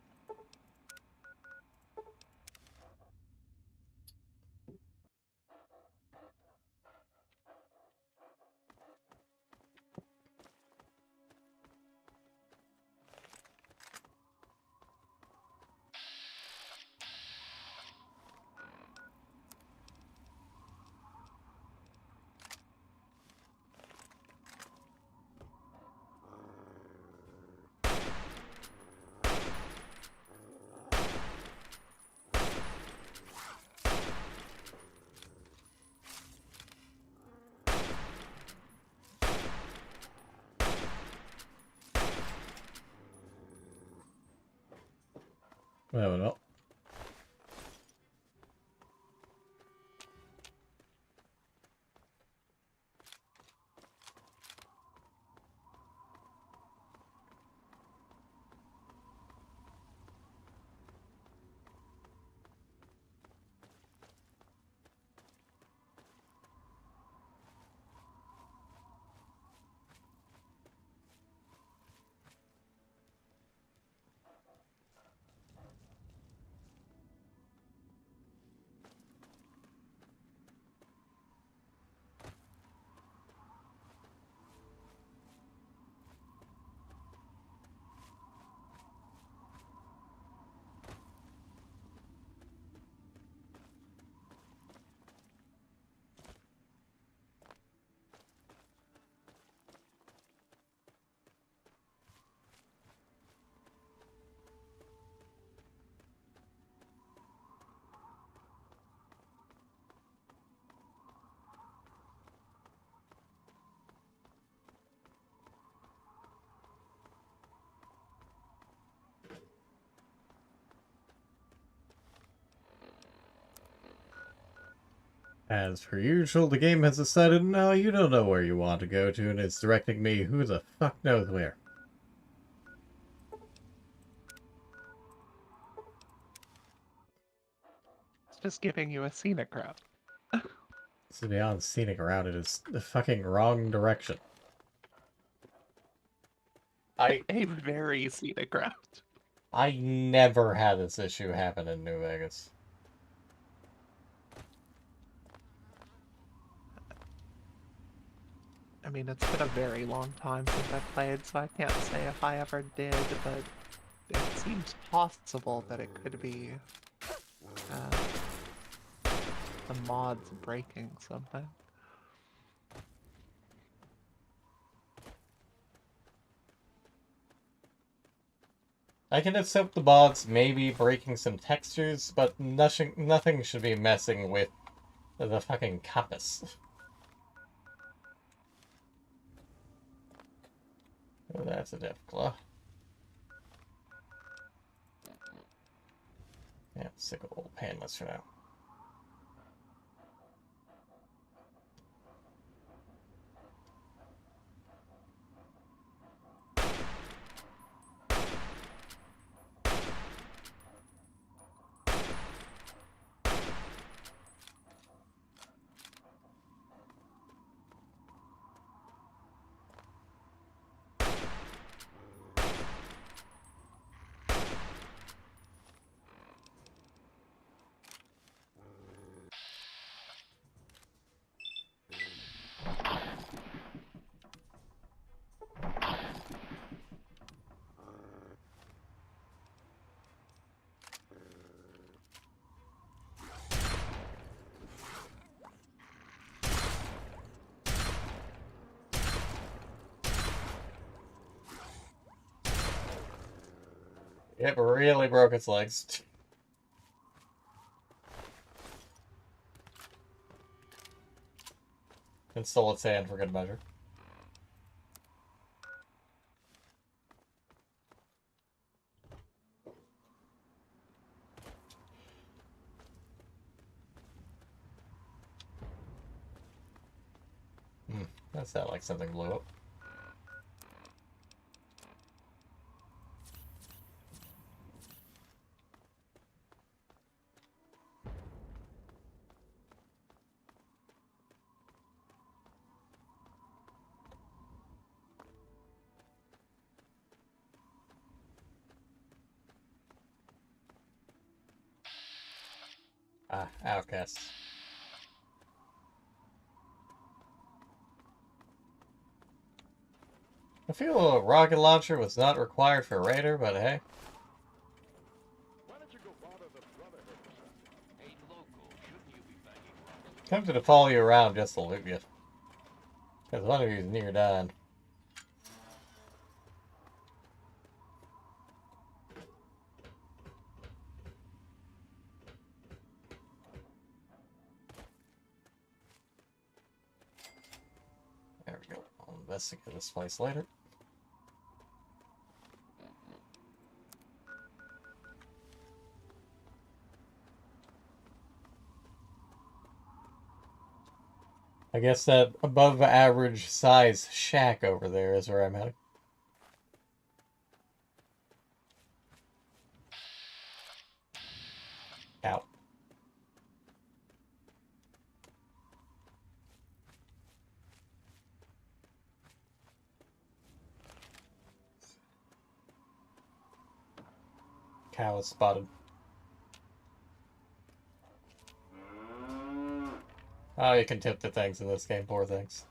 Well. As per usual, the game has decided, no, you don't know where you want to go to, and it's directing me who the fuck knows where. It's just giving you a scenic route. To be honest, scenic route, it is the fucking wrong direction. A very scenic route. I never had this issue happen in New Vegas. I mean, it's been a very long time since I played, so I can't say if I ever did, but it seems possible that it could be the mods breaking something. I can accept the mods maybe breaking some textures, but nothing should be messing with the fucking compass. Oh, that's a Deathclaw. Yeah, sick of old panless for now. It really broke its legs. And stole its hand for good measure. That sounded like something blew up. Ah, outcasts. I feel a rocket launcher was not required for Raider, but hey. Tempted to follow you around just to loot you. Because one of you is near dying. There we go. I'll investigate this place later. I guess that above average size shack over there is where I'm heading. Out. Cow is spotted. Oh, you can tip the things in this game, poor things.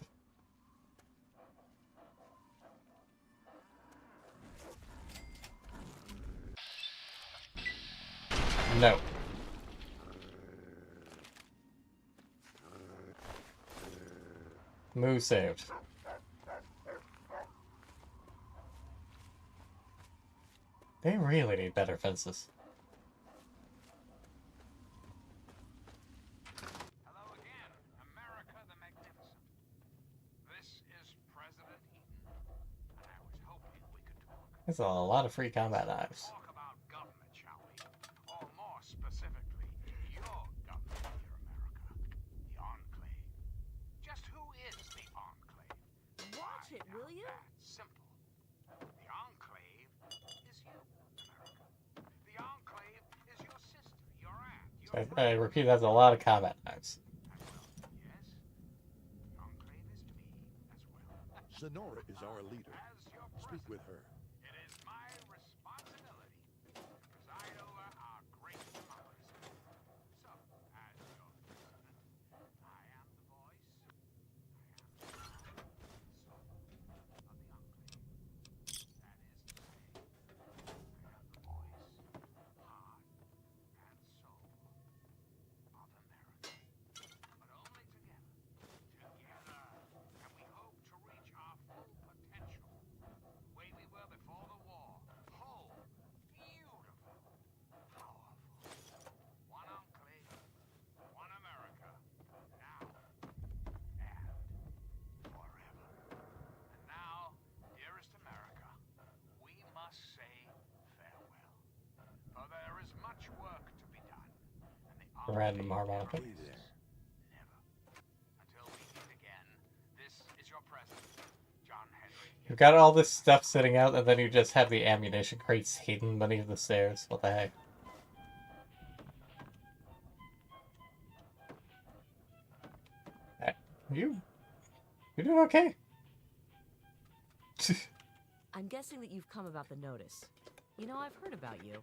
No. Move saved. They really need better fences. Hello again, America the Magnificent. This is President Eaton, and I was hoping we could talk. There's a lot of free combat knives. Talk about government, shall we? Or more specifically, your government here, America. The Enclave. Just who is the Enclave? Watch it, will you? That's simple. The Enclave is you, America. The Enclave is your sister, your aunt, your I repeat, that's a lot of combat knives. Sonora is our leader. Speak with her. It is my responsibility to preside over our great democracy. So, as your president, I am the voice, I am the soul of the Enclave. That is to say, I am the voice, heart, and soul of America. But only together. Together can we hope to reach our full potential, the way we were before the war. Whole, beautiful, powerful. One Enclave, one America, now and forever. And now, dearest America, we must say farewell. For there is much work to be done, and the Random harmonica. You've got all this stuff sitting out, and then you just have the ammunition crates hidden beneath the stairs. What the heck? Hey, you doing okay? I'm guessing that you've come about the notice. You know, I've heard about you.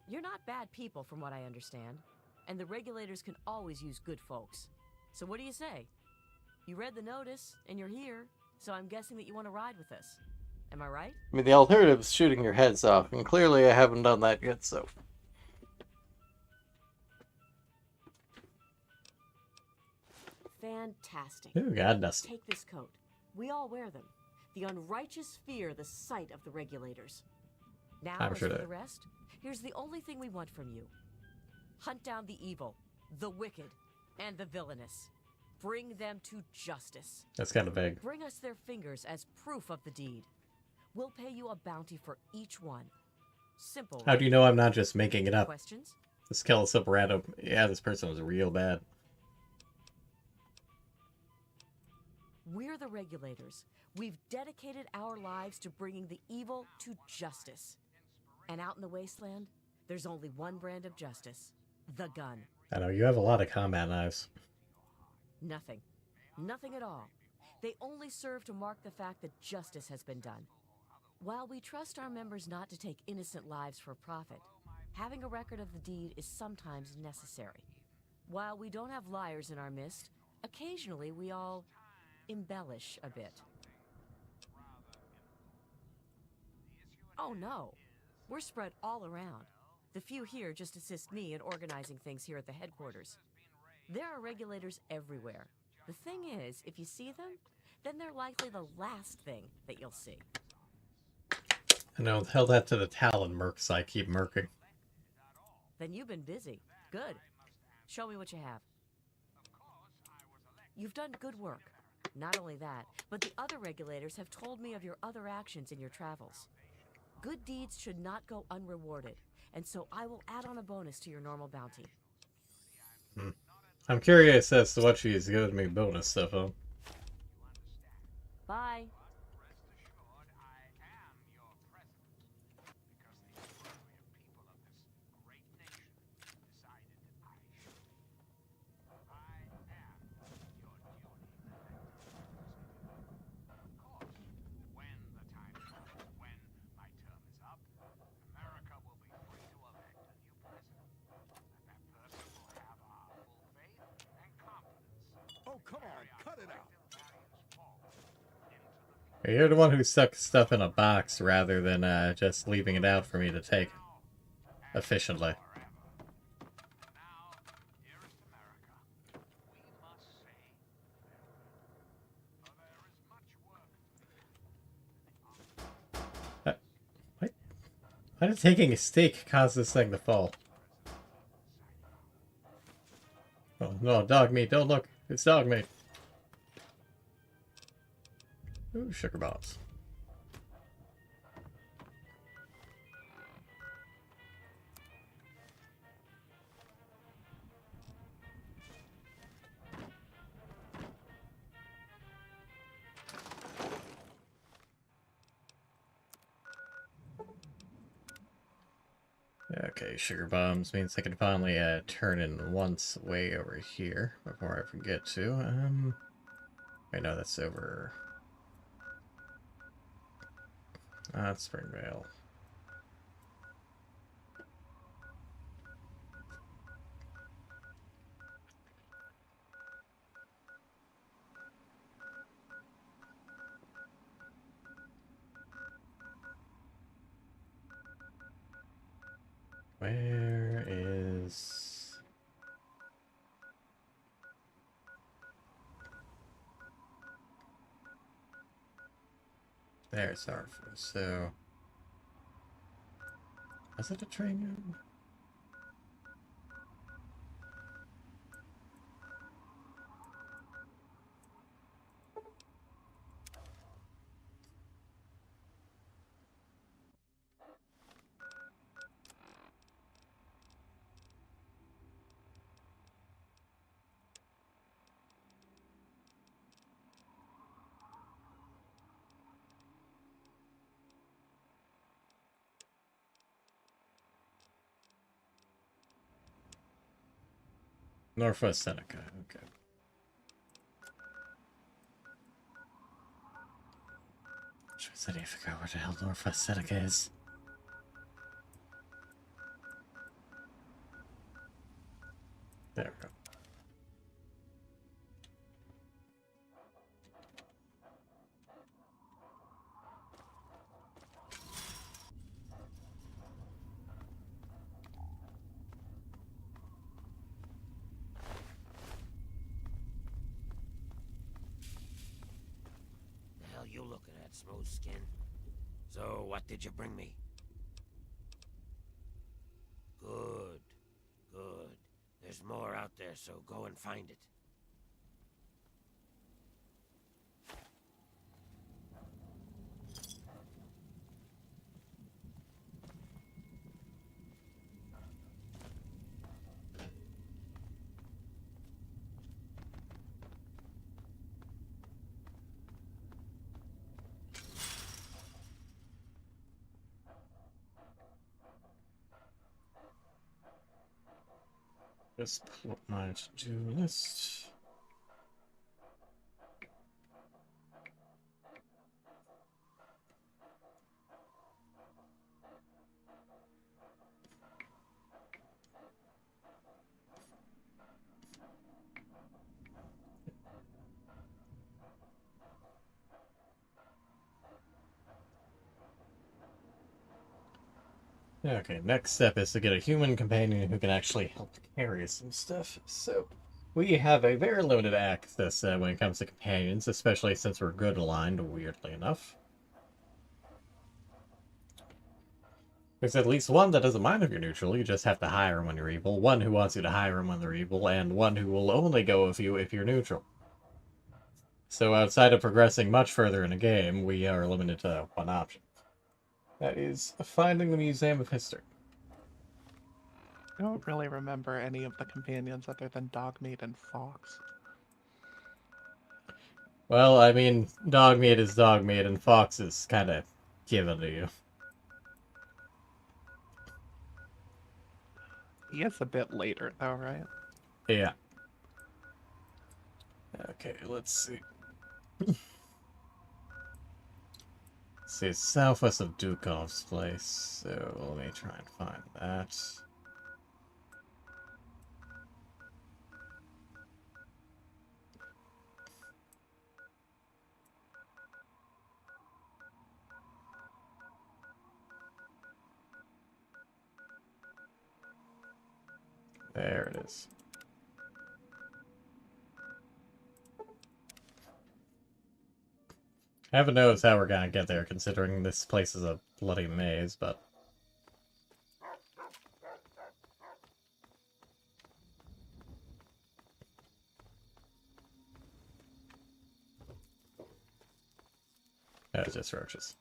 You're not bad people, from what I understand. And the regulators can always use good folks. So what do you say? You read the notice, and you're here, so I'm guessing that you want to ride with us. Am I right? I mean, the alternative is shooting your heads off, and clearly I haven't done that yet, so... Fantastic. Ooh, God, dusty. Take this coat. We all wear them. The unrighteous fear the sight of the regulators. Now, I'm as sure for that- the rest, here's the only thing we want from you. Hunt down the evil, the wicked, and the villainous. Bring them to justice. That's kind of vague. Bring us their fingers as proof of the deed. We'll pay you a bounty for each one. Simple. How do you know I'm not just making it up? Questions? This kill is up random. Yeah, this person was real bad. We're the regulators. We've dedicated our lives to bringing the evil to justice. And out in the wasteland, there's only one brand of justice. The gun. I know, you have a lot of combat knives. Nothing. Nothing at all. They only serve to mark the fact that justice has been done. While we trust our members not to take innocent lives for profit, having a record of the deed is sometimes necessary. While we don't have liars in our midst, occasionally we all embellish a bit. Oh no, we're spread all around. The few here just assist me in organizing things here at the headquarters. There are regulators everywhere. The thing is, if you see them, then they're likely the last thing that you'll see. I know, held that to the Talon merc, so I keep merking. Then you've been busy. Good. Show me what you have. You've done good work. Not only that, but the other regulators have told me of your other actions in your travels. Good deeds should not go unrewarded, and so I will add on a bonus to your normal bounty. I'm curious as to what she's giving me bonus stuff on. Bye. Oh, come on, cut it out. You're the one who stuck stuff in a box rather than just leaving it out for me to take efficiently. Why did taking a steak cause this thing to fall? Oh no, dog meat, don't look. It's dog meat. Ooh, sugar bombs. Okay, sugar bombs means I can finally turn in once way over here before I forget to. Wait, no, that's over. That's Springvale. Where is... There's our... So... Is it a train? Northwest Seneca, okay. I need to figure out where the hell Northwest Seneca is. There we go. The hell you looking at, smooth skin? So, what did you bring me? Good. Good. There's more out there, so go and find it. Just pull up my to-do list. Okay, next step is to get a human companion who can actually help carry some stuff. So, we have a very limited access when it comes to companions, especially since we're good aligned, weirdly enough. There's at least one that doesn't mind if you're neutral, you just have to hire him when you're evil, one who wants you to hire him when they're evil, and one who will only go with you if you're neutral. So outside of progressing much further in the game, we are limited to one option. That is finding the Museum of History. I don't really remember any of the companions other than Dogmeat and Fox. Well, I mean, Dogmeat is Dogmeat, and Fox is kind of given to you. He is a bit later, though, right? Yeah. Okay, let's see. See, it's southwest of Dukov's place, so let me try and find that. There it is. Heaven knows how we're gonna get there, considering this place is a bloody maze, but... That's just roaches.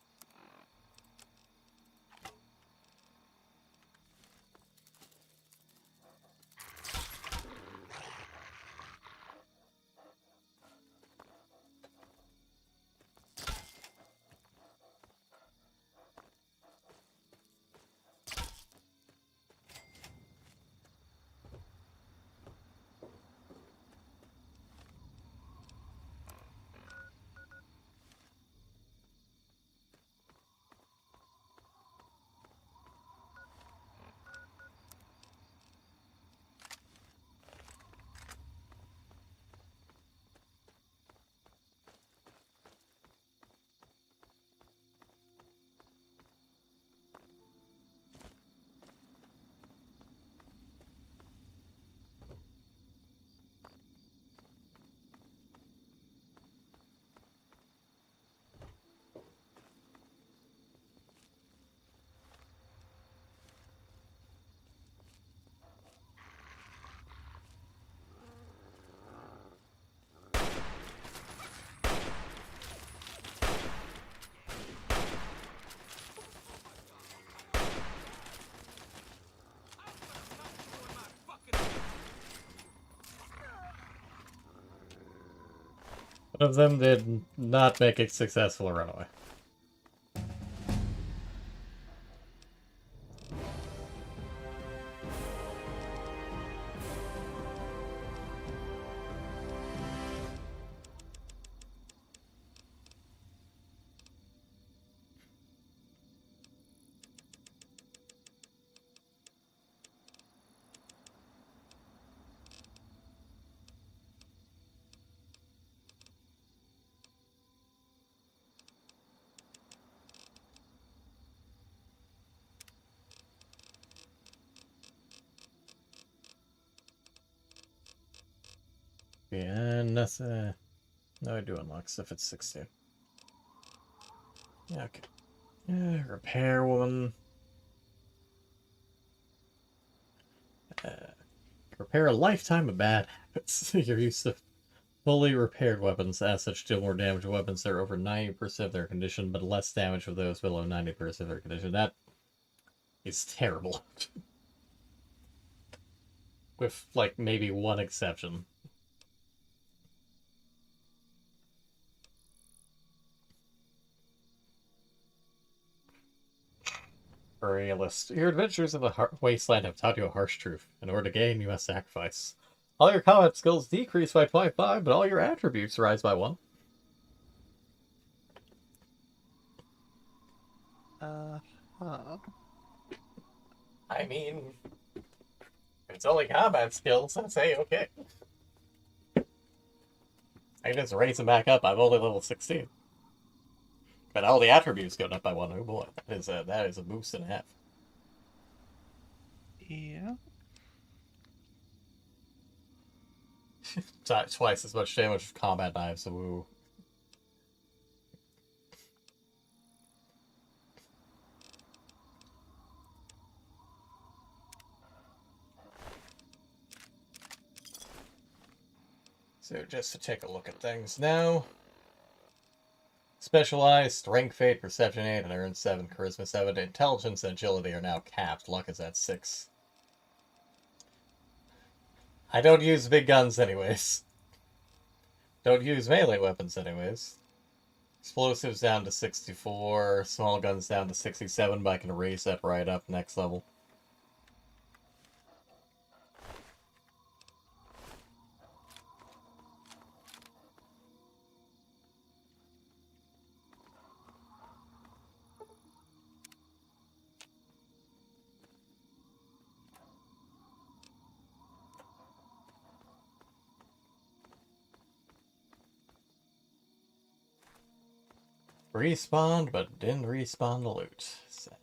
One of them did not make a successful runaway. Yeah, and that's no, I do unlock stuff at 16. Yeah, okay. Yeah, repair one. Repair a lifetime of bad habits. You're used to fully repaired weapons. As such, deal more damage to weapons that are over 90% of their condition, but less damage for those below 90% of their condition. That is terrible. With, like, maybe one exception. Realist. Your adventures in the wasteland have taught you a harsh truth. In order to gain, you must sacrifice. All your combat skills decrease by 0.5, but all your attributes rise by 1. I mean, if it's only combat skills, I'd say okay. I just raise them back up. I'm only level 16. But all the attributes going up by 1. Oh boy, that is a boost and a half. Yeah. Twice as much damage with combat knives, so woo. So just to take a look at things now. Specialized, Strength 8, Perception 8, and Earn 7, Charisma 7, Intelligence and Agility are now capped. Luck is at 6. I don't use big guns anyways. Don't use melee weapons anyways. Explosives down to 64, small guns down to 67, but I can raise that right up next level. Respawned, but didn't respawn the loot. Sad.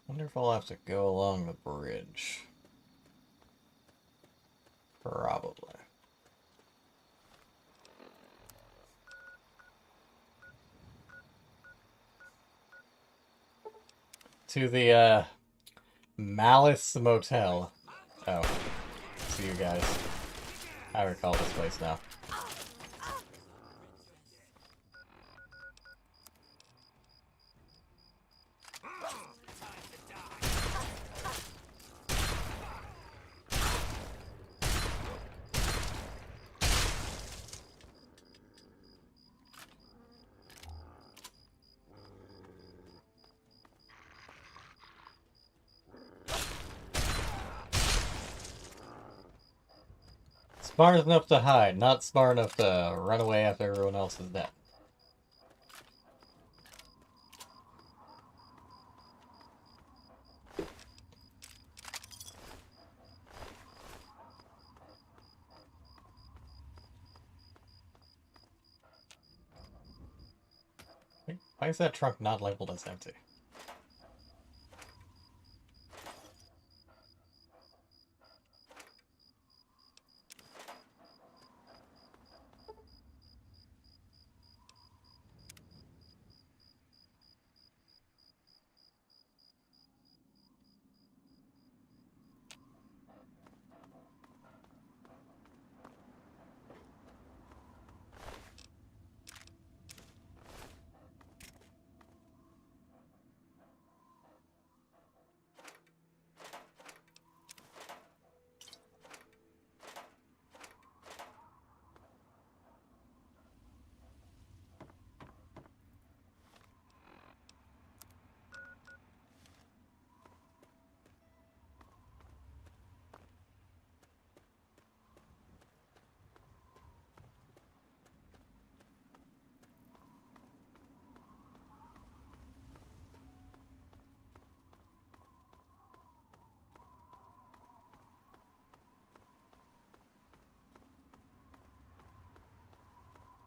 Wonder if I'll have to go along the bridge. Probably. To the, Malice Motel. Oh. See you guys. I recall this place now. Smart enough to hide, not smart enough to run away after everyone else is dead. Why is that trunk not labeled as empty?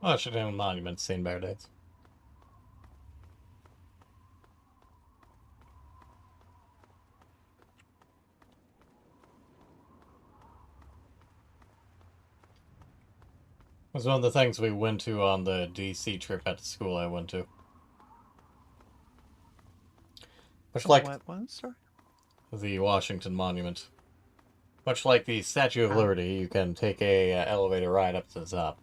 Well, I should have a monument seen better days. It was one of the things we went to on the DC trip at the school I went to. Much like what one, sorry? the Washington Monument. Much like the Statue of Liberty, you can take a elevator ride up to the top.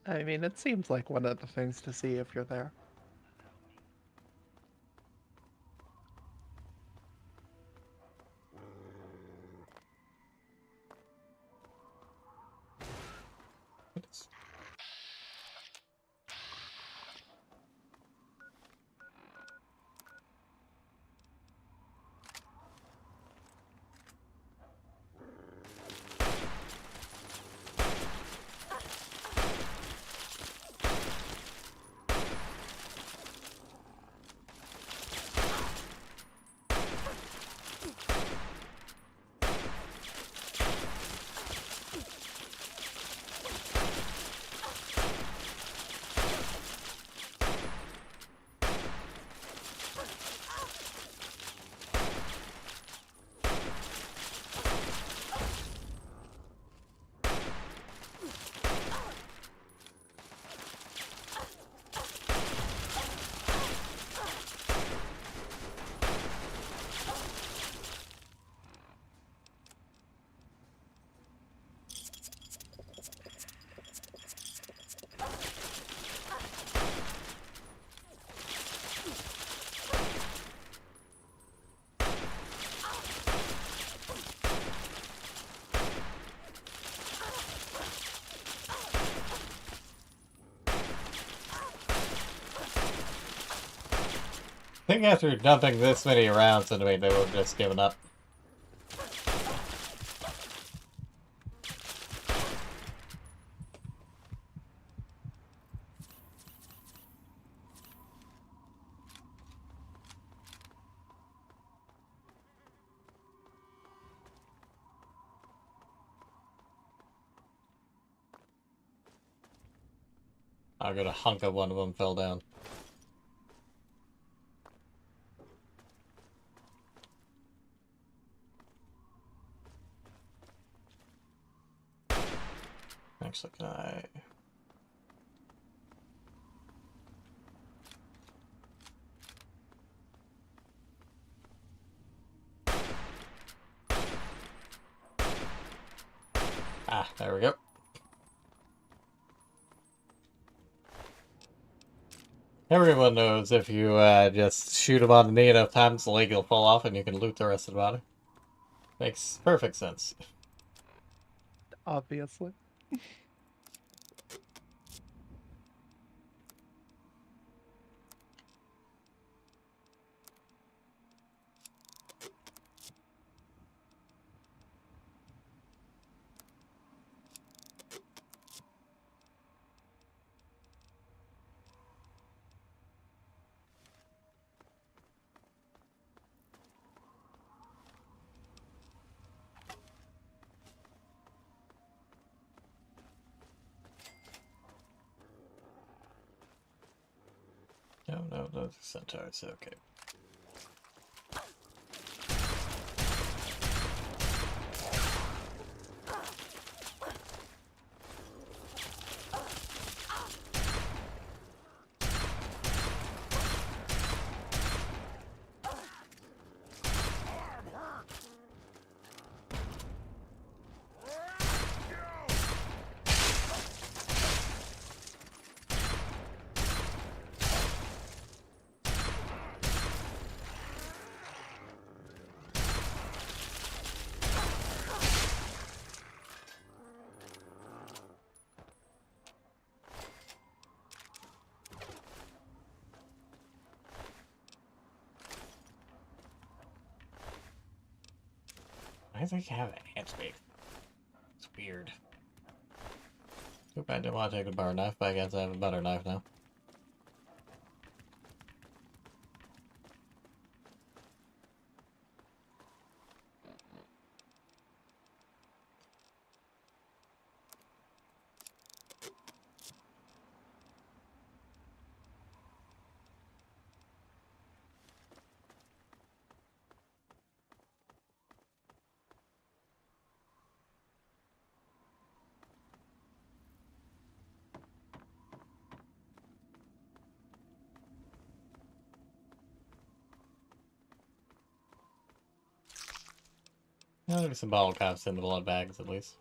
I mean, it seems like one of the things to see if you're there. think after dumping this many rounds into me, they would have just given up. I got a hunk of one of them fell down. Actually, can I... Ah, there we go. Everyone knows if you just shoot him on the knee enough times, the leg will fall off and you can loot the rest of the body. Makes perfect sense. Obviously. No, those are centaurs, okay. Why do they have ants made? It's weird. Too bad I didn't want to take the bar knife, but I guess I have a butter knife now. There's some bottle caps in the blood bags, at least.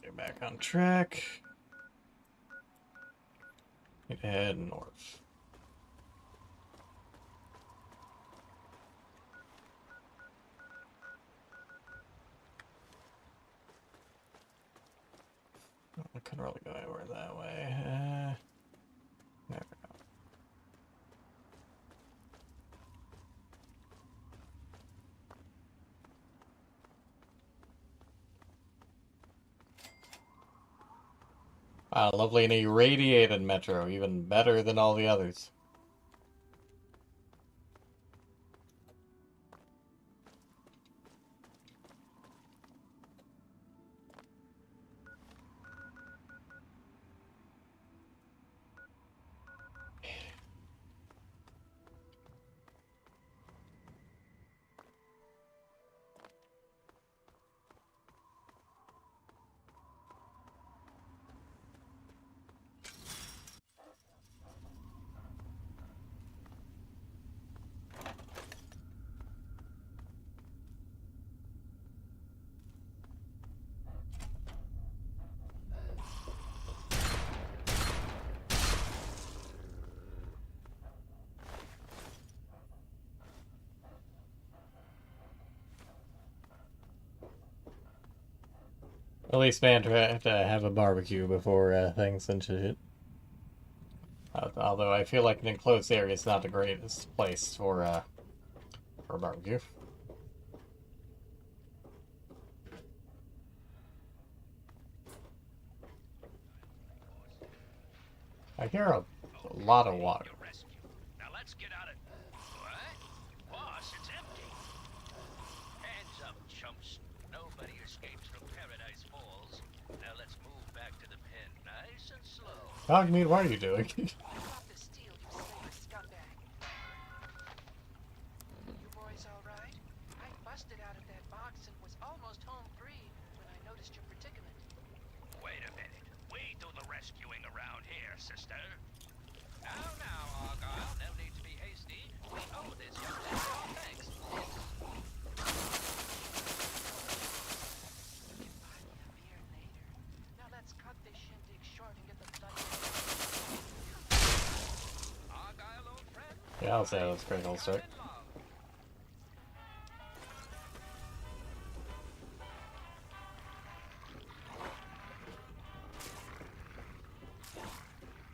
Get back on track. Head north. I couldn't really go anywhere that way. There we go. Wow, lovely and irradiated metro, even better than all the others. At least man try to have a barbecue before things and shit. Although I feel like an enclosed area is not the greatest place for a barbecue. I hear a lot of water. Now let's get out of... What? Boss, it's empty. Hands up, chumps. Nobody escapes from Paradise Falls. Now let's move back to the pen, nice and slow. Dogmeat, what are you doing? You boys all right? I busted out of that box and was almost home free when I noticed your predicament. Wait a minute. We do the rescuing around here, sister. Now, Argyle. No need to be hasty. We owe this young lady our thanks. Now let's cut this shindig short and get the bloody... Argyle, old friend. Yeah, I'll say that's a great old start.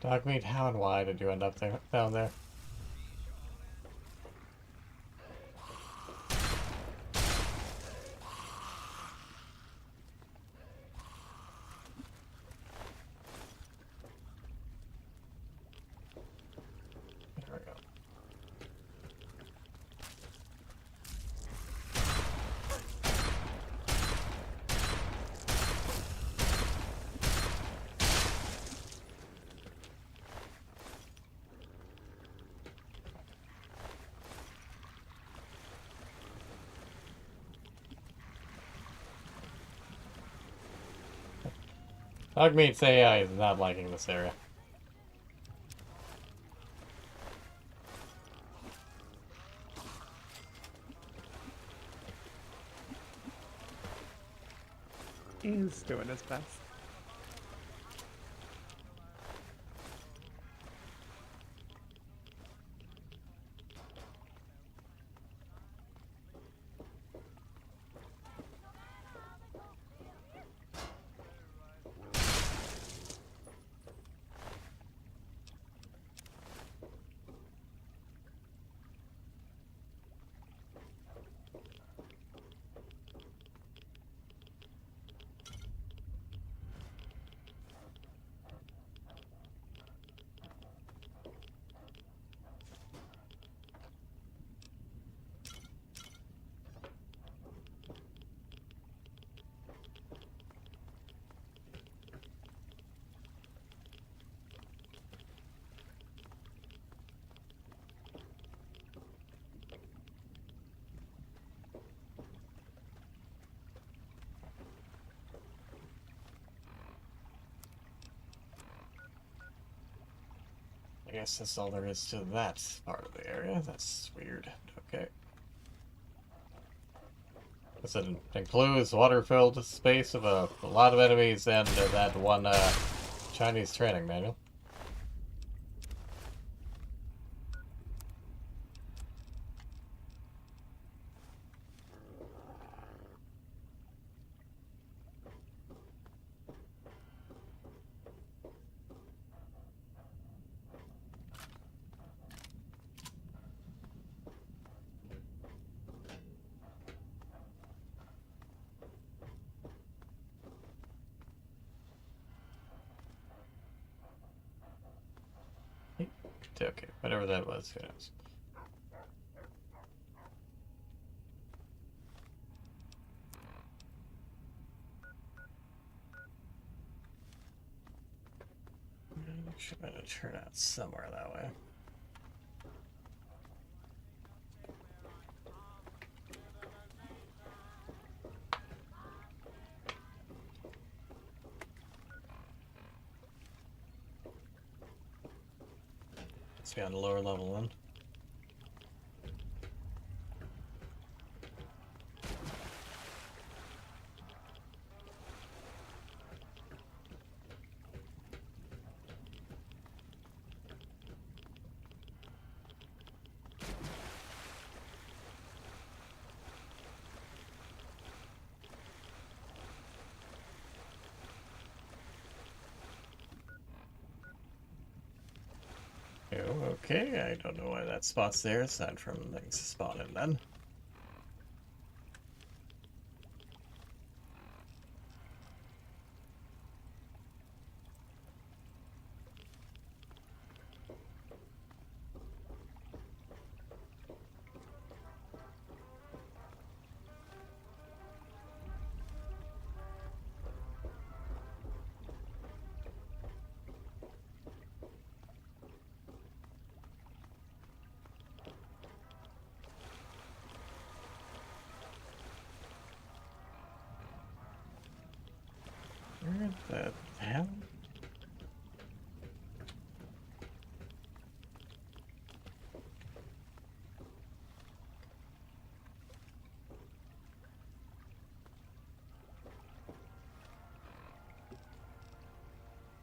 Dogmeat, how and why did you end up there, down there? There we go. Dogmeat's AI is not liking this area. He's doing his best. I guess that's all there is to that part of the area. That's weird. Okay. This includes water-filled space of a lot of enemies and that one Chinese training manual. Okay, whatever that was, who knows. Should have turn out somewhere that way. Let's be on the lower level then. Oh, okay, I don't know why that spot's there, aside from things spawning then. Where the hell?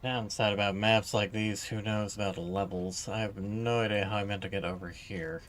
Downside about maps like these, who knows about levels? I have no idea how I meant to get over here.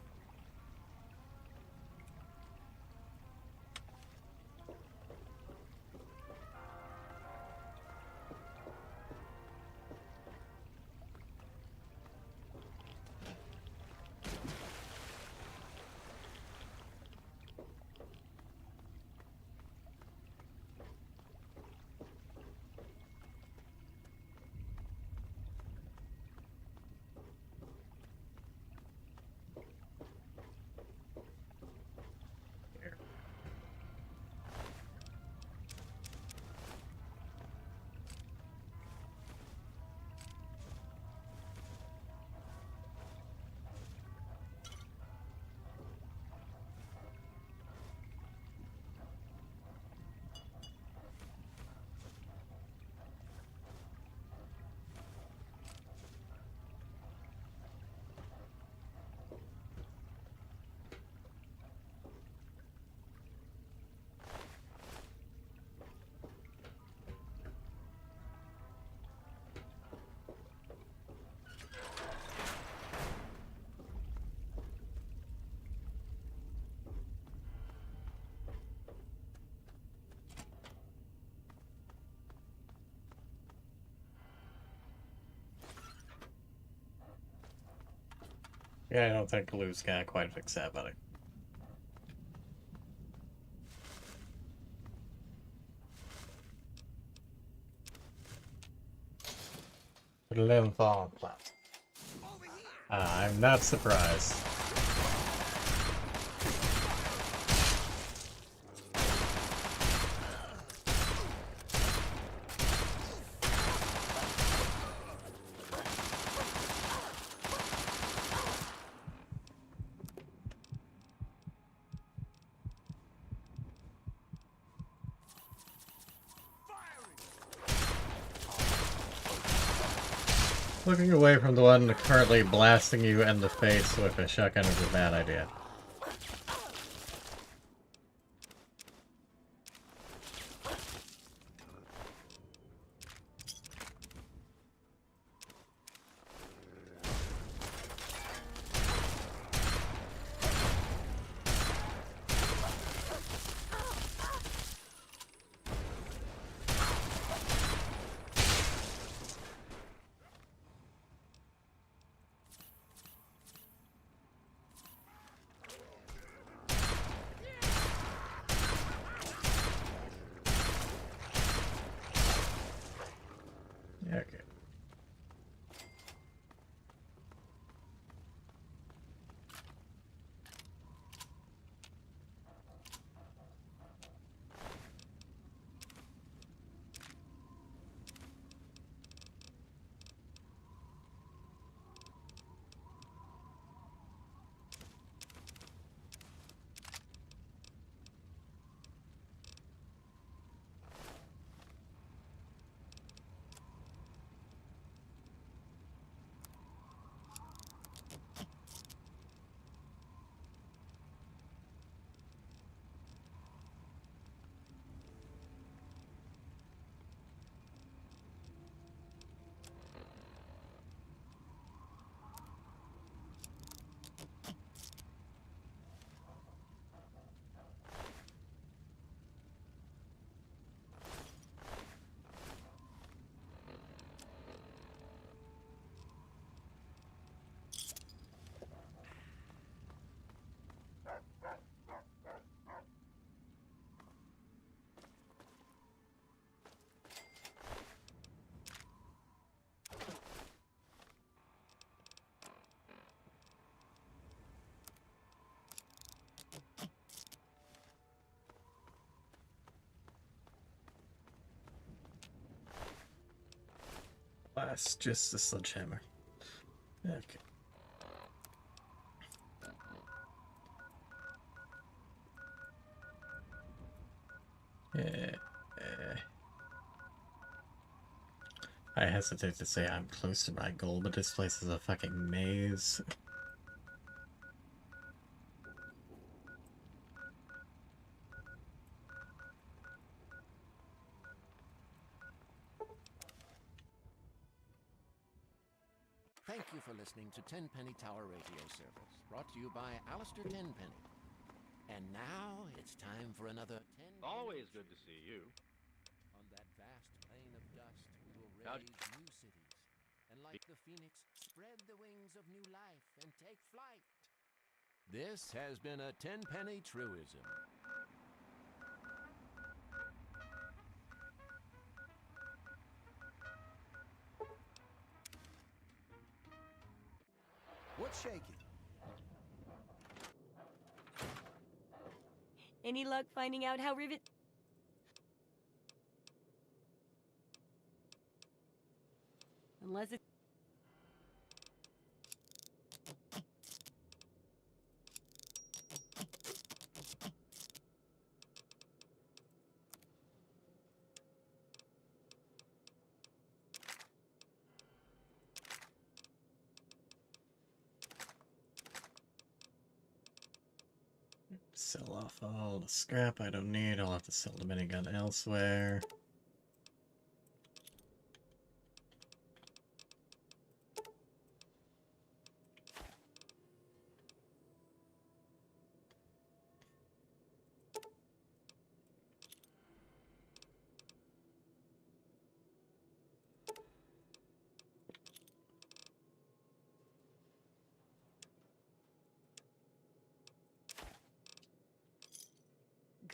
Yeah, I don't think Blue's gonna quite fix that, buddy. Lymph-on plant. I'm not surprised. Looking away from the one currently blasting you in the face with a shotgun is a bad idea. it's just a sledgehammer. Okay. I hesitate to say I'm close to my goal, but this place is a fucking maze. Thank you for listening to Tenpenny Tower Radio Service, brought to you by Alistair Tenpenny. And now it's time for another Always good to see you. On that vast plain of dust, we will How'd- raise new cities, and like the phoenix, spread the wings of new life and take flight. This has been a Tenpenny truism. What's shaking? Any luck finding out how Rivet... Unless it's... Sell off all the scrap I don't need. I'll have to sell the minigun elsewhere.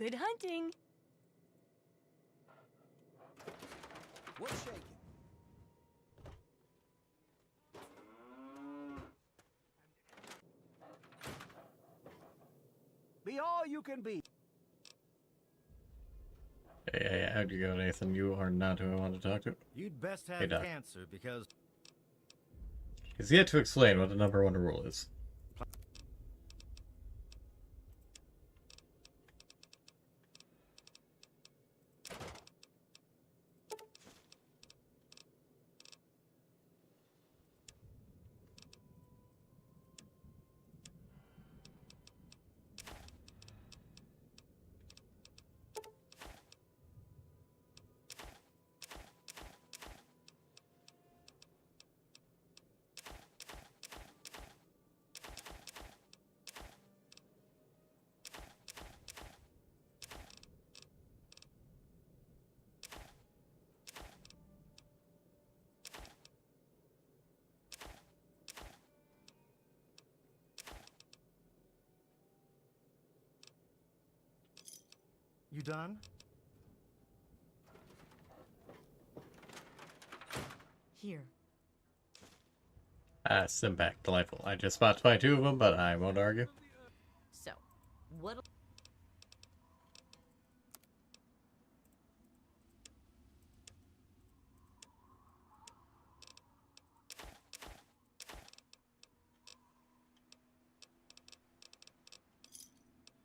Good hunting! What's shaking? Be all you can be. Hey, how'd you go, Nathan? You are not who I want to talk to. You'd best Hey, have Doc. cancer because He's yet to explain what the number one rule is. you done? Here. Send back. Delightful. I just bought 22 of them, but I won't argue. So, what...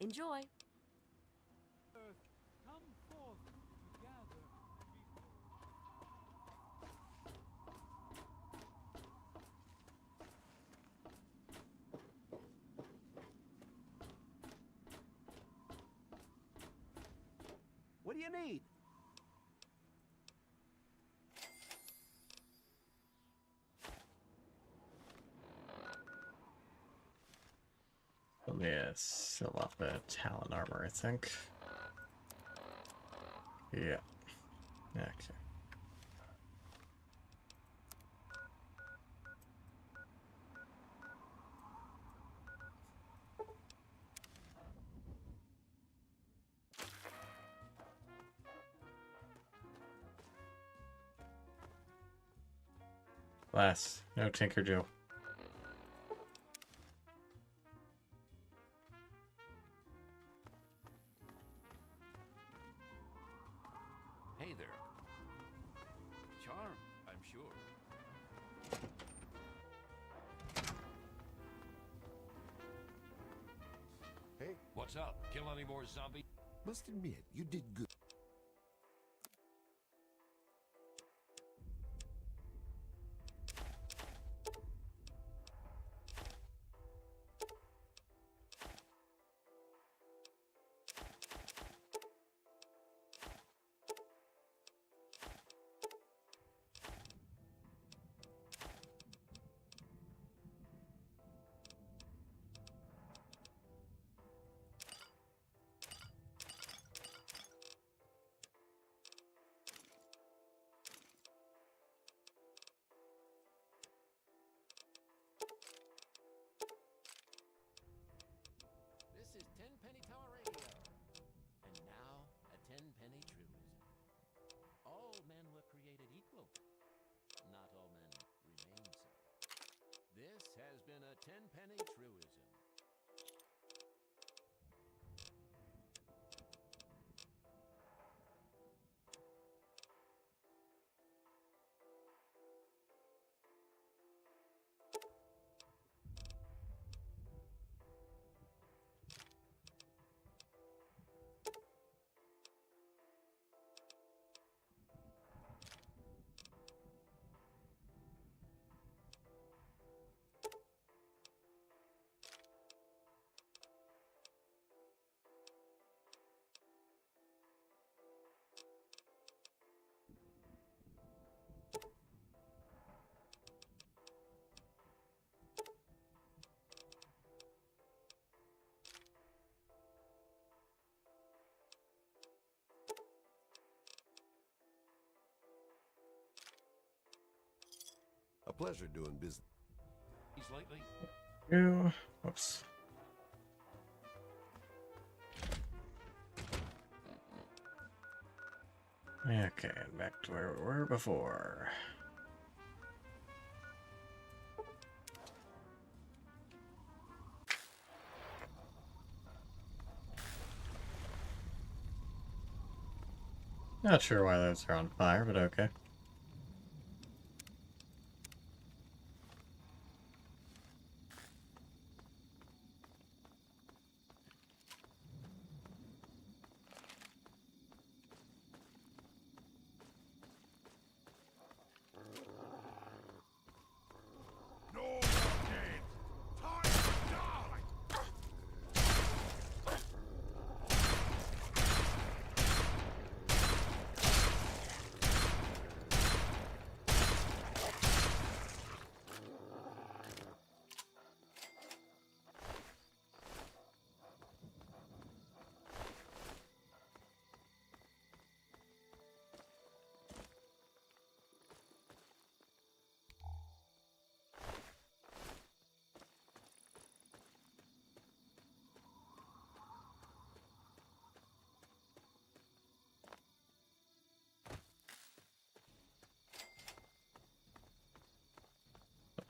Enjoy. Come forth together. What do you need? Let me sell off the Talon armor, I think. Yeah. Okay. Last, no Tinker Joe. Hey there. Charm, I'm sure. up? Kill any more zombies? Must admit, you did good. This is 10 Penny Tower Radio. And now, a 10-penny truism. All men were created equal. Not all men remain so. This has been a 10-penny truism. A pleasure doing business. Lately? You. Oops. Okay, back to where we were before. Not sure why those are on fire, but okay.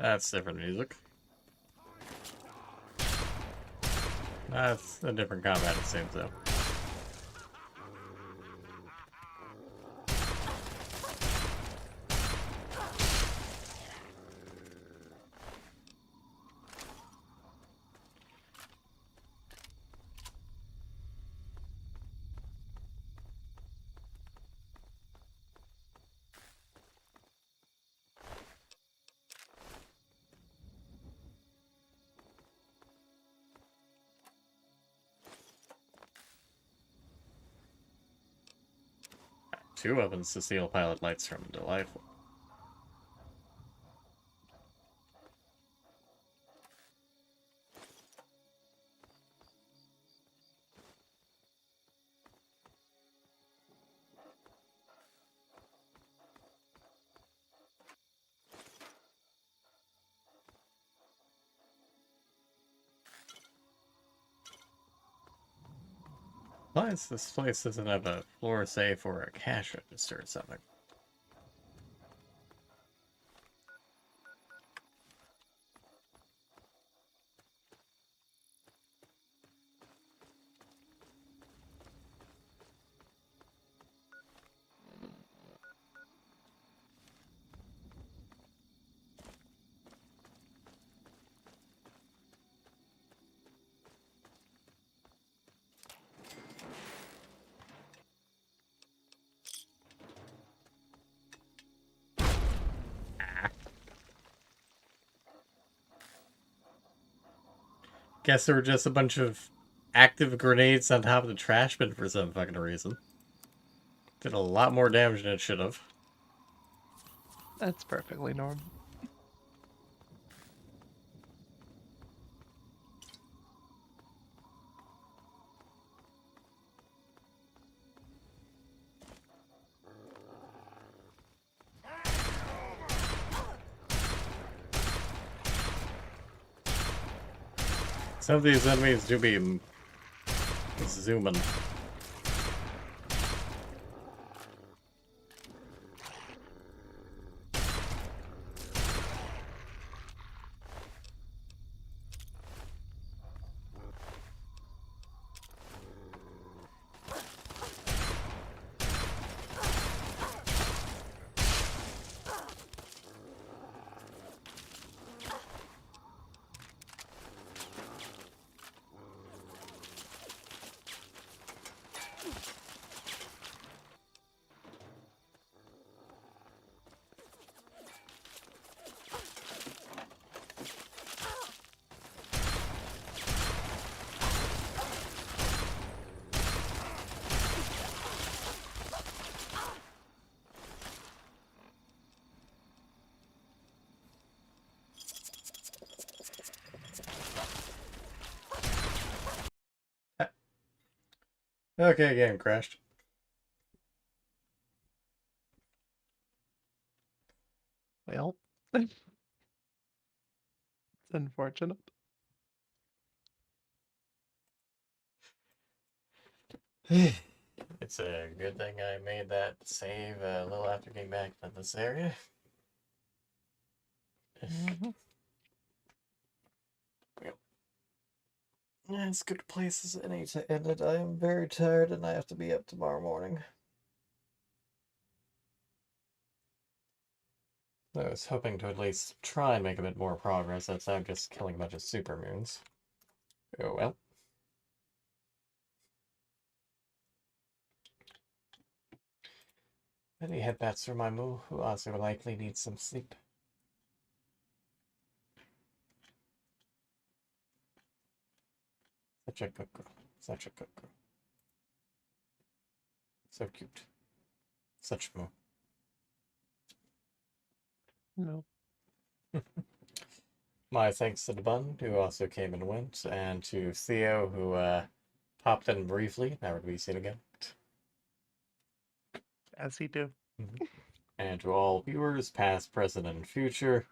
That's different music. That's a different combat, it seems, though. Two weapons to steal pilot lights from. Delightful. Plus, this place doesn't have a floor safe or a cash register or something. Guess there were just a bunch of active grenades on top of the trash bin for some fucking reason. Did a lot more damage than it should have. That's perfectly normal. Some of these enemies do be zooming. Okay, game crashed. Well, it's unfortunate. It's a good thing I made that save a little after getting back to this area. Yeah, it's good place as any to end it. I am very tired and I have to be up tomorrow morning. I was hoping to at least try and make a bit more progress instead of just killing a bunch of supermoons. Oh well. Many headbats for my moo, who also likely needs some sleep. Such a good girl. Such a good girl. So cute. Such moo. No. My thanks to the Bun, who also came and went, and to Theo, who popped in briefly, never to be seen again. As he do. And to all viewers, past, present, and future,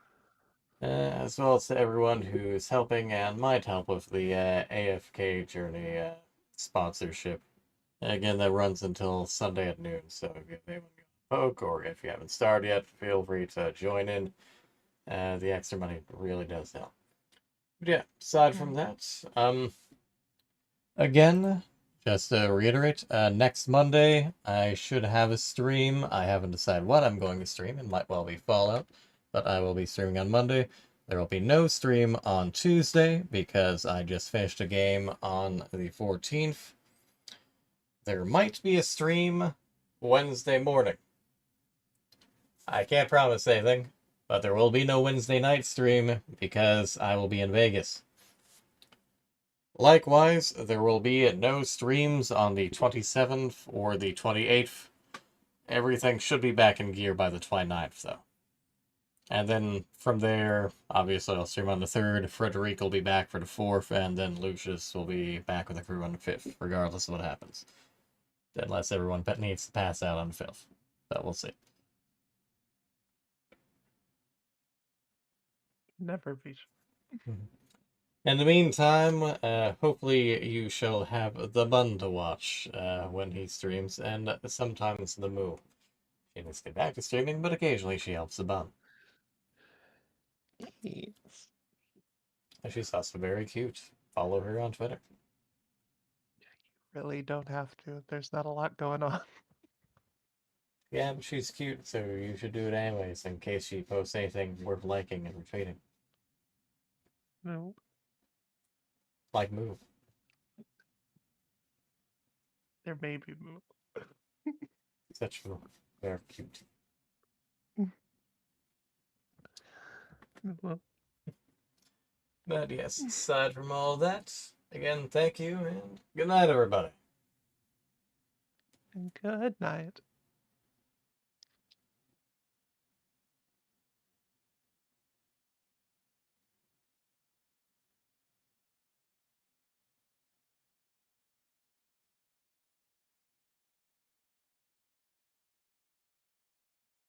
as well as to everyone who's helping and might help with the AFK Journey sponsorship. Again, that runs until Sunday at noon, so if you have poke, or if you haven't started yet, feel free to join in. The extra money really does help. But yeah, aside from that, again, just to reiterate, next Monday I should have a stream. I haven't decided what I'm going to stream. It might well be Fallout, but I will be streaming on Monday. There will be no stream on Tuesday because I just finished a game on the 14th. There might be a stream Wednesday morning. I can't promise anything, but there will be no Wednesday night stream because I will be in Vegas. Likewise, there will be no streams on the 27th or the 28th. Everything should be back in gear by the 29th, though. And then from there, obviously I'll stream on the 3rd, Frederic will be back for the 4th, and then Lucius will be back with the crew on the 5th, regardless of what happens. Unless everyone needs to pass out on the 5th. But we'll see. Never be. In the meantime, hopefully you shall have the Bun to watch when he streams, and sometimes the Moo. She needs to get back to streaming, but occasionally she helps the Bun. Yes. And she's also very cute. Follow her on Twitter. Really don't have to. There's not a lot going on. Yeah, but she's cute, so you should do it anyways, in case she posts anything worth liking and retweeting. No. Like Moo. There may be more. Such Moo. They're cute. Well. But yes, aside from all that, again, thank you, and good night, everybody. Good night.